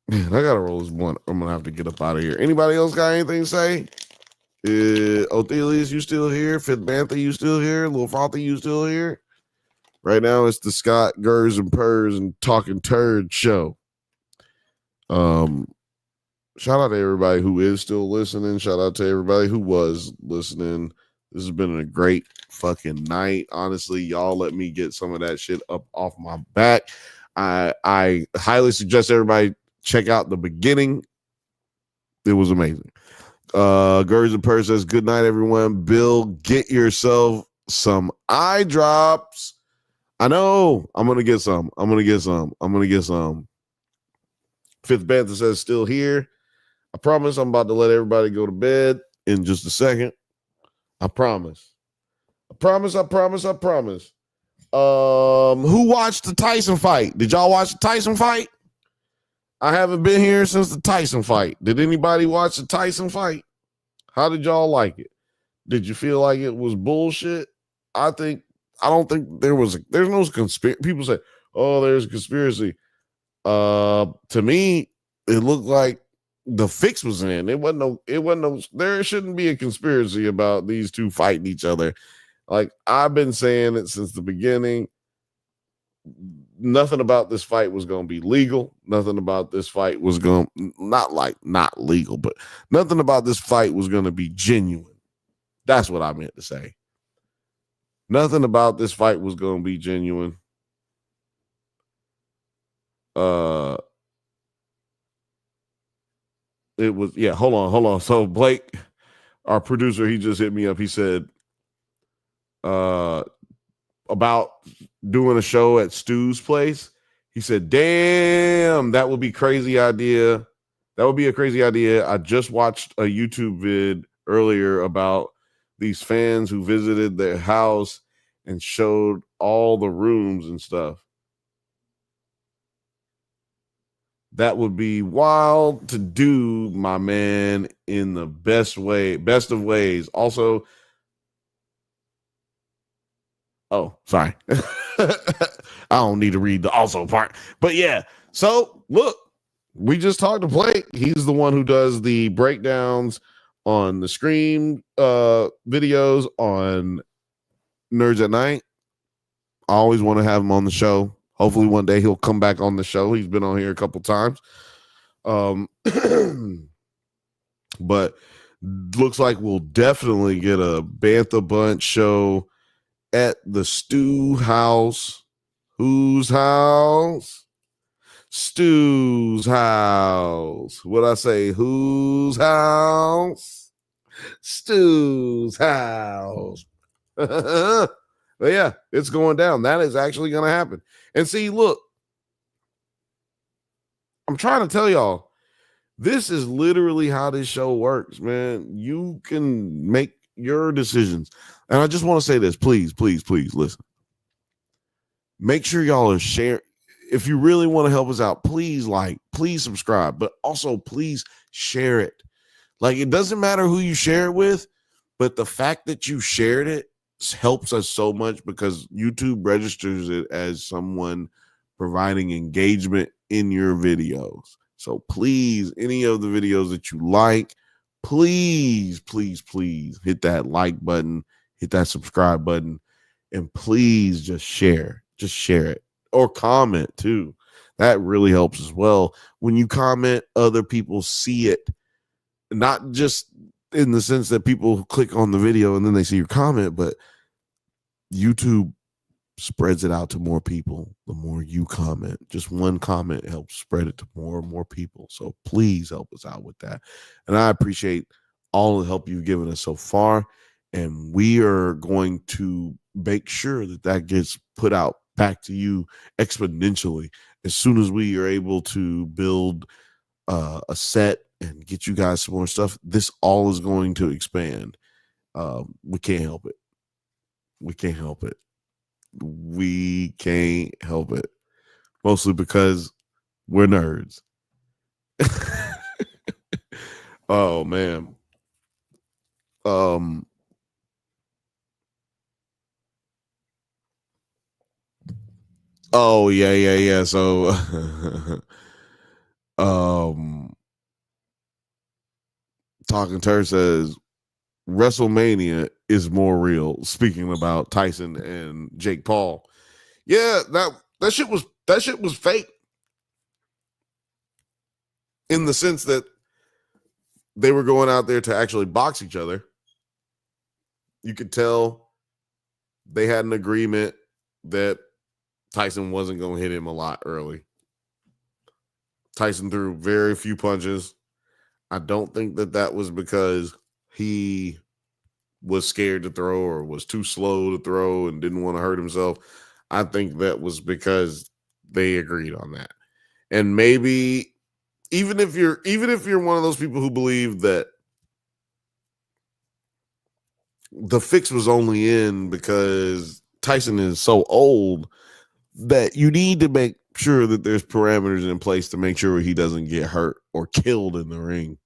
I gotta roll this one. I'm gonna have to get up out of here. Anybody else got anything to say? Othelius, you still here? Fifth Bantha, you still here? Lil Father, you still here? Right now, it's the Scott Gers and Purrs and Talking Turd show. Shout out to everybody who is still listening. Shout out to everybody who was listening. This has been a great fucking night. Honestly, y'all let me get some of that shit up off my back. I highly suggest everybody check out the beginning. It was amazing. Gers and Purrs says, good night, everyone. Bill, get yourself some eye drops. I know. I'm going to get some. Fifth Bantha says, still here. I promise I'm about to let everybody go to bed in just a second. I promise. Who watched the Tyson fight? Did y'all watch the Tyson fight? I haven't been here since the Tyson fight. Did anybody watch the Tyson fight? How did y'all like it? Did you feel like it was bullshit? I don't think there's no conspiracy. People say, oh, there's a conspiracy. To me, it looked like the fix was in. There shouldn't be a conspiracy about these two fighting each other. Like, I've been saying it since the beginning. Nothing about this fight was going to be legal. Nothing about this fight was going to, not legal, but nothing about this fight was going to be genuine. That's what I meant to say. Nothing about this fight was going to be genuine. It was, yeah, hold on. So Blake, our producer, he just hit me up. He said, about doing a show at Stu's place. He said, damn, that would be crazy idea. That would be a crazy idea. I just watched a YouTube vid earlier about these fans who visited their house and showed all the rooms and stuff. That would be wild to do, my man, in the best of ways. Also, oh, sorry. I don't need to read the also part. But yeah, so look, we just talked to Blake. He's the one who does the breakdowns on the Scream videos on Nerds at Night. I always want to have him on the show. Hopefully one day he'll come back on the show. He's been on here a couple times. But looks like we'll definitely get a Bantha Bunch show at the Stu house. Whose house? Stu's house. What'd I say? Whose house? Stu's house. But yeah, it's going down. That is actually going to happen. And see, look, I'm trying to tell y'all, this is literally how this show works, man. You can make your decisions. And I just want to say this, please listen. Make sure y'all are sharing. If you really want to help us out, please please subscribe, but also please share it. Like, it doesn't matter who you share it with, but the fact that you shared it helps us so much because YouTube registers it as someone providing engagement in your videos. So please, any of the videos that you like, please hit that like button, hit that subscribe button, and please just share it or comment too. That really helps as well. When you comment, other people see it, not just in the sense that people click on the video and then they see your comment, but YouTube spreads it out to more people the more you comment. Just one comment helps spread it to more and more people. So please help us out with that. And I appreciate all the help you've given us so far. And we are going to make sure that gets put out back to you exponentially. As soon as we are able to build a set and get you guys some more stuff, this all is going to expand. We can't help it. We can't help it. We can't help it. Mostly because we're nerds. Oh man. Oh yeah. So Talking Turd says WrestleMania is more real. Speaking about Tyson and Jake Paul. Yeah, that shit was fake. In the sense that they were going out there to actually box each other. You could tell they had an agreement that Tyson wasn't going to hit him a lot early. Tyson threw very few punches. I don't think that was because he was scared to throw or was too slow to throw and didn't want to hurt himself. I think that was because they agreed on that. And maybe even if you're one of those people who believe that the fix was only in because Tyson is so old that you need to make sure that there's parameters in place to make sure he doesn't get hurt or killed in the ring.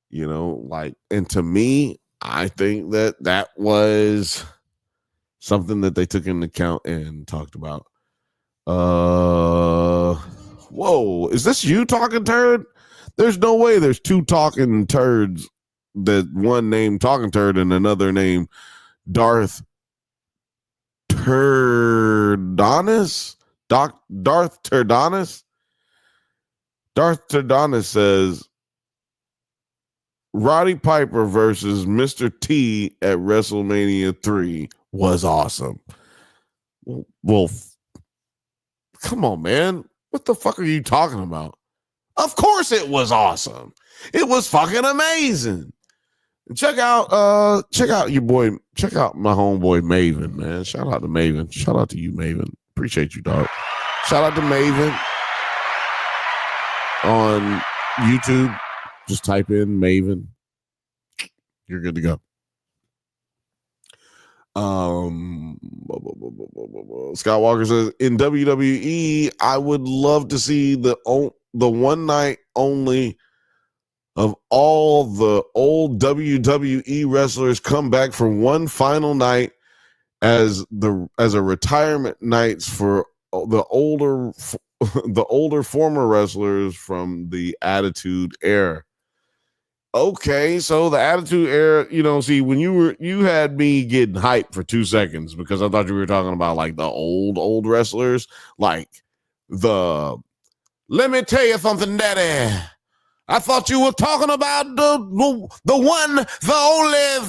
You know, like, and to me, I think that was something that they took into account and talked about. Whoa, is this you talking turd? There's no way there's two talking turds, that one named Talking Turd and another named Darth Turdonis. Darth Turdonis. Darth Turdonis says Roddy Piper versus Mr. T at WrestleMania 3 was awesome. Well, come on, man. What the fuck are you talking about? Of course it was awesome. It was fucking amazing. Check out your boy. Check out my homeboy Maven, man. Shout out to Maven. Shout out to you, Maven. Appreciate you, dog. Shout out to Maven on YouTube. Just type in Maven. You're good to go. Scott Walker says, in WWE, I would love to see the one night only of all the old WWE wrestlers come back for one final night as a retirement nights for the older former wrestlers from the Attitude Era. Okay, so the Attitude Era, see, when you had me getting hyped for 2 seconds because I thought you were talking about like the old wrestlers, like let me tell you something, Daddy. I thought you were talking about the one, the only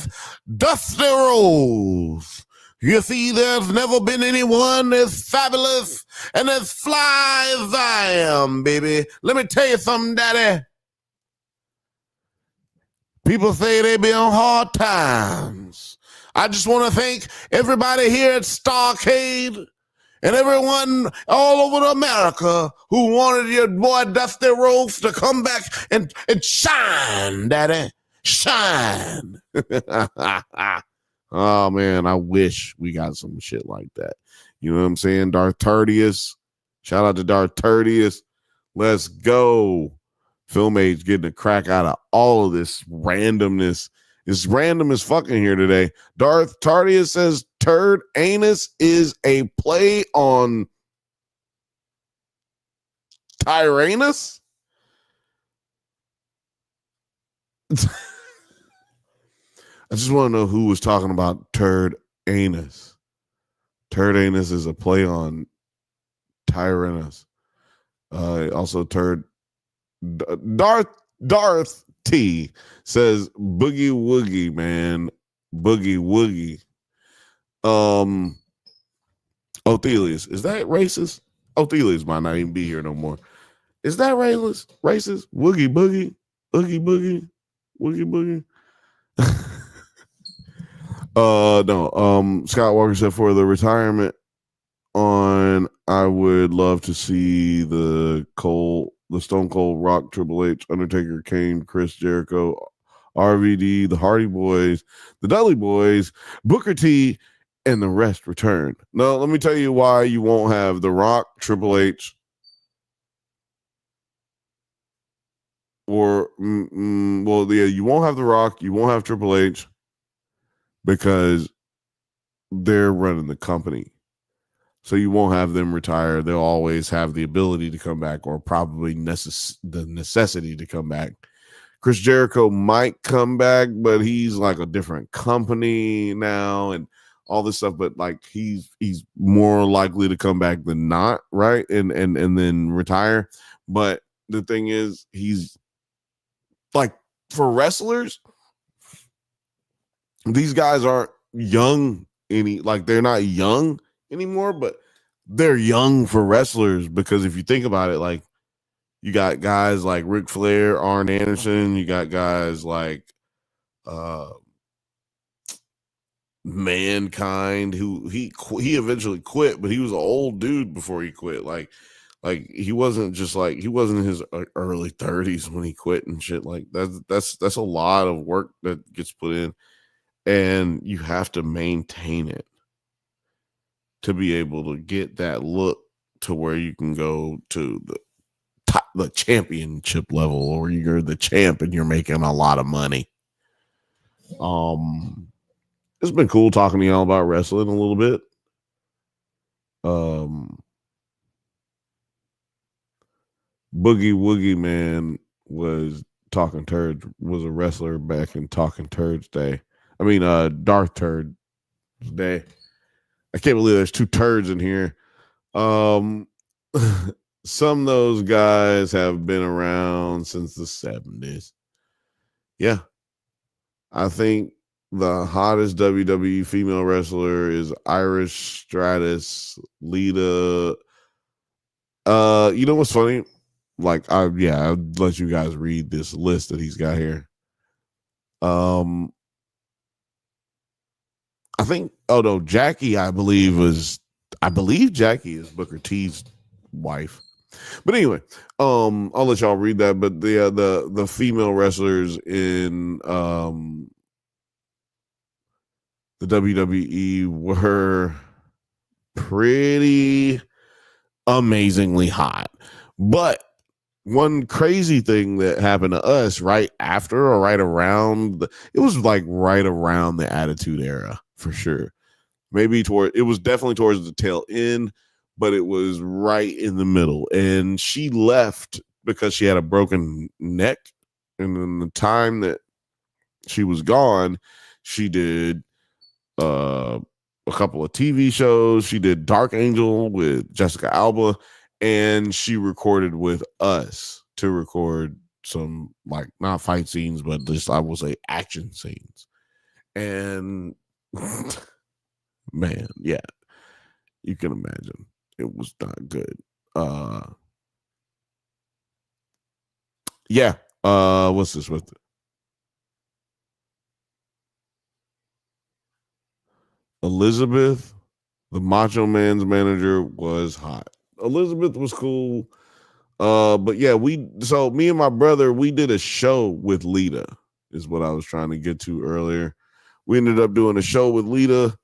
Dusty Rose. You see, there's never been anyone as fabulous and as fly as I am, baby. Let me tell you something, Daddy. People say they be on hard times. I just want to thank everybody here at Starcade and everyone all over America who wanted your boy Dusty Rhodes to come back and shine, Daddy. Shine. Oh, man, I wish we got some shit like that. You know what I'm saying? Darth Turdius. Shout out to Darth Turdius. Let's go. Film Age getting a crack out of all of this randomness. It's random as fucking here today. Darth Tardius says Turd Anus is a play on Tyrannus. I just want to know who was talking about Turd Anus. Turd Anus is a play on Tyrannus. Also, Darth T says Boogie Woogie, man. Boogie Woogie. Othelius, is that racist? Othelius might not even be here no more. Is that racist? Woogie Boogie? Oogie Boogie? Woogie Boogie? No. Scott Walker said for the retirement on I would love to see the Stone Cold Rock, Triple H, Undertaker, Kane, Chris Jericho, RVD, the Hardy Boys, the Dudley Boys, Booker T, and the rest return. Now, let me tell you why you won't have The Rock, Triple H, or you won't have The Rock, you won't have Triple H, because they're running the company. So you won't have them retire. They'll always have the ability to come back, or probably the necessity to come back. Chris Jericho might come back, but he's like a different company now and all this stuff. But like he's more likely to come back than not, right? And then retire. But the thing is, he's like, for wrestlers, these guys aren't young they're not young anymore, but they're young for wrestlers, because if you think about it, like, you got guys like Ric Flair, Arn Anderson, you got guys like Mankind, who he eventually quit, but he was an old dude before he quit. Like he wasn't in his early 30s when he quit and shit. Like that's a lot of work that gets put in, and you have to maintain it to be able to get that look to where you can go to the championship level, or you're the champ and you're making a lot of money. It's been cool talking to y'all about wrestling a little bit. Boogie Woogie Man was a wrestler back in Talking Turds Day. I mean, Darth Turd Day. I can't believe there's two turds in here. Some of those guys have been around since the 70s. Yeah. I think the hottest WWE female wrestler is Irish Stratus, Lita. You know what's funny? Like, I'll let you guys read this list that he's got here. I think, Jackie, I believe Jackie is Booker T's wife. But anyway, I'll let y'all read that. But the female wrestlers in the WWE were pretty amazingly hot. But one crazy thing that happened to us right after, or right around, it was like right around the Attitude Era for sure. It was definitely towards the tail end, but it was right in the middle. And she left because she had a broken neck. And in the time that she was gone, she did a couple of TV shows. She did Dark Angel with Jessica Alba, and she recorded with us to record some, like, not fight scenes, but just, I will say, action scenes. And man, yeah, you can imagine it was not good. Yeah. What's this with it? Elizabeth, the Macho Man's manager, was hot. Elizabeth was cool. But yeah, me and my brother, we did a show with Lita, is what I was trying to get to earlier. We ended up doing a show with Lita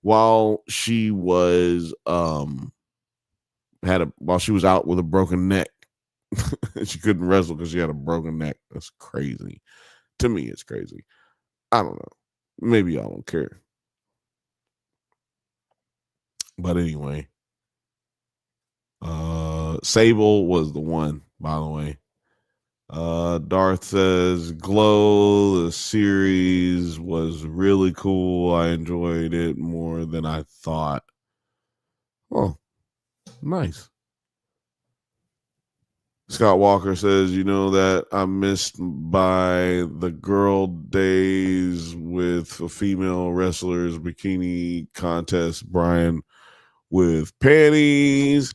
while she was while she was out with a broken neck. She couldn't wrestle because she had a broken neck. That's crazy. To me, it's crazy. I don't know. Maybe y'all don't care. But anyway, Sable was the one, by the way. Darth says Glow, the series was really cool. I enjoyed it more than I thought. Oh, nice. Scott Walker says, you know that I'm missed by the girl days with female wrestlers, bikini contest, Brian, with panties,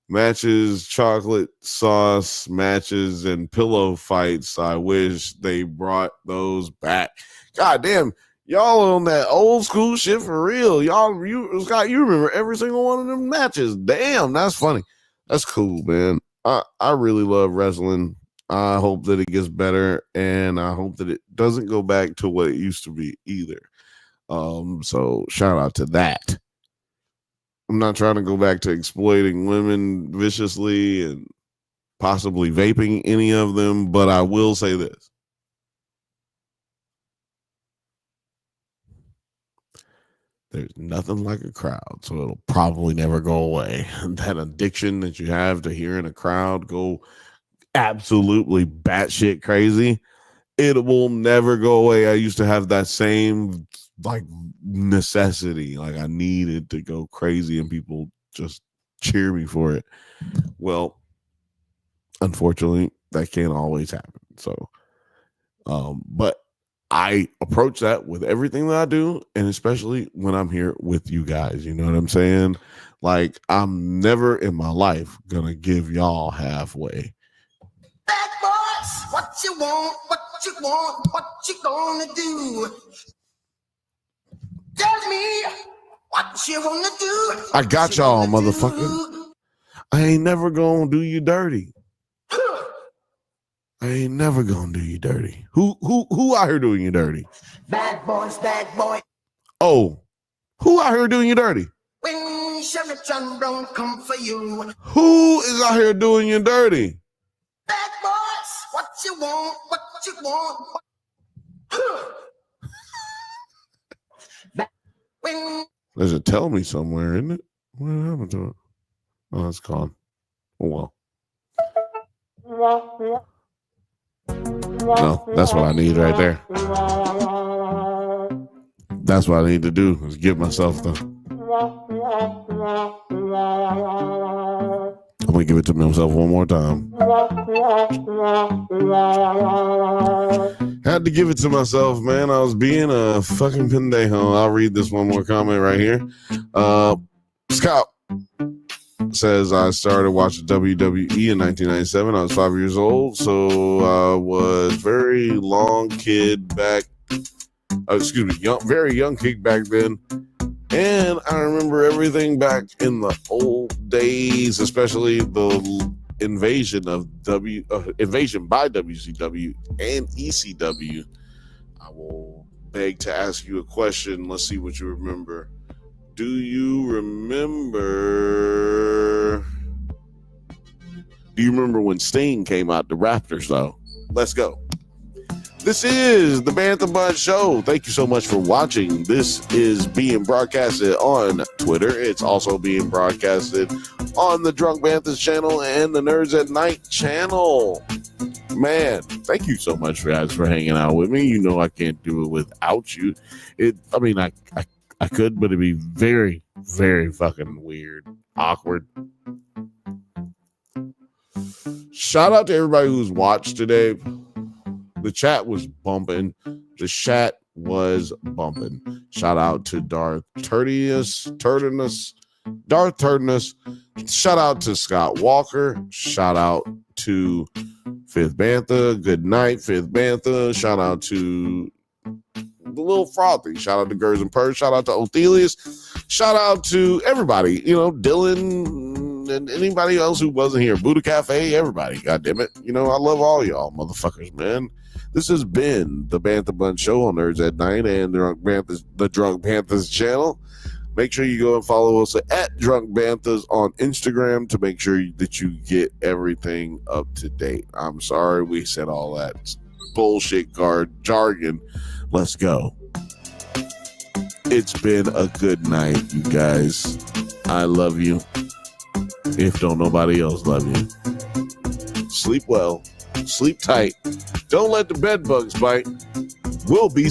matches, chocolate sauce matches, and pillow fights. I wish they brought those back. God damn, Y'all on that old school shit for real. Scott, you remember every single one of them matches. Damn, that's funny. That's cool, man. I really love wrestling. I hope that it gets better, and I hope that it doesn't go back to what it used to be either. So shout out to that. I'm not trying to go back to exploiting women viciously and possibly vaping any of them, but I will say this. There's nothing like a crowd, so it'll probably never go away. That addiction that you have to hearing a crowd go absolutely batshit crazy, it will never go away. I used to have that same like necessity, like I needed to go crazy and people just cheer me for it. Well, unfortunately, that can't always happen. So, but I approach that with everything that I do, and especially when I'm here with you guys. You know what I'm saying? Like, I'm never in my life gonna give y'all halfway. Bad boys, what you want, what you gonna do? Tell me what you wanna do. I got y'all, motherfucker. I ain't never gonna do you dirty. I ain't never gonna do you dirty. Who out here doing you dirty? Bad boys, bad boy. Oh, who out here doing you dirty? When Sheriff John Brown come for you. Who is out here doing you dirty? Bad boys, what you want, what you want. There's a tell me somewhere, isn't it? What happened to it? Oh, it's gone. Oh well. No, that's what I need right there. That's what I need to do is give myself the. I'm gonna give it to myself one more time. Had to give it to myself, man. I was being a fucking pendejo. I'll read this one more comment right here. Scott says, I started watching WWE in 1997. I was 5 years old, so I was very young kid back then. And I remember everything back in the old days, especially the invasion by WCW and ECW. I will beg to ask you a question. Let's see what you remember. Do you remember when Sting came out the Raptors, though? Let's go. This is the Bantha Bunch Show. Thank you so much for watching. This is being broadcasted on Twitter. It's also being broadcasted on the Drunk Banthas channel and the Nerds at Night channel. Man, thank you so much, guys, for hanging out with me. You know I can't do it without you. I could, but it'd be very, very fucking weird. Awkward. Shout out to everybody who's watched today. The chat was bumping. Shout out to Darth Turdinus. Shout out to Scott Walker. Shout out to Fifth Bantha. Good night, Fifth Bantha. Shout out to the Little Frothy. Shout out to Gers and Purge. Shout out to Othelius. Shout out to everybody. Dylan and anybody else who wasn't here. Buddha Cafe, everybody. God damn it. I love all y'all motherfuckers, man. This has been the Bantha Bunch Show on Nerds at Night and the Drunk Banthas channel. Make sure you go and follow us at Drunk Banthas on Instagram to make sure that you get everything up to date. I'm sorry we said all that bullshit jargon. Let's go. It's been a good night, you guys. I love you. If don't nobody else love you. Sleep well. Sleep tight. Don't let the bed bugs bite. We'll be